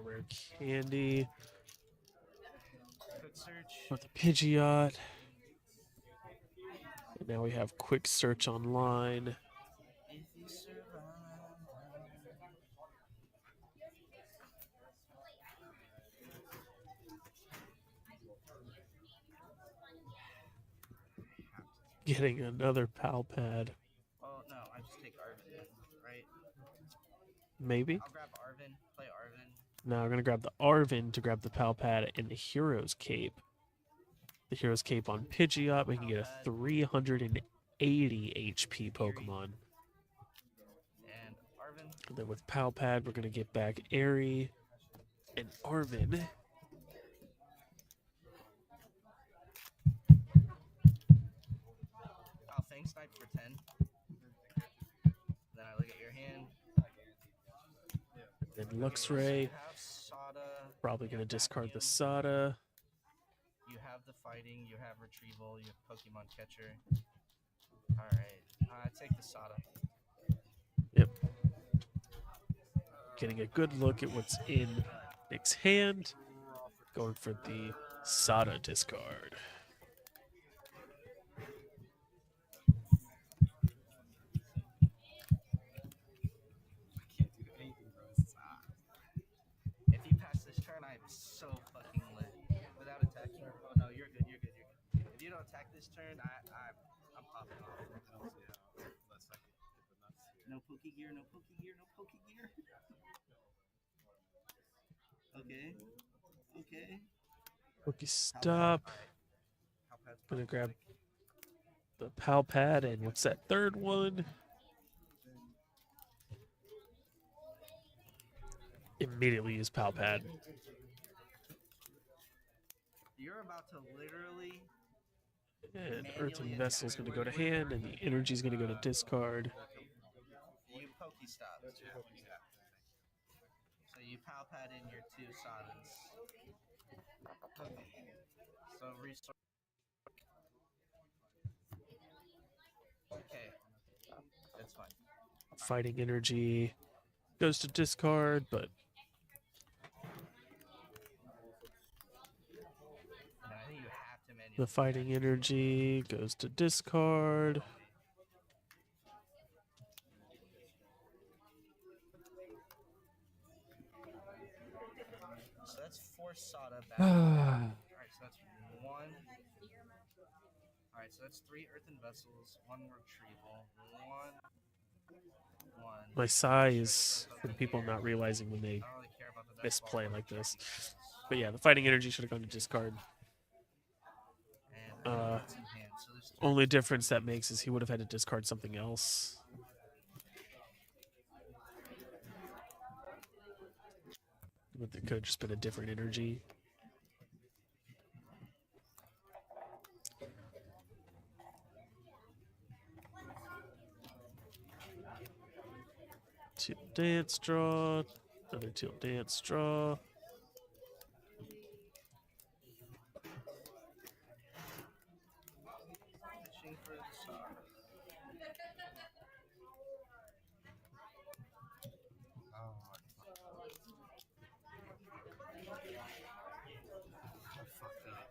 Rare candy Quick search. with the Pidgeot. And now we have quick search online. If you survive. Getting another pal pad. Oh no, I just take Arvin, right? Maybe. I'll grab Arvin, play Arvin. Now we're gonna grab the Arvin to grab the pal pad and the Hero's Cape. The Hero's Cape on Pidgeot, we can get a 380 HP Pokemon. And Arvin. And then with pal pad, we're gonna get back Airy and Arvin. I'll Fang Snipe for 10. Then I look at your hand. Then Luxray. You have Sada. Probably gonna discard the Sada. You have the fighting, you have retrieval, you have Pokemon catcher. Alright, take the Sada. Yep. Getting a good look at what's in Nick's hand. Going for the Sada discard. I can't do anything, bro. This sucks. If you pass this turn, I'm so fucking lit. Without attacking. Oh no, you're good, you're good, you're good. If you don't attack this turn, I'm popping off. I don't see how unless I can get the nuts here. No Poké Gear, no Poké Gear, no Poké Gear. Okay. Okay. Pokestop. Palpad's Gonna probably grab like- the pal pad and what's that third one? Immediately use pal pad. You're about to literally. And Earthen Vessel's gonna go to hand and the energy's gonna go to discard. You Pokestop. So you Palpad in your 2 Sadas. Okay. So resource. Okay. That's fine. Fighting energy goes to discard, but No, I think you have to manually. the fighting energy goes to discard. So that's 4 Sada back. Alright, so that's 1. Alright, so that's 3 Earthen Vessels, 1 Retrieval, 1. My size for the people not realizing when they I don't really care about the deck misplay quality. like this. But yeah, the fighting energy should have gone to discard. And that's in hand. So there's 3. Only difference that makes is he would have had to discard something else. But it could have just been a different energy. Teal dance draw. Another teal dance draw. Fishing for the Sada. Oh, I fucked up.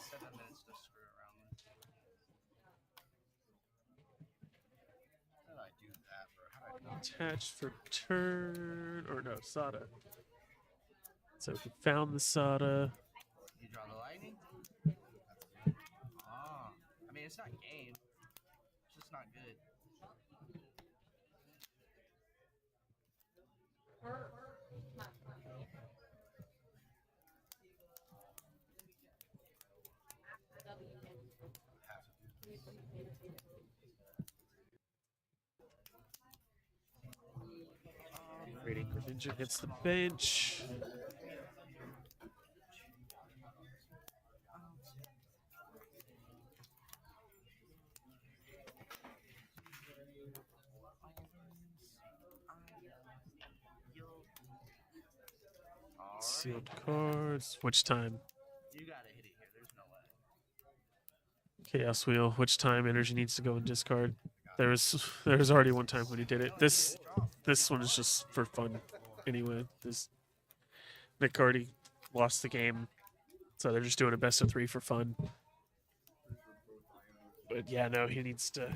7 minutes to screw around with. How did I do that, bro? How did I not? Attached for turn, or no, Sada. So he found the Sada. You draw the lightning? Ah. I mean, it's not game. It's just not good. Have to do this. Rating Greninja hits the bench. Sealed cards. Which time? You gotta hit it here. There's no way. Chaos Wheel. Which time energy needs to go in discard? There was already one time when he did it. This one is just for fun. Anyway, Nick already lost the game, so they're just doing a best of 3 for fun. But yeah, no, he needs to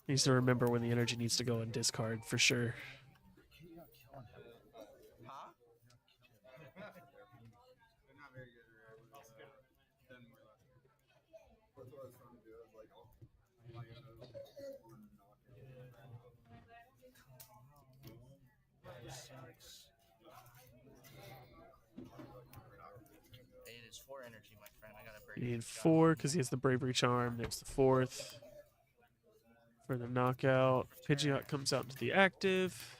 needs to remember when the energy needs to go in discard for sure. Huh? They're not very good, right? Then we're left. That's what I was trying to do. I was like, oh, like, It is 4 energy, my friend. I gotta break. You need 4 because he has the Bravery Charm. There's the 4th. For the knockout, Pidgeot comes out into the active.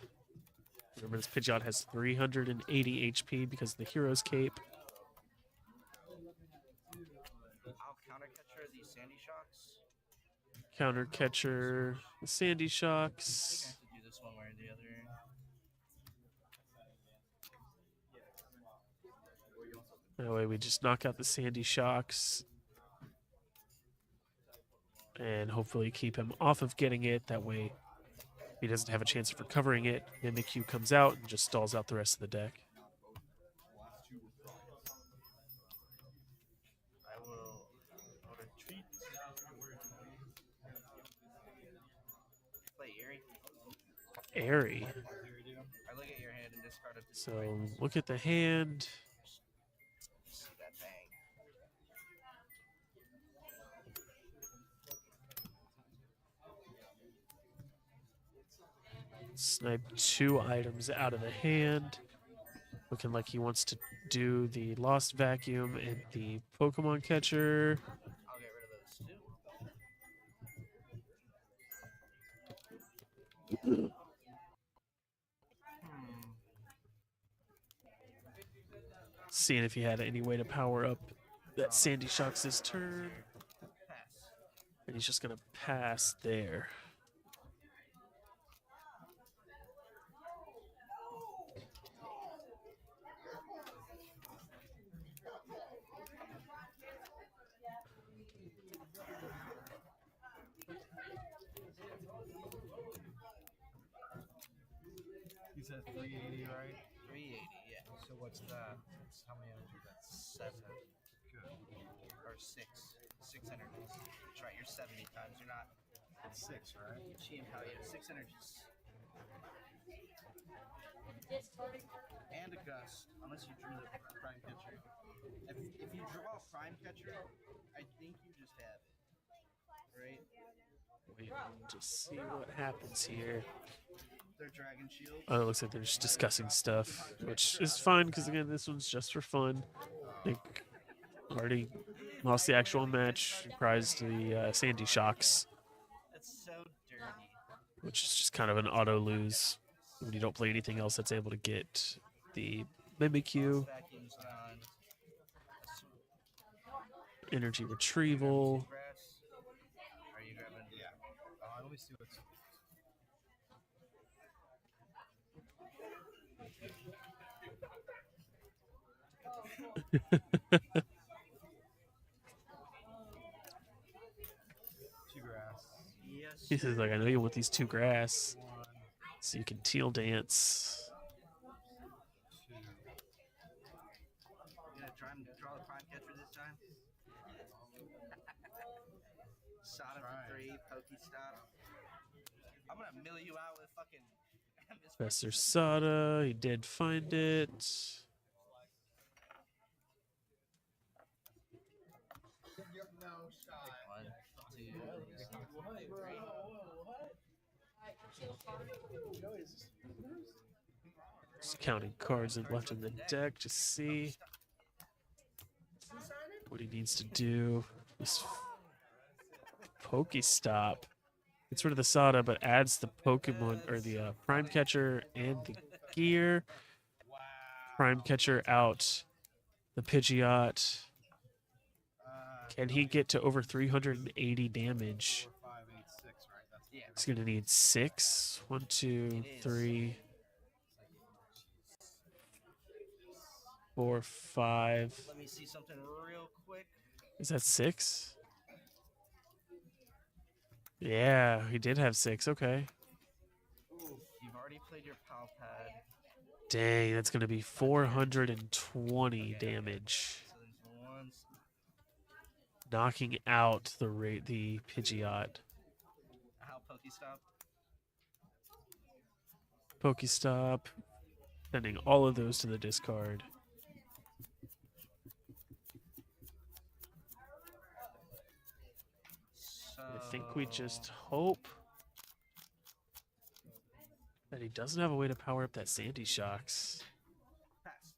Remember, this Pidgeot has 380 HP because of the Hero's Cape. I'll counter catcher these Sandy Shocks. Counter catcher, the Sandy Shocks. I have to do this one way or the other. That way we just knock out the Sandy Shocks. And hopefully keep him off of getting it. That way he doesn't have a chance of recovering it. Mimikyu comes out and just stalls out the rest of the deck. I will retreat. Play Eerie. Airy. I look at your hand and discard a So look at the hand. See that bang. Snipe 2 items out of the hand. Looking like he wants to do the Lost Vacuum and the Pokemon Catcher. I'll get rid of those 2. Seeing if he had any way to power up that Sandy Shocks this turn. Pass. And he's just going to pass there. You said 380, right? 380, yeah. So what's that? How many energy? That's 7 good. or 6. 6 energies. That's right, you're 70 times. You're not. It's 6, right? Cheating how you have 6 energies. And a gust, unless you drew the prime catcher. If you draw a prime catcher, I think you just have it. Right? Wait, just see what happens here. They're Dragon Shield. Oh, it looks like they're just discussing stuff, which is fine because again, this one's just for fun. I think already lost the actual match, prize to the Sandy Shocks, That's so dirty. which is just kind of an auto lose when you don't play anything else that's able to get the Mimikyu, Vacuum's gone. energy retrieval. Grass. Are you grabbing? Yeah. Let me see what's. Two grass. Yes. He says, like, I know you want these 2 grass, 1, so you can teal dance. 2. You gonna try draw the prime catcher this time. Shot him for 3, Pokestop. I'm gonna mill you out with fucking Professor Sada, he did find it. No shot. 1, 2, 3. Just counting cards left in the deck to see what he needs to do. This Pokestop gets rid of the Sada, but adds the Pokemon or the Prime Catcher and the gear. Prime Catcher out. The Pidgeot. Can he get to over 380 damage? 4, 5, 8, 6, right? That's Yeah. He's gonna need 6. 1, 2, 3, 4, 5. Let me see something real quick. Is that 6? Yeah, he did have 6. Okay. You've already played your Pal Pad. Dang, that's gonna be 420 damage, So there's 1. knocking out the Pidgeot. How Pokestop? Pokestop, sending all of those to the discard. I think we just hope that he doesn't have a way to power up that Sandy Shocks. Pass.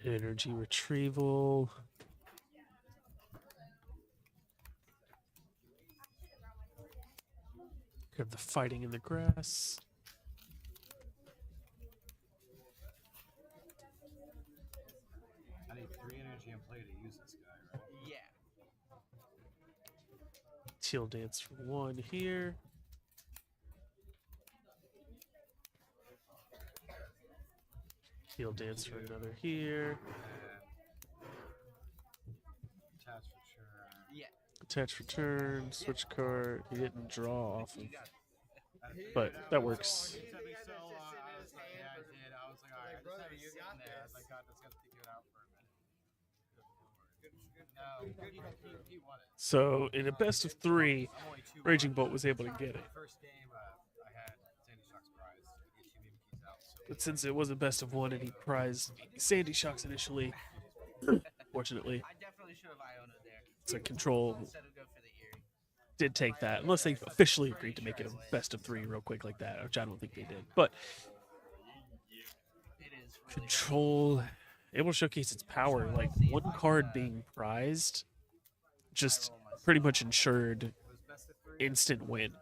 Energy retrieval. Have the fighting in the grass. I need 3 energy in play to use this guy, right? Yeah. Teal Dance for 1 here. Teal Dance for another here. Attach return. Yeah. Attach return, switch card. He didn't draw off of, You got it. but that works. It took me so long. I was like, yeah, I did. I was like, all right, I just had it sitting there. I was like, God, that's got to figure it out for a minute. No, he won it. So in a best of 3, I'm only 2 Raging Bolt was able to get it. First game, I had Sandy Shock's prize to get 2 Mimiky's out. So But since it was a best of 1 and he prized Sandy Shocks initially, fortunately, I definitely should have Iona there. it's a control Instead of go for the Eerie. did take that, unless they officially agreed to make it a best of 3 real quick like that, which I don't think they did. But It is really control, able to showcase its power, like 1 card being prized, just pretty much ensured instant win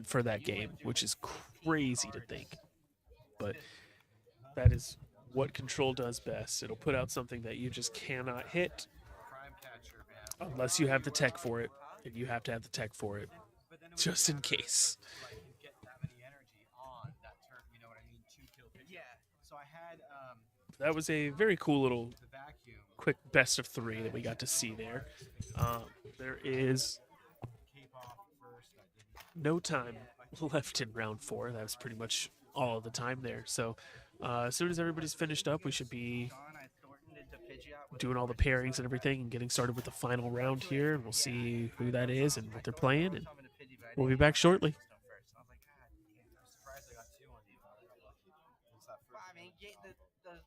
for that game, which is crazy to think. But that is what control does best. It'll put out something that you just cannot hit prime catcher, man. unless you have the tech for it, and you have to have the tech for it, But then it just in case. like you get that many energy on that turn. You know what I mean? 2 kill pitcher. Yeah. So I had That was a very cool little the vacuum. quick best of 3 that we got to see there. There is Cape off first. I didn't. no time left in round 4. That was pretty much all the time there. So as soon as everybody's finished up, we should be gone. I Thorntoned into Pidgeot with doing all the pairings and everything and getting started with the final round here. And we'll see who that is and what they're playing. And I'm in a Pidgey, but I we'll be didn't back shortly. first. And I was like, God damn. I'm surprised I got 2 on you. What's that Well, first? I mean,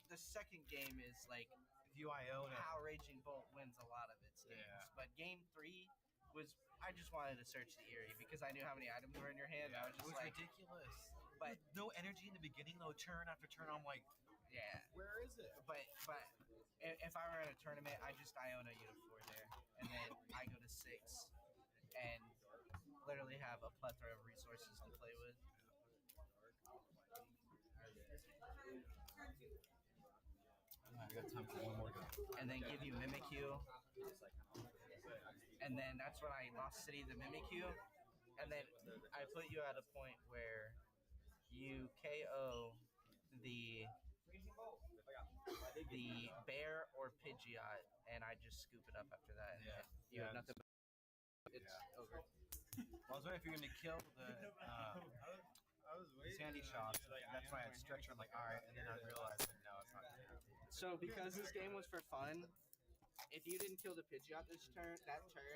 the second game is like If you Iona. how Raging Bolt wins a lot of its games. Yeah. But game 3 was I just wanted to search the Eerie because I knew how many items were in your hand. I was It just was like, ridiculous. but No energy in the beginning though. Turn after turn, I'm like, yeah, but if I were in a tournament, I just Iona you to 4 there, and then I go to 6, and literally have a plethora of resources to play with. I got time for one more go. And then give you Mimikyu. And then that's when I lost City to Mimikyu. And then I put you at a point where you KO the bear or Pidgeot, and I just scoop it up after that. And then you have nothing. It's over. Well, I was wondering if you're going to kill the Sandy Shock. That's why I'd stretch her. I'm like, all right, and then I realized that no, it's not. So because this game was for fun, if you didn't kill the Pidgeot that turn,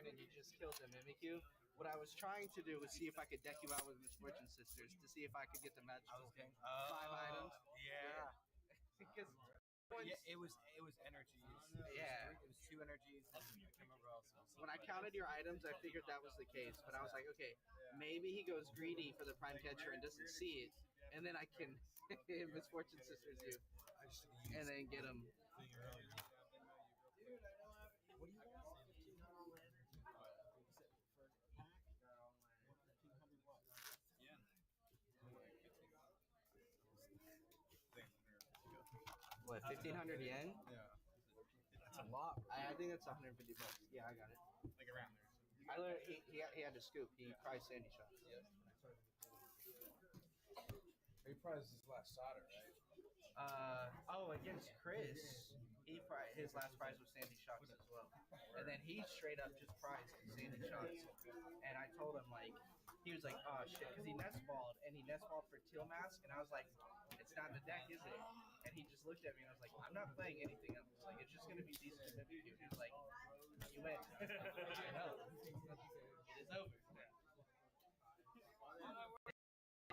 and you just killed the Mimikyu, what I was trying to do was see if I could deck you out with Misfortune Sisters to see if I could get the magical 5 items. Yeah. Because Yeah, it was energies. Yeah. It was 2 energies. And I can't remember what else. when I counted your items, I figured that was the case. But I was like, okay, maybe he goes greedy for the Prime Catcher and doesn't see it, and then I can Misfortune Sisters you, and then get him. What do you want? Yeah. What, 1,500 yen? Yeah. That's a lot. I think that's 150 bucks. Yeah, I got it. Like around there. I literally, he had to scoop. He priced Sandy Shock. He prized his last solder, right? Against Chris, his last prize was Sandy Shocks as well, and then he straight up just prized Sandy Shocks, and I told him like, he was like, oh shit, because he nestballed for Teal Mask, and I was like, it's not in the deck, is it? And he just looked at me and I was like, I'm not playing anything else. Like, it's just gonna be these two. He was like, you win. I know. It is over.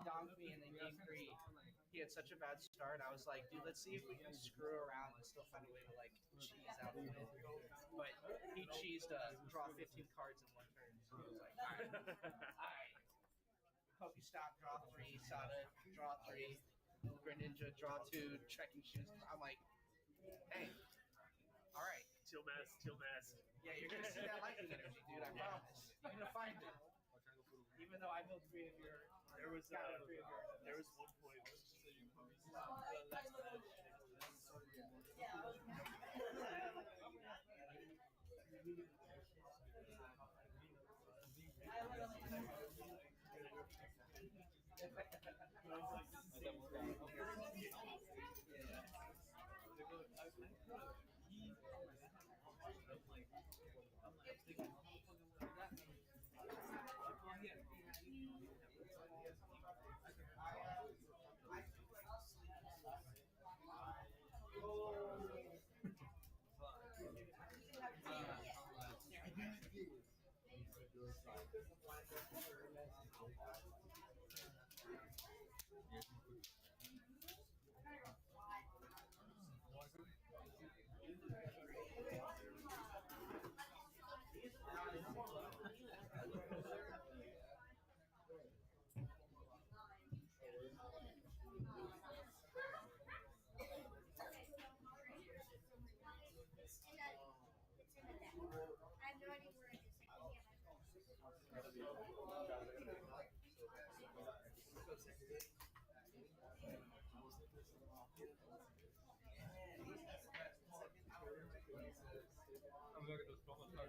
Donked me, and then game 3, he had such a bad start. I was like, dude, let's see if we can screw around and still find a way to like cheese out the win. But he cheesed draw 15 cards in 1 turn. So I was like, alright. Pokestop, draw 3, Sada, draw 3, Greninja, draw 2, Trekking Shoes. I'm like, hey, alright. Teal mask. Yeah, you're gonna see that lightning energy, dude, I promise. You're gonna find it. Even though I built 3 of your... There was 3 of your... There was one point. I have no idea where it is. I'm going to go spell my card.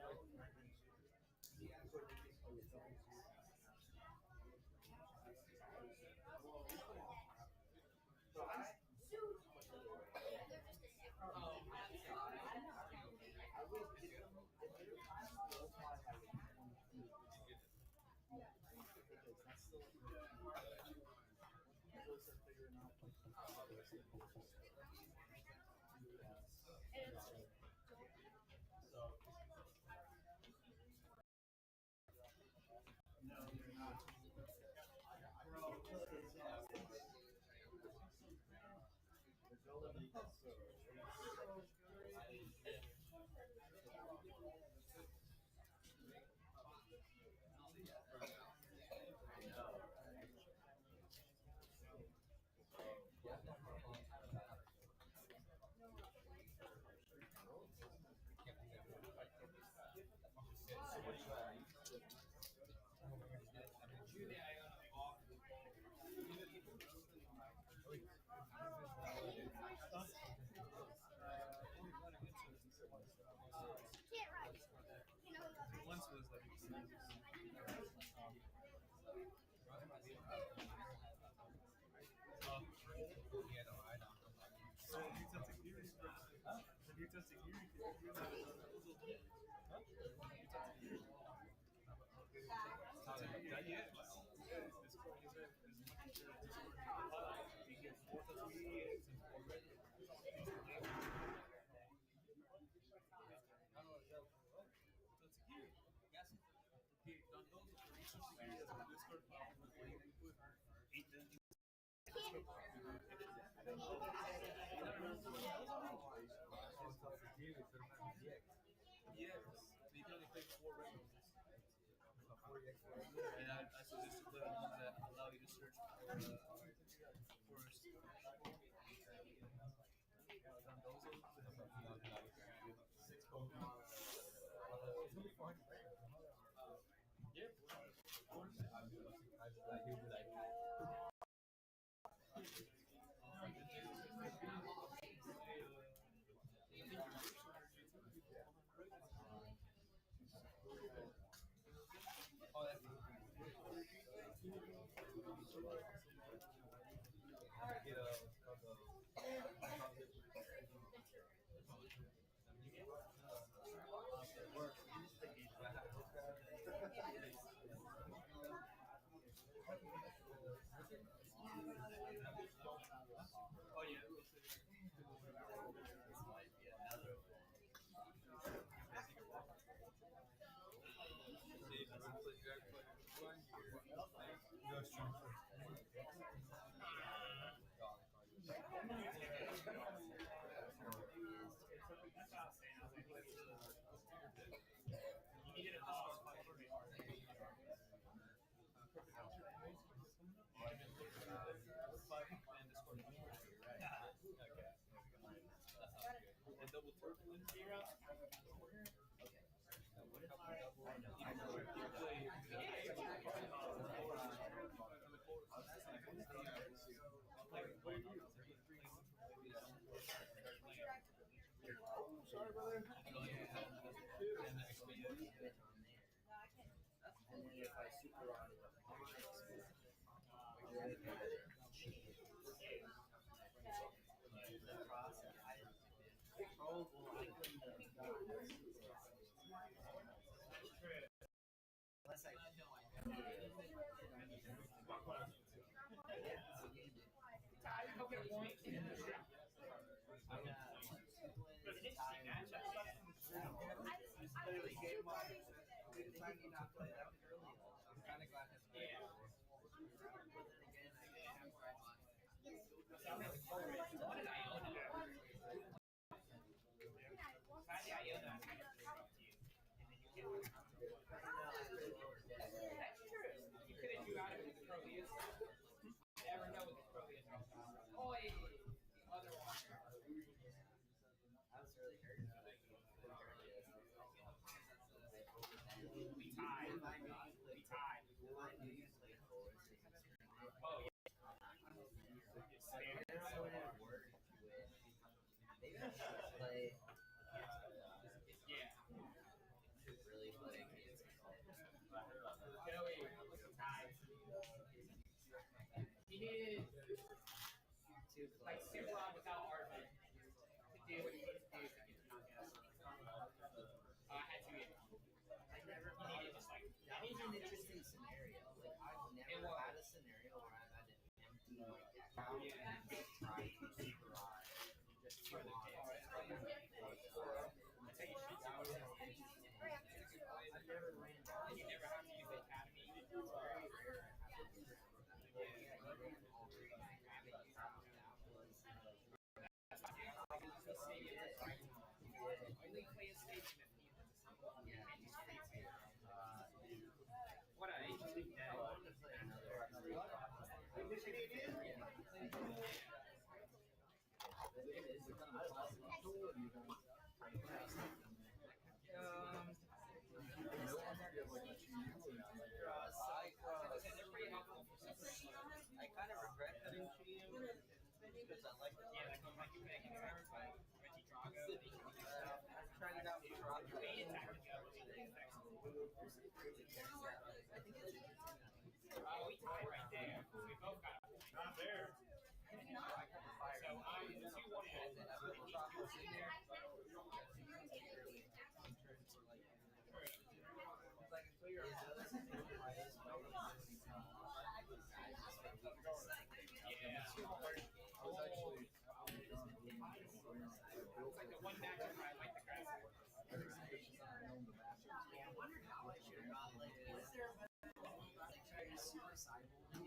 I suggest you play ones that allow you to search for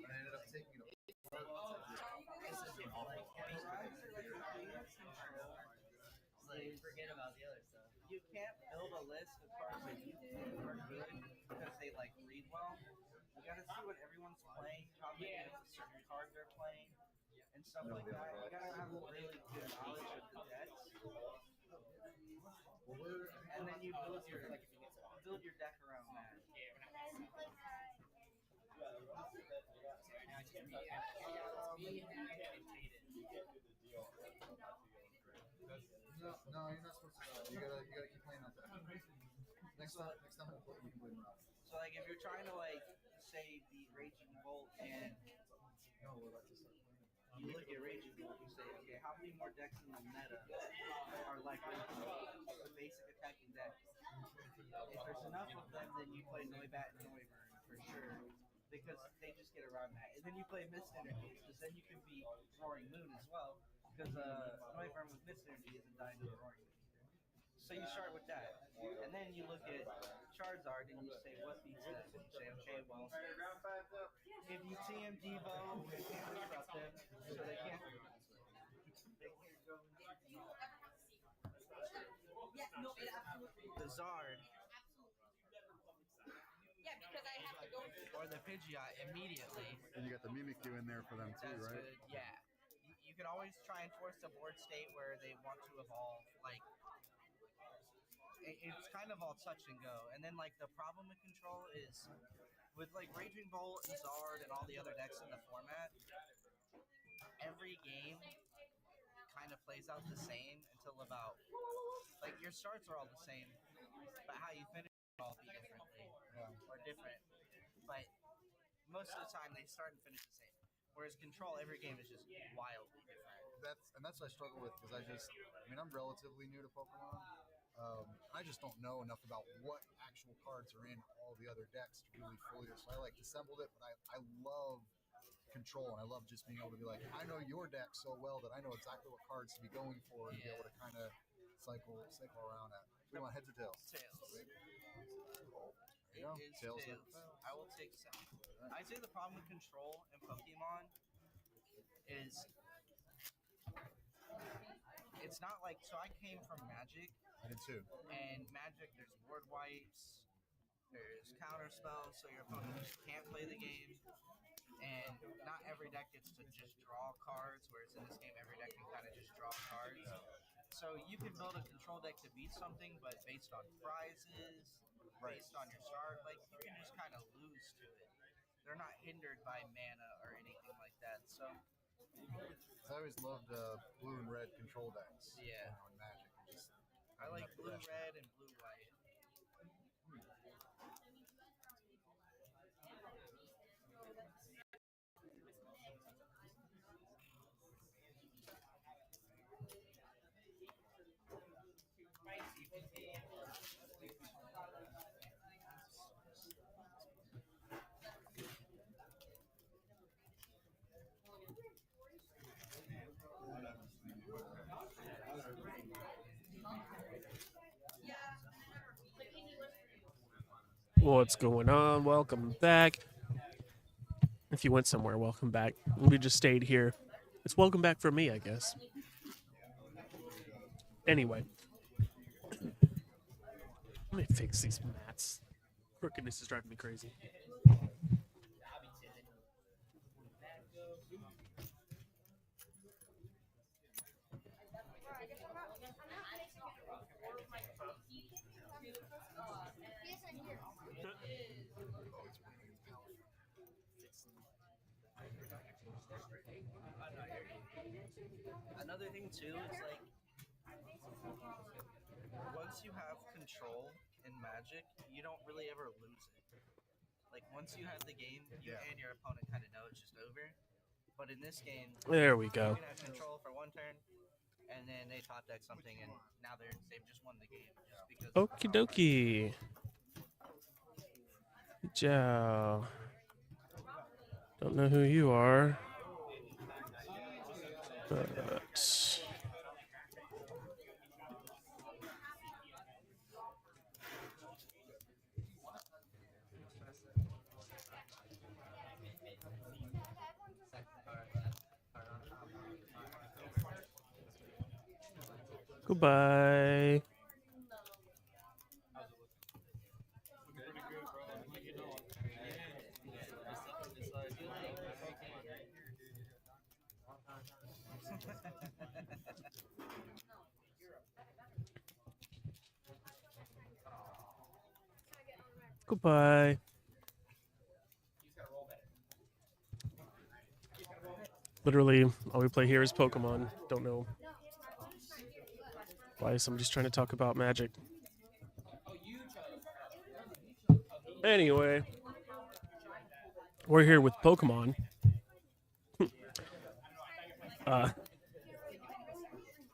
I ended up taking it. Like, forget about the other stuff. You can't build a list of cards that you think are good because they like read well. You gotta see what everyone's playing, how many of the certain cards they're playing, and stuff like that. You gotta have really good knowledge of the decks, and then you build your deck around that. No, you're not supposed to. You gotta keep playing out there. Next time we can play Rob. So like if you're trying to like say beat Raging Bolt and No, we're about to start playing. you look at Raging Bolt, you say, okay, how many more decks in the meta are like Raging Bolt, the basic attacking deck? If there's enough of them, then you play Noibat and Noivern for sure, because they just get around that. And then you play Mist Energies, because then you can beat Roaring Moon as well, because Noivern with Mist Energy isn't dying to the Roaring Moon. So you start with that, and then you look at Charizard and you say, what beats that? And you say, okay, well, if you TM Devo, you can't disrupt them, so they can't go into the Zard Yeah, because I have to go. or the Pidgeot immediately. And you got the Mimikyu in there for them too, That's right? good, yeah. You can always try and force a board state where they want to evolve, like, it's kind of all touch and go. And then like the problem with control is with like Raging Bolt and Zard and all the other decks in the format, every game kind of plays out the same until about like your starts are all the same, but how you finish will all be differently or different. But most of the time they start and finish the same. Whereas control, every game is just wildly different. That's what I struggle with because I'm relatively new to Pokemon. I just don't know enough about what actual cards are in all the other decks to really fully. So I like dissembled it, but I love control and I love just being able to be like, I know your deck so well that I know exactly what cards to be going for and be able to kind of cycle around at. We want heads or tails? Tails. There you go. It is Tails. tails. I will take some. I'd say the problem with control in Pokemon is it's not like so I came from Magic. I did too. And Magic, there's board wipes, there's counter spells, so your opponent just can't play the game. And not every deck gets to just draw cards, whereas in this game, every deck can kind of just draw cards. So you can build a control deck to beat something, but based on prizes, based on your start, like you can just kind of lose to it. They're not hindered by mana or anything like that. So I always loved blue and red control decks. Yeah. In Magic. I like blue, red, and blue, white. What's going on? Welcome back. If you went somewhere, welcome back. We just stayed here. It's welcome back for me, I guess. Anyway, let me fix these mats. Crookedness is driving me crazy. Another thing too is like once you have control in Magic, you don't really ever lose it. Like once you have the game, you Yeah. and your opponent kind of know it's just over. But in this game, There we you go. can have control for one turn, and then they top deck something, and now they've just won the game just because. Okie dokie. Joe. Don't know who you are. But goodbye. Goodbye. Literally, all we play here is Pokemon. Don't know why somebody's trying to talk about Magic. Anyway, we're here with Pokemon.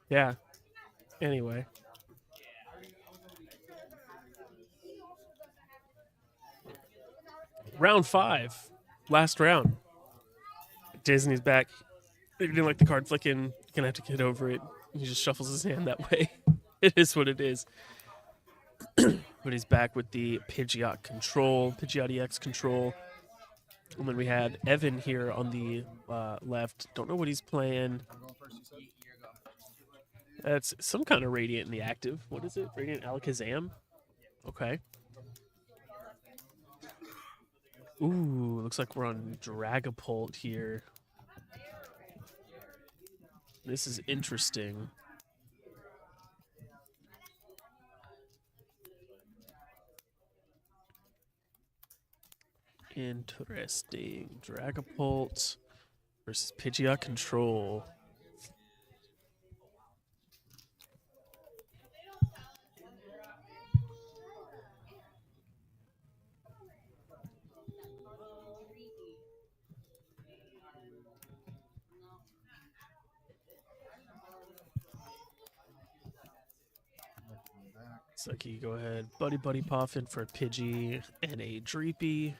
Yeah. Anyway. Round 5. Last round. Disney's back. If you didn't like the card flicking, you're gonna have to get over it. He just shuffles his hand that way. It is what it is. But he's back with the Pidgeot control, Pidgeot EX control. And then we had Evan here on the left. Don't know what he's playing. I'm going first, you said? That's some kind of Radiant in the active. What is it? Radiant Alakazam? Okay. Ooh, looks like we're on Dragapult here. This is interesting. Interesting. Dragapult versus Pidgeot control. So you go ahead, Buddy Puffin for a Pidgey and a Dreepy.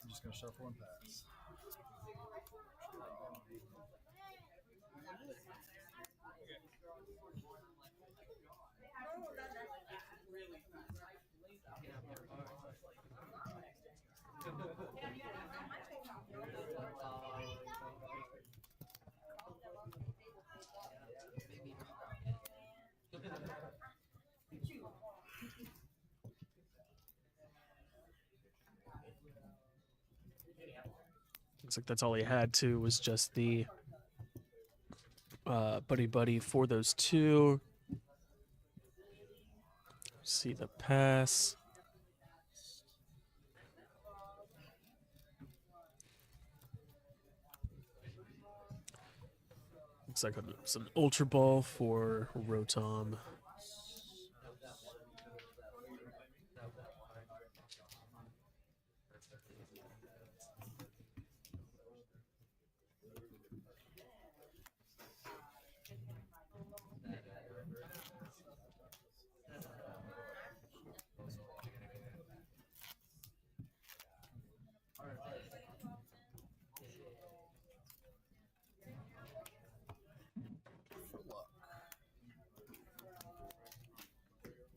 I'm just going to shuffle and pass. Looks like that's all he had too, was just the Buddy for those two. See the pass. Looks like it's an Ultra Ball for Rotom.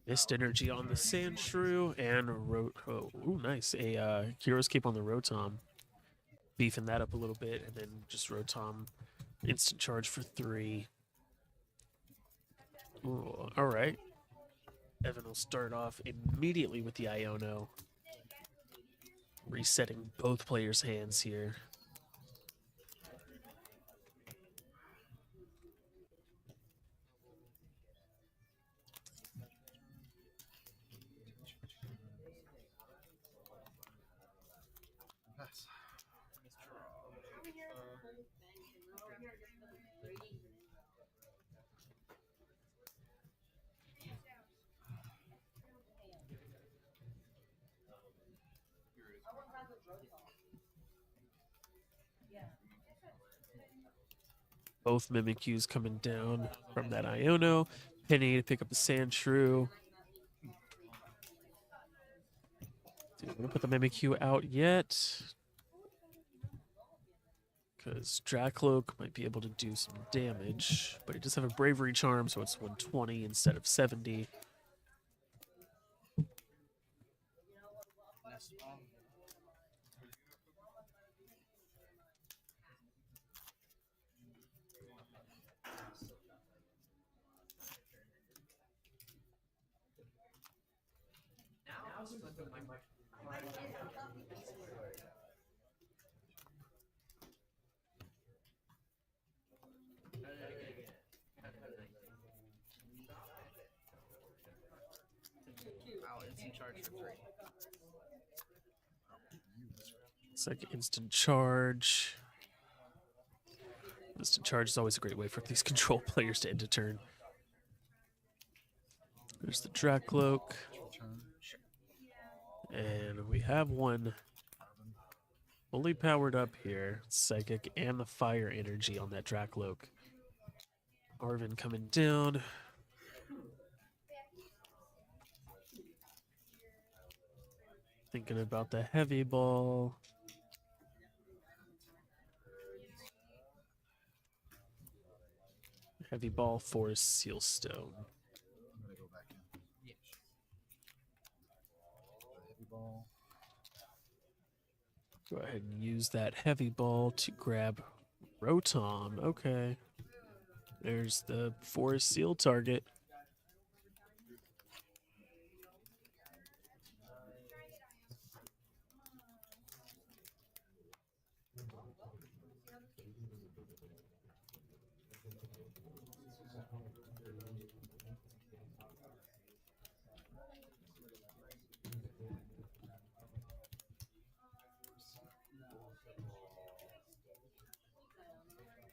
Mist Energy on the Sandshrew and ooh, nice. A Hero's Cape on the Rotom. Beefing that up a little bit, and then just Rotom instant charge for 3. Ooh, all right. Evan will start off immediately with the Iono. Resetting both players' hands here. Pass. Both Mimikyus coming down from that Iono. Penny to pick up the Sandshrew. Do you want to put the Mimikyu out yet? Because Dracloak might be able to do some damage, but he does have a Bravery Charm, so it's 120 instead of 70. Nest ball. I'll instant charge for 3. It's like instant charge. Instant charge is always a great way for these control players to end a turn. There's the Dracloak. Turn. And we have one fully powered up here. Psychic and the fire energy on that Dracloak. Arvin coming down. Thinking about the heavy ball. Heavy ball, forest, seal stone. I'm gonna go back in. Yeah. Heavy ball. Go ahead and use that heavy ball to grab Rotom. Okay. There's the forest seal target.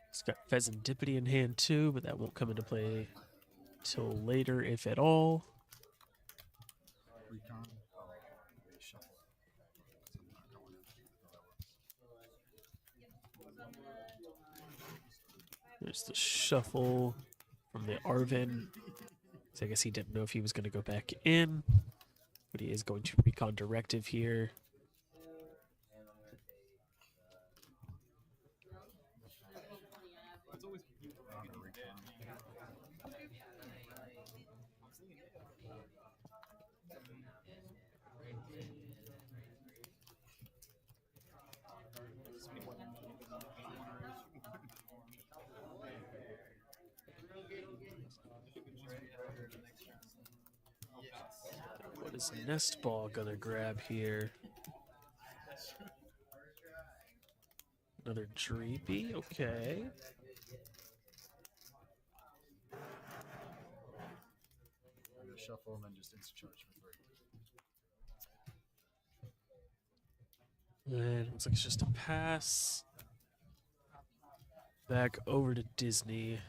It's got Pheasantipity in hand too, but that won't come into play till later, if at all. Recon. Oh, they shuffle. So I'm not going in. There's the shuffle from the Arvin. So I guess he didn't know if he was going to go back in, but he is going to recon directive here. I'm gonna recon. What is Nest Ball going to grab here? Another Dreepy? Okay. I'm gonna shuffle and then just instant charge for 3. And looks like it's just a pass. Back over to Disney.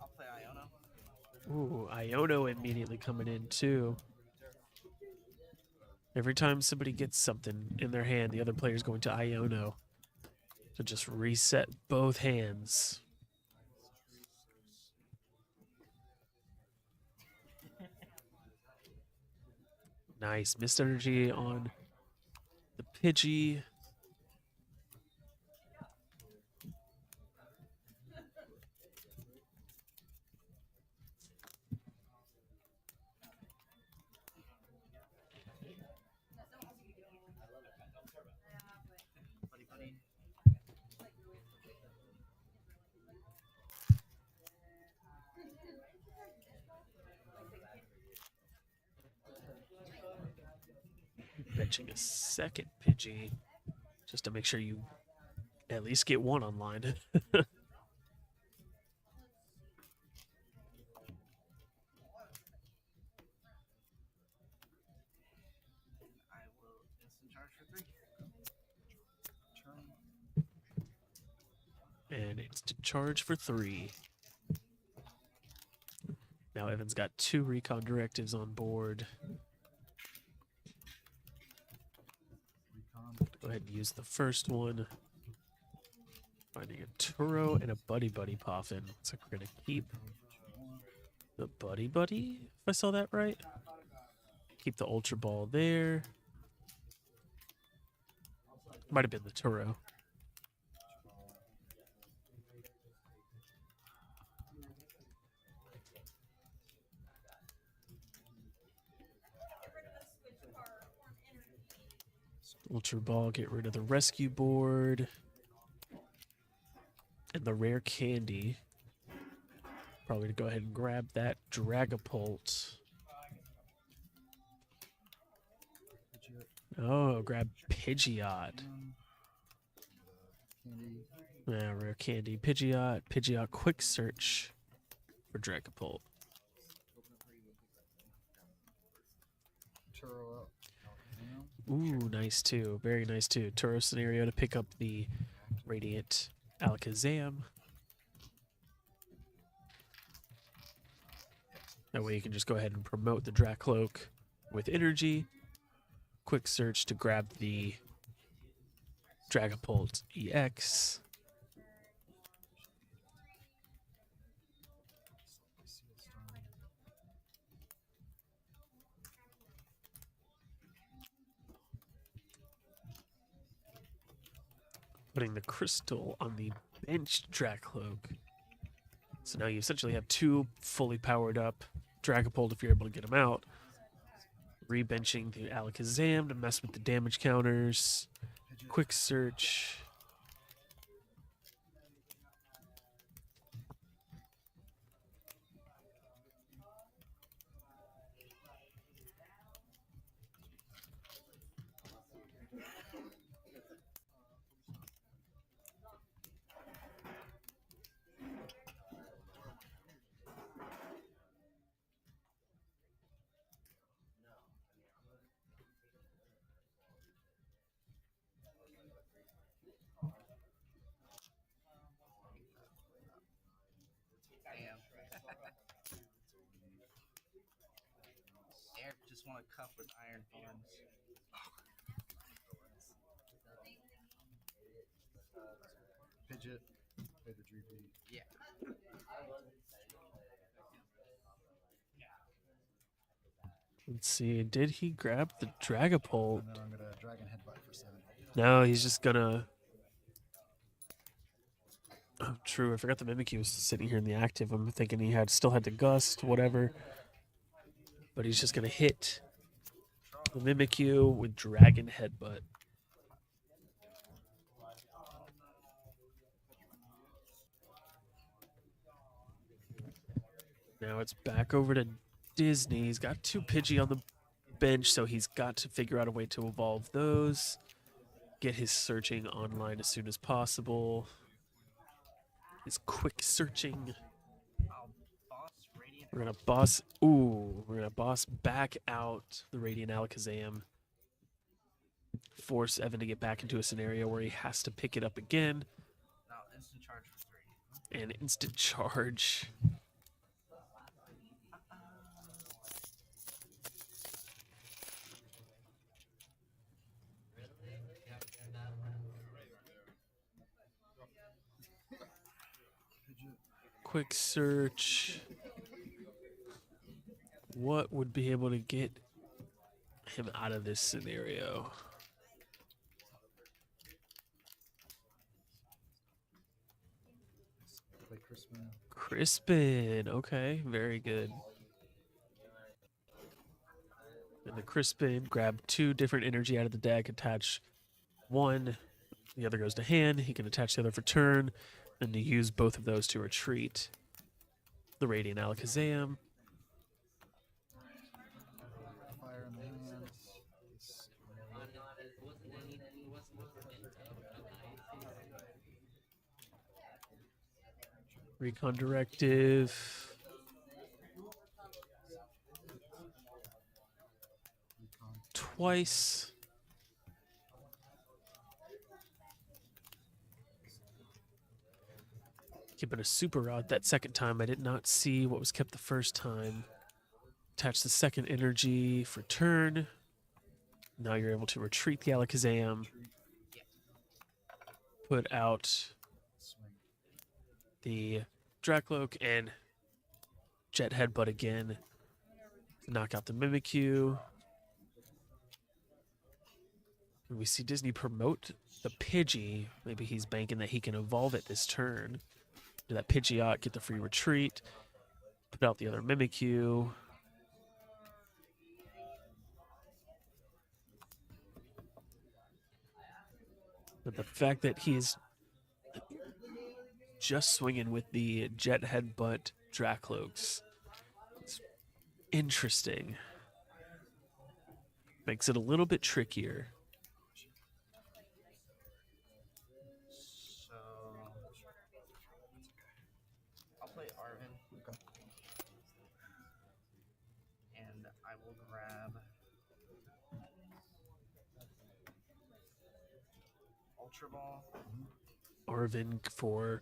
I'll play Iono. Ooh, Iono immediately coming in too. Every time somebody gets something in their hand, the other player's going to Iono to just reset both hands. Nice. Mist Energy on the Pidgey. Buddy, buddy. Fetching a second Pidgey just to make sure you at least get one online. I will instant charge for 3. And it's to charge for 3. Now Evan's got 2 recon directives on board. Go ahead and use the first one. Finding a Turo and a Buddy Buddy Poffin. Looks like we're going to keep the Buddy Buddy, if I saw that right. Keep the Ultra Ball there. Might have been the Turo. Ultra Ball, get rid of the rescue board. And the rare candy. Probably to go ahead and grab that Dragapult. Oh, grab Pidgeot. Candy. Yeah, rare candy. Pidgeot. Pidgeot quick search for Dragapult. Turo up. Ooh, nice too. Very nice too. Turo scenario to pick up the Radiant Alakazam. That way you can just go ahead and promote the Dracloak with energy. Quick search to grab the Dragapult EX. Putting the crystal on the benched Dracloak. So now you essentially have two fully powered up Dragapult if you're able to get them out. Rebenching the Alakazam to mess with the damage counters. Quick search. Damn. Eric just won a cup with Iron Thorns. Pidgeot. Play the GP. Yeah. Let's see. Did he grab the Dragapult? And then I'm gonna Dragon Headbutt for 7. No, he's just gonna. Oh, true. I forgot the Mimikyu was sitting here in the active. I'm thinking he still had the Gust, whatever. But he's just gonna hit the Mimikyu with Dragon Headbutt. Now it's back over to Disney. He's got two Pidgey on the bench, so he's got to figure out a way to evolve those. Get his searching online as soon as possible. His quick searching. Boss Radiant. We're gonna boss. Ooh, we're gonna boss back out the Radiant Alakazam. Force Evan to get back into a scenario where he has to pick it up again. No, instant charge for 3. And instant charge. Quick search. What would be able to get him out of this scenario? Play Crispin. Crispin. Okay, very good. And the Crispin, grab two different energy out of the deck, attach one, the other goes to hand. He can attach the other for turn, and to use both of those to retreat the Radiant Alakazam. Fire in the hands. Recon Directive. Twice. Keeping a Super Rod that second time. I did not see what was kept the first time. Attach the second energy for turn. Now you're able to retreat the Alakazam. put out Swing. the Dracloak and Jet Headbutt again to knock out the Mimikyu. And we see Disney promote the Pidgey. Maybe he's banking that he can evolve it this turn. Do that Pidgeot, get the free retreat, put out the other Mimikyu. But the fact that he's just swinging with the Jet Headbutt Dracloaks, it's interesting. Makes it a little bit trickier. So I'll play Arvin. Okay. And I will grab Ultra Ball. Arvin for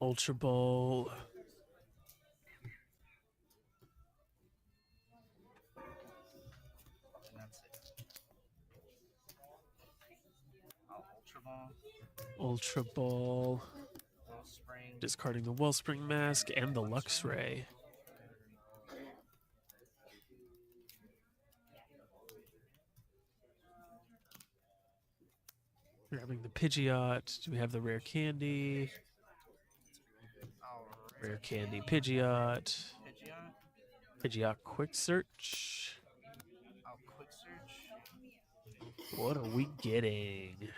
Ultra Ball. And that's it. I'll Ultra Ball. Ultra Ball. Wellspring. Discarding the Wellspring Mask and the Luxray. Grabbing the Pidgeot. Do we have the rare candy? I'll Rare candy Pidgeot. Pidgeot. Pidgeot Quick Search. I'll Quick Search. What are we getting?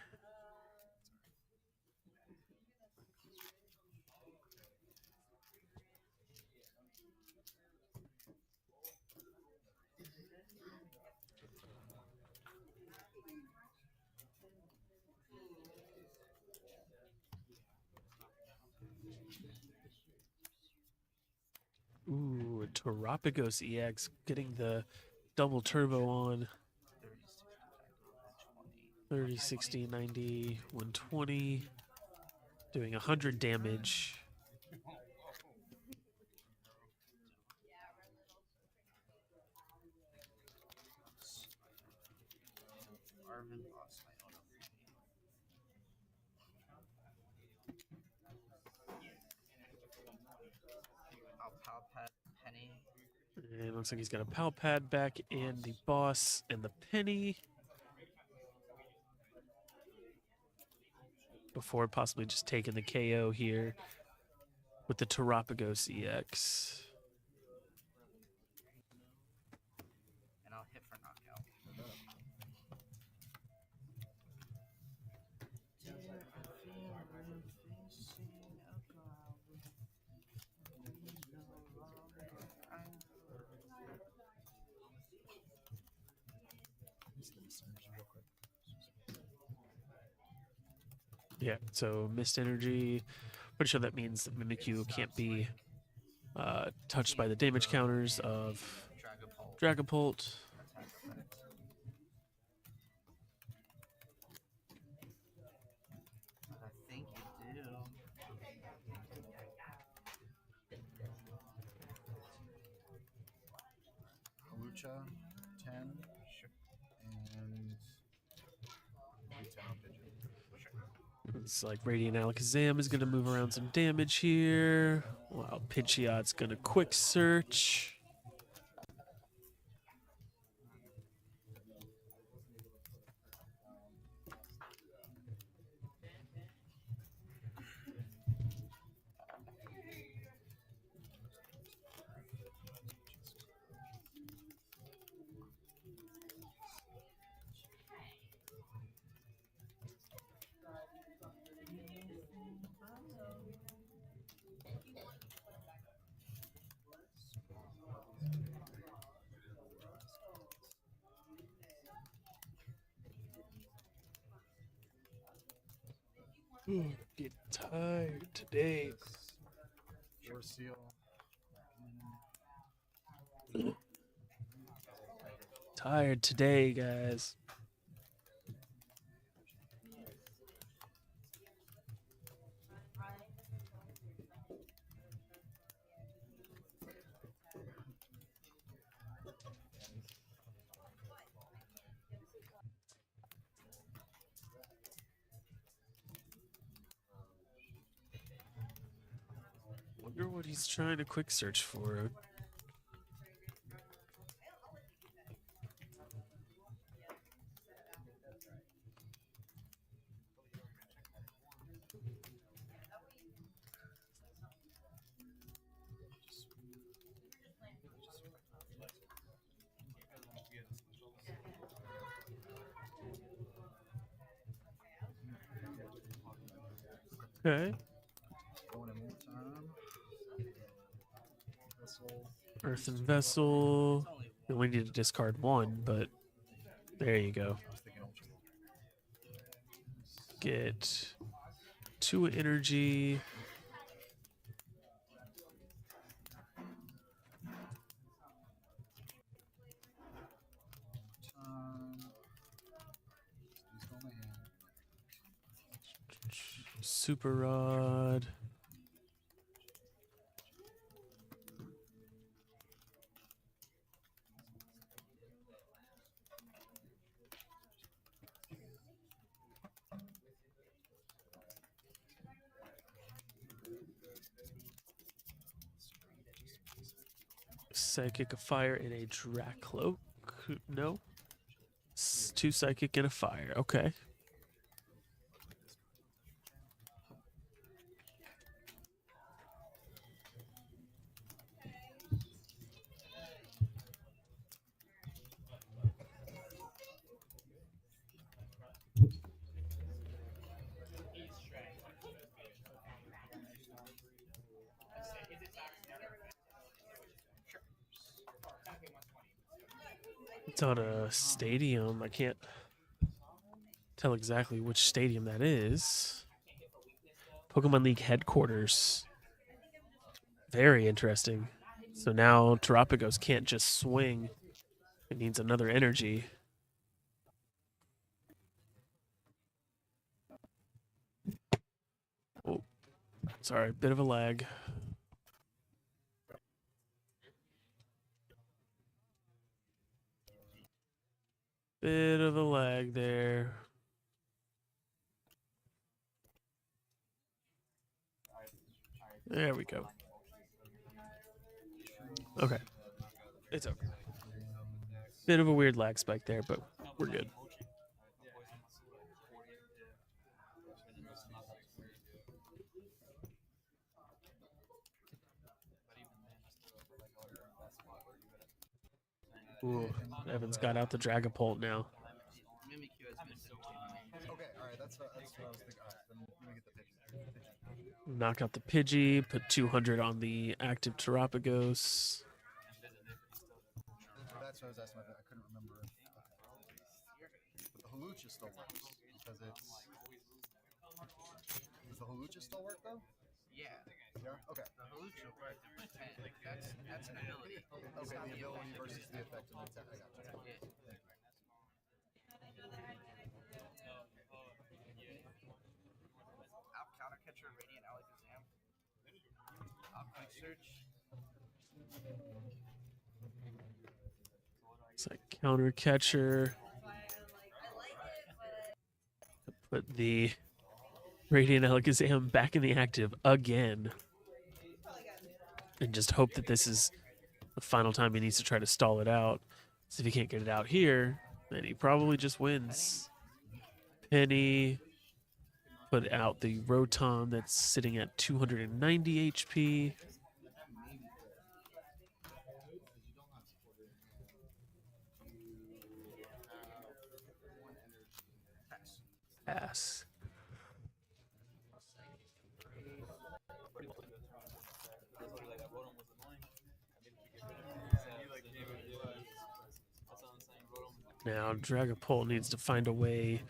Ooh, Terapagos EX getting the double turbo on. 30, 60, 90, 120. Doing 100 damage. Arvin lost my auto. I'll Pow Pad Penny. And it looks like he's got a Pal Pad back and the boss and the penny. Before possibly just taking the KO here with the Terapagos EX. And I'll hit for knockout. Yeah, so Mist Energy. Pretty sure that means that Mimikyu can't be touched by the damage counters of Dragapult. Attack effect. I think you do. Halucha, 10, and Retail Pigeon. It's like Radiant Alakazam is going to move around some damage here. Wow, Pidgeot's going to quick search. Get tired today. Or Seal. Tired today, guys. what he's trying to quick search for. Okay. Going in more time. Vessel. Earthen Vessel. We only need to discard one, but there you go. I was thinking Ultra Ball. Get 2 energy. He's going in. Super Rod. Psychic, a fire, and a Dracloak. No. 2 psychic and a fire. Okay. It's on a stadium. I can't tell exactly which stadium that is. Pokemon League headquarters. Very interesting. So now Terapagos can't just swing. It needs another energy. Oh, sorry, bit of a lag. Bit of a lag there. There we go. Okay. It's okay. Bit of a weird lag spike there, but we're good. Ooh, Evan's got out the Dragapult now. Mimikyu has been Okay, alright, that's what I was thinking. Alright, then let me get the Pidgey. Knock out the Pidgey, put 200 on the active Terapagos. That's what I was asking about. I couldn't remember. But the Halucha still works because it's. Does the Halucha still work though? Yeah. Yeah. Okay. The Halucha worked to pretend. That's an ability. Okay, the ability versus the effect and the attack. I got you. I'll counter catcher Radiant Alakazam. I'll quick search. It's like counter catcher. Put the Radiant Alakazam back in the active again. And just hope that this is the final time he needs to try to stall it out. So if he can't get it out here, then he probably just wins. Penny. Put out the Rotom that's sitting at 290 HP. Pass. Now Dragapult needs to find a way.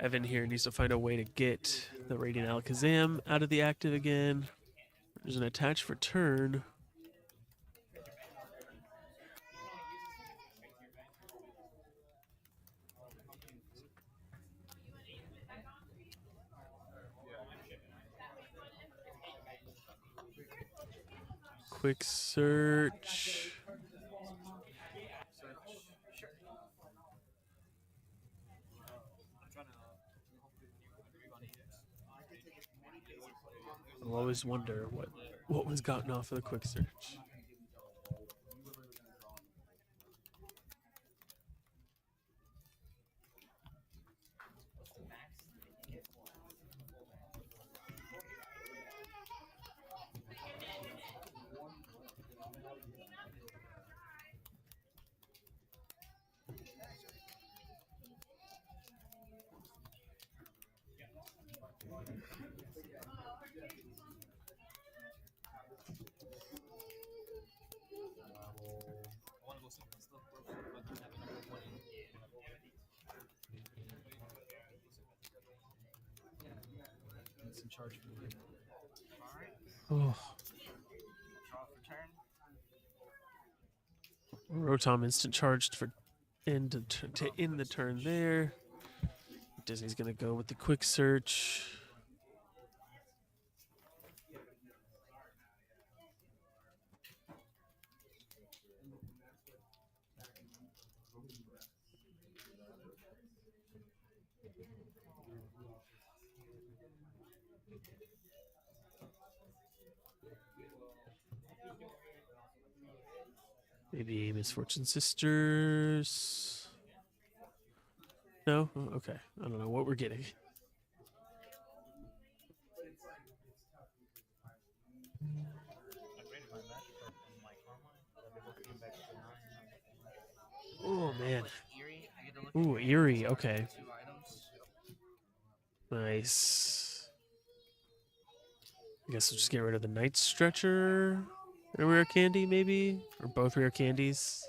Evan here needs to find a way to get the Radiant Alakazam out of the active again. There's an attach for turn. Quick search. I'll always wonder what was gotten off of the quick search. Instant charge for me. Alright. Oh, Draw for turn. Rotom instant charged for end to end the turn there. Disney's gonna go with the quick search. Maybe Misfortune Sisters. No? Oh, okay. I don't know what we're getting. Oh man. Eerie. I get to look Ooh, at Eerie. Okay. 2 items. Nice. I guess we'll just get rid of the Night Stretcher. And a rare candy, maybe? Or both rare candies.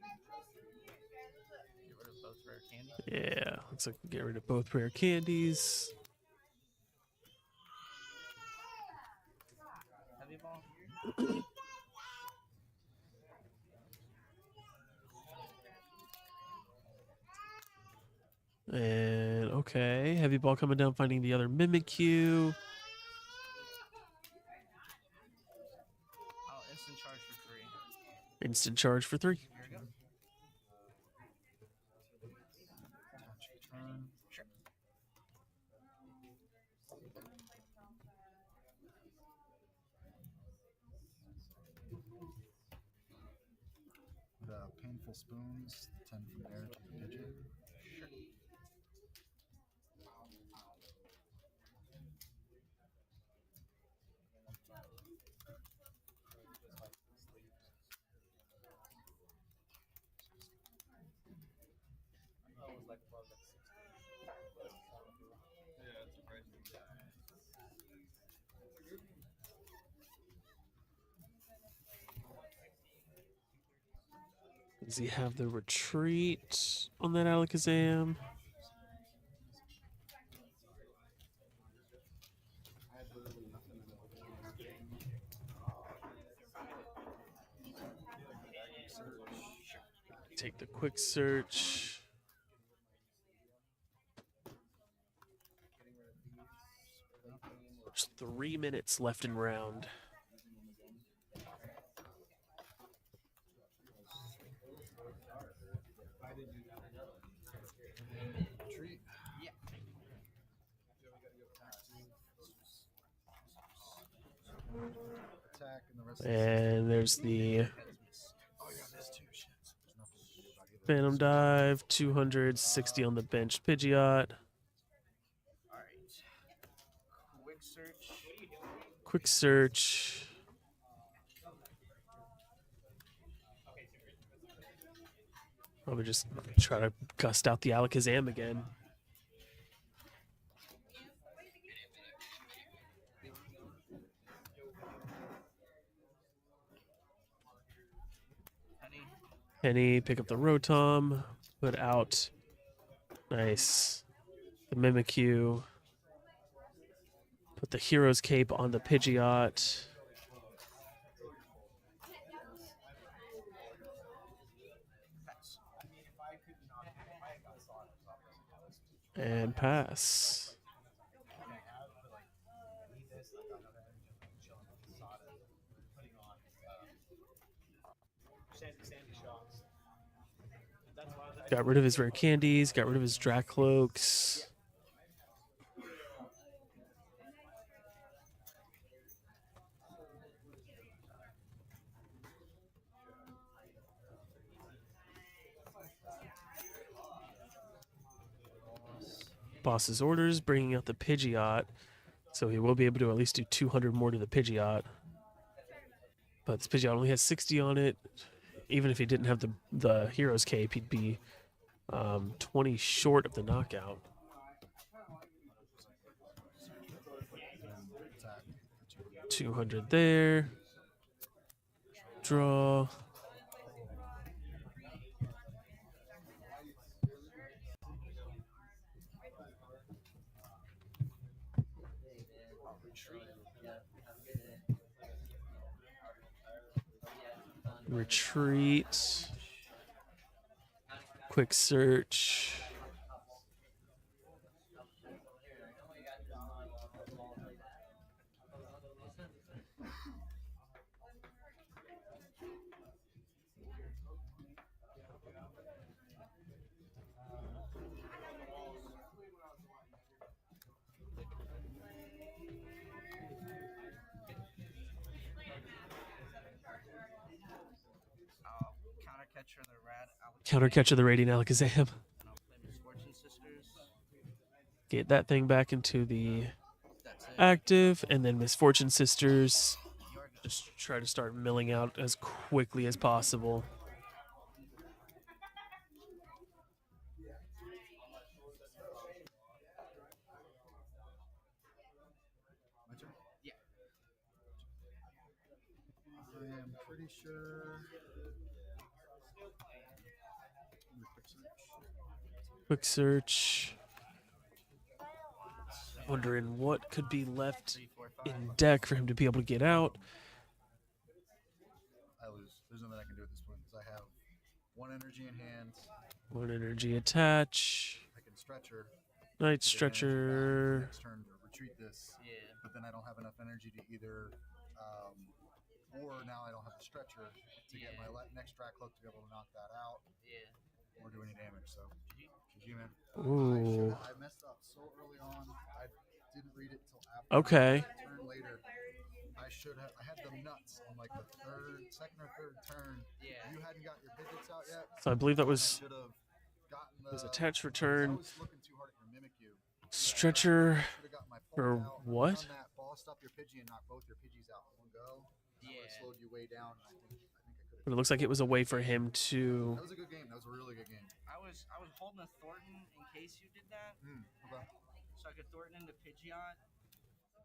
Get rid of both rare candy. Yeah, looks like we get rid of both rare candies. Heavy ball. And okay, heavy ball coming down, finding the other Mimikyu. Oh, instant charge for 3. Instant charge for 3. Here we go. Turn. Sure. The painful spoons, 10 from there to the pigeon. Sure. Does he have the retreat on that Alakazam? Take the quick search. There's 3 minutes left in round. Treat. Yeah. Attack and the rest And there's the Oh, yeah, there's 2 shits. There's nothing to do about either. Phantom Dive, 260 on the bench Pidgeot. Alright. Quick search. Quick search. Probably just try to gust out the Alakazam again. Penny. Penny, pick up the Rotom, put out. Nice. The Mimikyu. Put the Hero's Cape on the Pidgeot. Pass. And pass. Got rid of his rare candies, got rid of his Dracloaks. Boss's orders, bringing out the Pidgeot. So he will be able to at least do 200 more to the Pidgeot. But this Pidgeot only has 60 on it. Even if he didn't have the Hero's Cape, he'd be 20 short of the knockout. Attack. 200 there. Draw. Retreat. Quick search. Counter catcher the rat. Counter catcher the Radiant Alakazam. And I'll play Misfortune Sisters. Get that thing back into the That's it. active, and then Misfortune Sisters. Just try to start milling out as quickly as possible. My turn? Yeah. I am pretty sure. Let me quick search. Quick search. Wondering what could be left 3, 4, 5. in deck for him to be able to get out. I lose. There's nothing I can do at this point because I have one energy in hand. One energy attach. I can stretcher. Night to get energy back Stretcher. Next turn to retreat this. Yeah. But then I don't have enough energy to either, or now I don't have the stretcher to get my next track hook to be able to knock that out Yeah. or do any damage. So, GG, man. Ooh. I messed up so early on. I didn't read it till after. Okay. A turn later. I should have. I had the nuts on like the second or third turn. Yeah. You hadn't got your digits out yet. So I believe that was Should have gotten the. was attach I return. was looking too hard at your Mimikyu. Stretcher Should have got my for pulse out, what? done that, ball stop your Pidgey and knock both your Pidgeys out in one go. That would have Yeah. slowed you way down. I think I could But it looks like it was a way for him to. That was a good game. That was a really good game. I was holding a Thornton in case you did that, Okay. so I could Thornton into Pidgeot.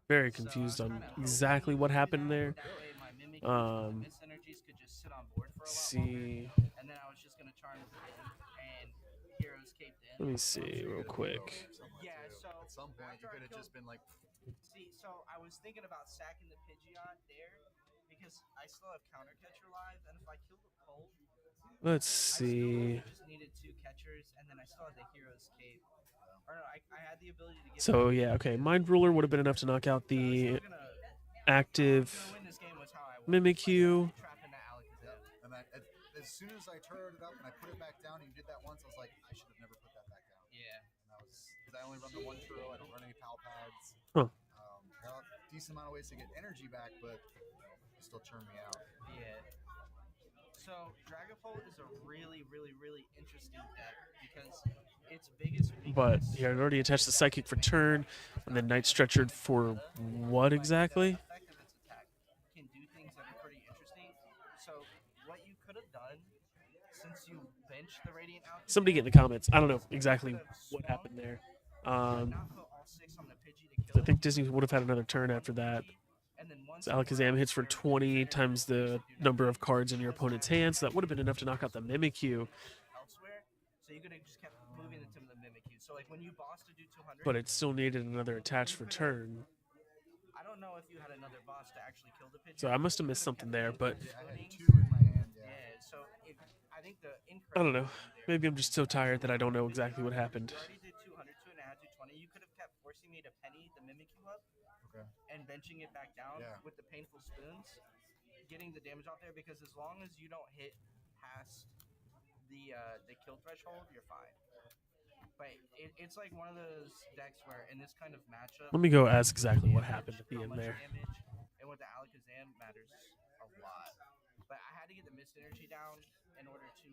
Very confused on exactly what happened there. That way my Mimikyu Um, Miss Energies could just sit on board for a lot See. longer, and then I was just gonna charm and Heroes Cape in. Let me see real quick. Yeah, so At some point, you after I could have killed- just been like, See, so I was thinking about sacking the Pidgeot there because I still have counter catcher live, and if I kill the Colt, Let's I still see. just needed 2 catchers, and then I still had the Hero's Cape. Or no, I had the ability to get. So yeah, okay. Mind Ruler would have been enough to knock out the active Win this game was how I won. Mimikyu. Trapping that Alakazam. and as soon as I turned it up and I put it back down, and you did that once, I was like, I should have never put that back down. Yeah. And that was because I only run the one Turo. I don't run any pal pads. Huh. Got a decent amount of ways to get energy back, but it still churned me out. Yeah. So Dragapult is a really, really, really interesting deck because its biggest But weakness. he had already attached the Psychic for turn, and then Night Stretchered for what exactly? The effect of its attack can do things that are pretty interesting. So what you could have done since you benched the Radiant Alchemist. Somebody get in the comments. I don't know exactly what happened there. Not put all 6 on the Pidgey to kill I think Disney would have had another turn after that. and then once So Alakazam hits for 20 times the number of cards in your opponent's hand, so that would have been enough to knock out the Mimikyu, elsewhere, so you could have just kept moving it to the Mimikyu. So like when you boss to do 200, but it still needed another attach for turn. I don't know if you had another boss to actually kill the Pidgey. So I must have missed something there, but I had 2 in my hand. Yeah, so I think the I don't know. Maybe I'm just so tired that I don't know exactly what happened. You already did 200, 2.5, 220. You could have kept forcing me to penny the Mimikyu up Okay. and benching it back down Yeah. with the painful spoons, getting the damage off there because as long as you don't hit past the kill threshold, you're fine. But it's like one of those decks where in this kind of matchup, Let me go ask exactly what happened at the how end much there. damage and with the Alakazam matters a lot. But I had to get the mist energy down in order to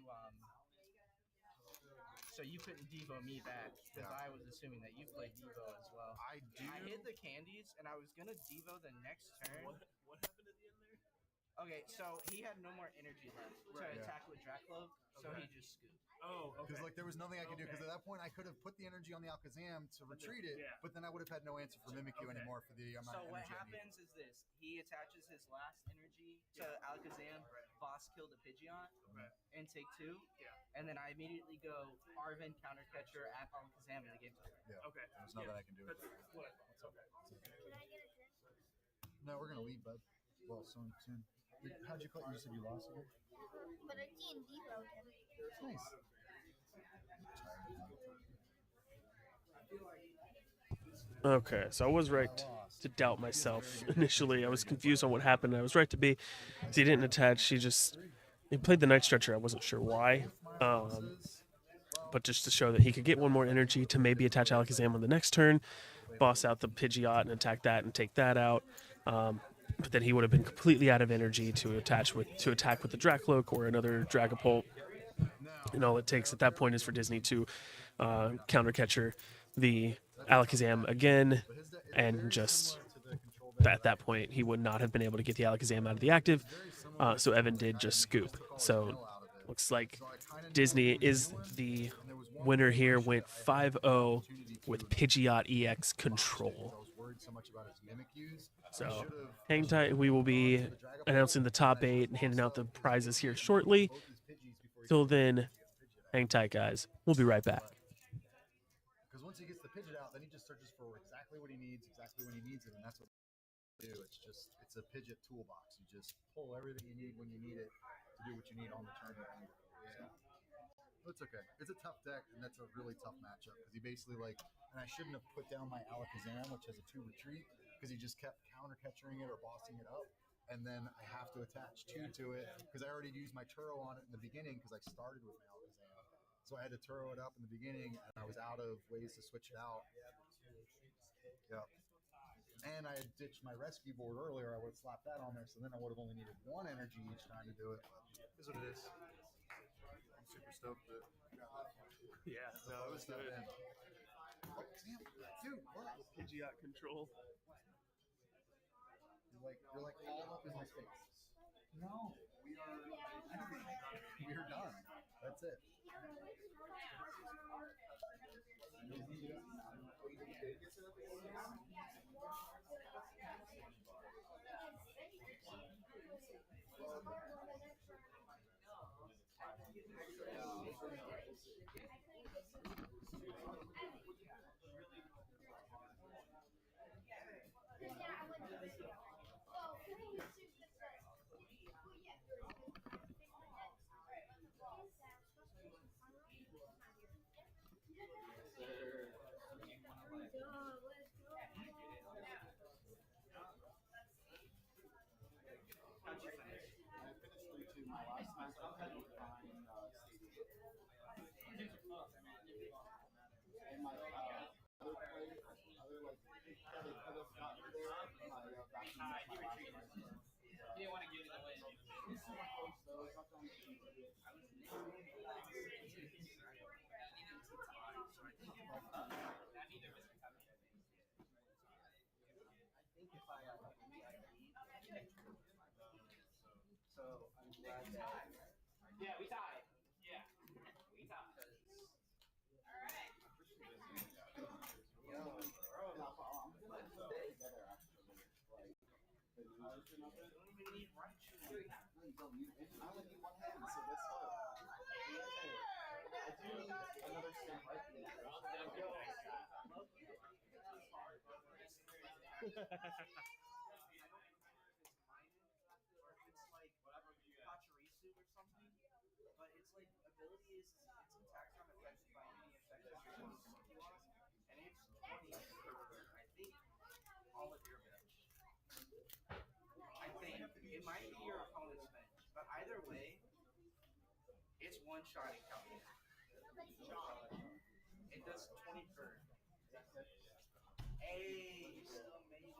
So you couldn't Devo me back because Yeah. I was assuming that you played Devo as well. I do. I hid the candies and I was gonna Devo the next turn. What happened at the end there? Okay, so he had no more energy left to Right. attack with Draclove, so Okay. he just scooped. Oh, okay. Because like there was nothing I could do. Because Okay. at that point I could have put the energy on the Alakazam to retreat it, yeah. but then I would have had no answer for Mimikyu Okay. anymore for the amount So of what energy I needed. happens is this: he attaches his last energy to Alakazam, boss kill the Pidgeot, Right. and take 2. Yeah. And then I immediately go Arven counter catcher at Alakazam and the game's over. Yeah. Okay. There's nothing I can do. That's what. No, we're gonna leave, bud. Well, soon. How'd you call? You said you lost again. But I didn't devote him. Nice. Okay, so I was right to doubt myself initially. I was confused on what happened. I was right to be. He didn't attach. He played the Night Stretcher. I wasn't sure why. But just to show that he could get one more energy to maybe attach Alakazam on the next turn, boss out the Pidgeot and attack that and take that out. But then he would have been completely out of energy to attack with the Dracloak or another Dragapult. And all it takes at that point is for Disney to counter catcher the Alakazam again, and just at that point he would not have been able to get the Alakazam out of the active. So Evan did just scoop. So looks like Disney is the winner here. Went 5-0 with Pidgeot EX control. So hang tight. We will be announcing the top 8 and handing out the prizes here shortly. Till then, hang tight, guys. We'll be right back. Because once he gets the Pidgeot out, then he just searches for exactly what he needs, exactly when he needs it, and that's what we do. It's a Pidgeot toolbox. You just pull everything you need when you need it to do what you need on the turn. Yeah. It's okay. It's a tough deck, and that's a really tough matchup because he basically and I shouldn't have put down my Alakazam, which has a 2 retreat, because he just kept counter catching it or bossing it up. And then I have to attach 2 to it because I already used my Turo on it in the beginning because I started with my Alakazam. So I had to Turo it up in the beginning, and I was out of ways to switch it out. Yep. And I had ditched my rescue board earlier. I would have slapped that on there, so then I would have only needed 1 energy each time to do it. But it is what it is. I'm super stoked that I got that far. Yeah, no, it was good. Oh, Sam, dude, what? Pidgeot control. You're like all up in my face. No, we are done. That's it. So I'm glad that. Yeah, we tied. Yeah, we tied. Pachirisu or something, but its ability is its attacks aren't affected by any effect of your Pokemon, and it's 20 per, I think, all of your bench. I think it might be your opponent's bench, but either way, it's one-shotting counter. It does 20 per. Hey, you still made it.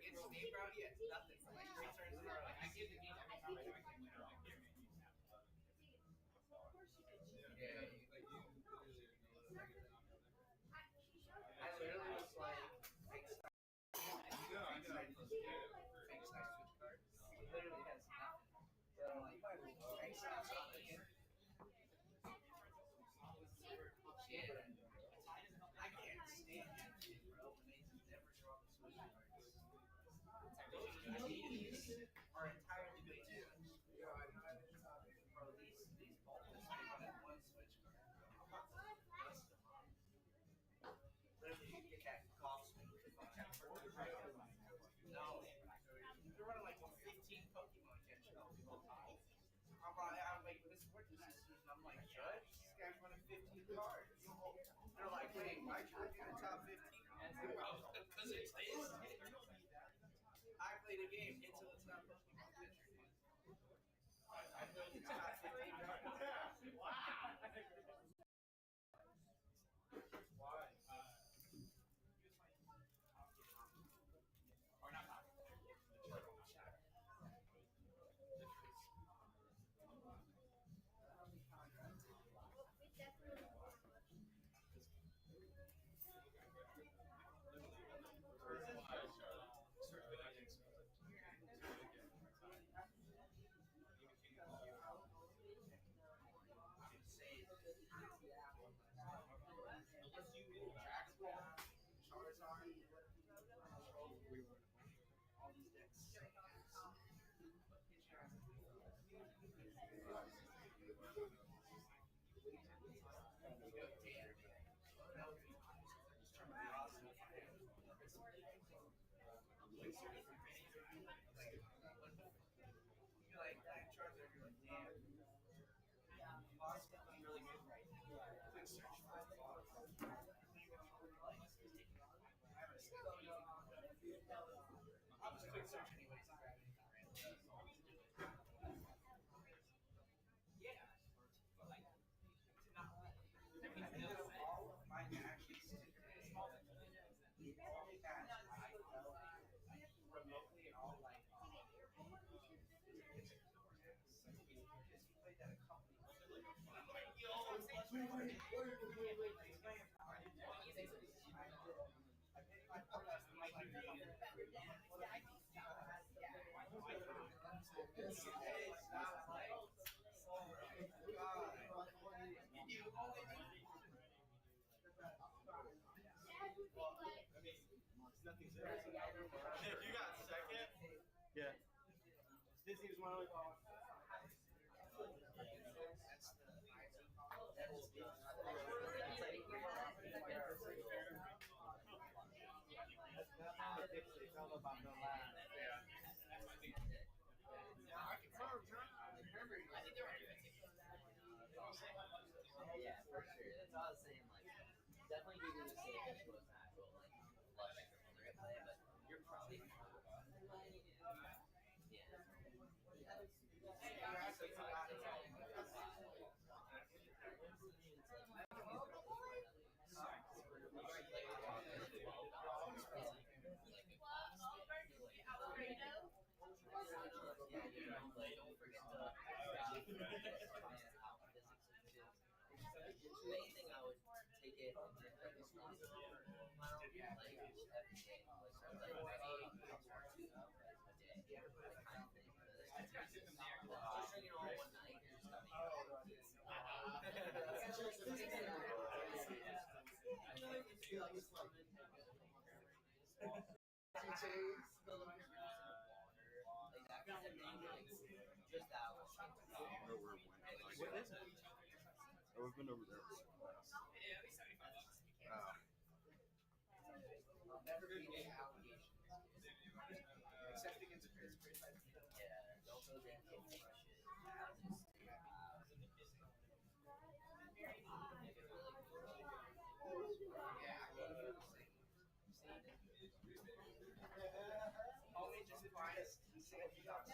against me, bro, he had nothing for like 3 turns in a row. Like, I give the game every time I do it. Yeah. I literally was like, fake snipe. Fake snipe switch card. He literally has nothing. So I'm like, fake snipe something. Shit. I can't stand that shit, bro. When they just never draw the switch cards. Are entirely based on bro, these balls have one switch card. Literally, you get that golf swing. No. They're running like 15 Pokemon catching all the time. I'm like, this is what this is. I'm like, Judge, this guy's running 15 cards. They're like, wait, why should I be in the top 15? Because it's this. I played a game until it's not Pokemon catcher. I played the top 15 cards. If you got second, Yeah. this seems one of Yeah, for sure. That's what I was saying. Like, definitely give you the safest most natural, like, flush play, but you're probably. Don't forget the main thing I would take it and drink like a small amount, like every day, like 2 a day, like kind of thing. Just drinking all one night, you're just just that one. What is it? Oh, we've been over there. I'll never be an allegation. except against Chris. Yeah, don't go there. Only just advice. See if you got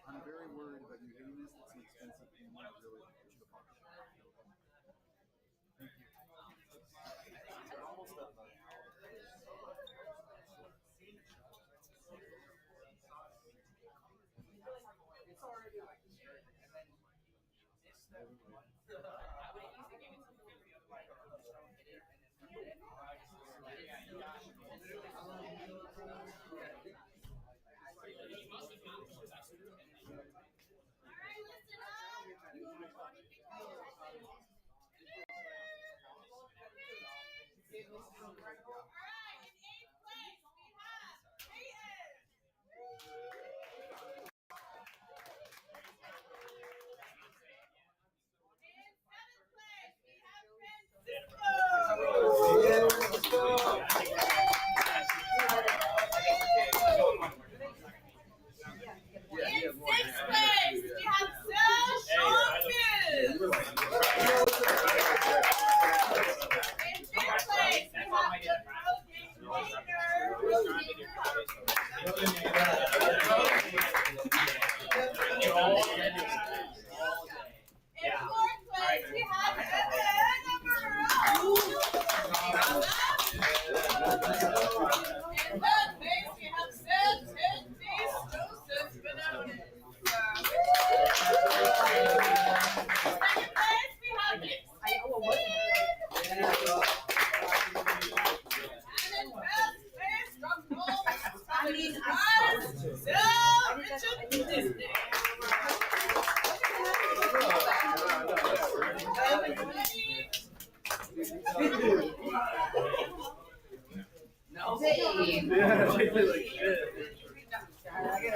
I'm very worried about you hitting this. It's an expensive game. I really want you to park.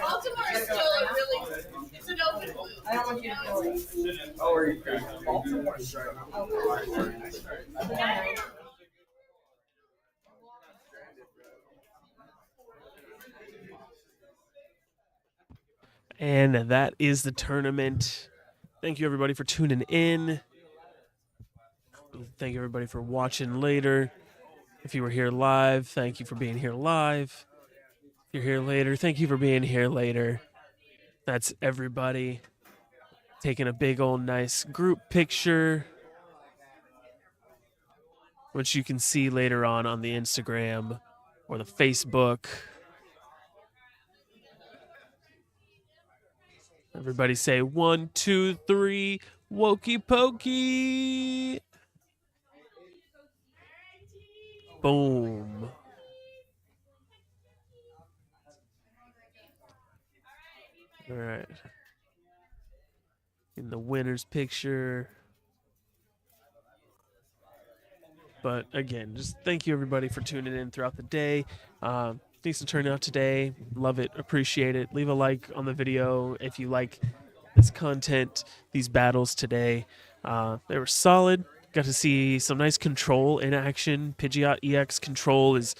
Baltimore is still a really, it's an open book. I don't want you to go. Oh, are you crazy? Baltimore strike. And that is the tournament. Thank you, everybody, for tuning in. Thank you, everybody, for watching later. If you were here live, thank you for being here live. If you're here later, thank you for being here later. That's everybody taking a big old nice group picture, which you can see later on the Instagram or the Facebook. Everybody say 1, 2, 3, Woké Poké. Boom. All right. In the winner's picture. But again, just thank you, everybody, for tuning in throughout the day. Decent turnout today. Love it. Appreciate it. Leave a like on the video if you like this content, these battles today. They were solid. Got to see some nice control in action. Pidgeot EX control is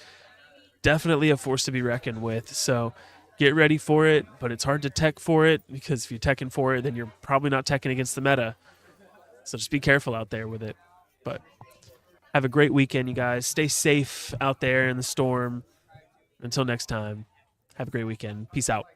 definitely a force to be reckoned with. So get ready for it, but it's hard to tech for it because if you're teching for it, then you're probably not teching against the meta. So just be careful out there with it. But have a great weekend, you guys. Stay safe out there in the storm. Until next time, have a great weekend. Peace out.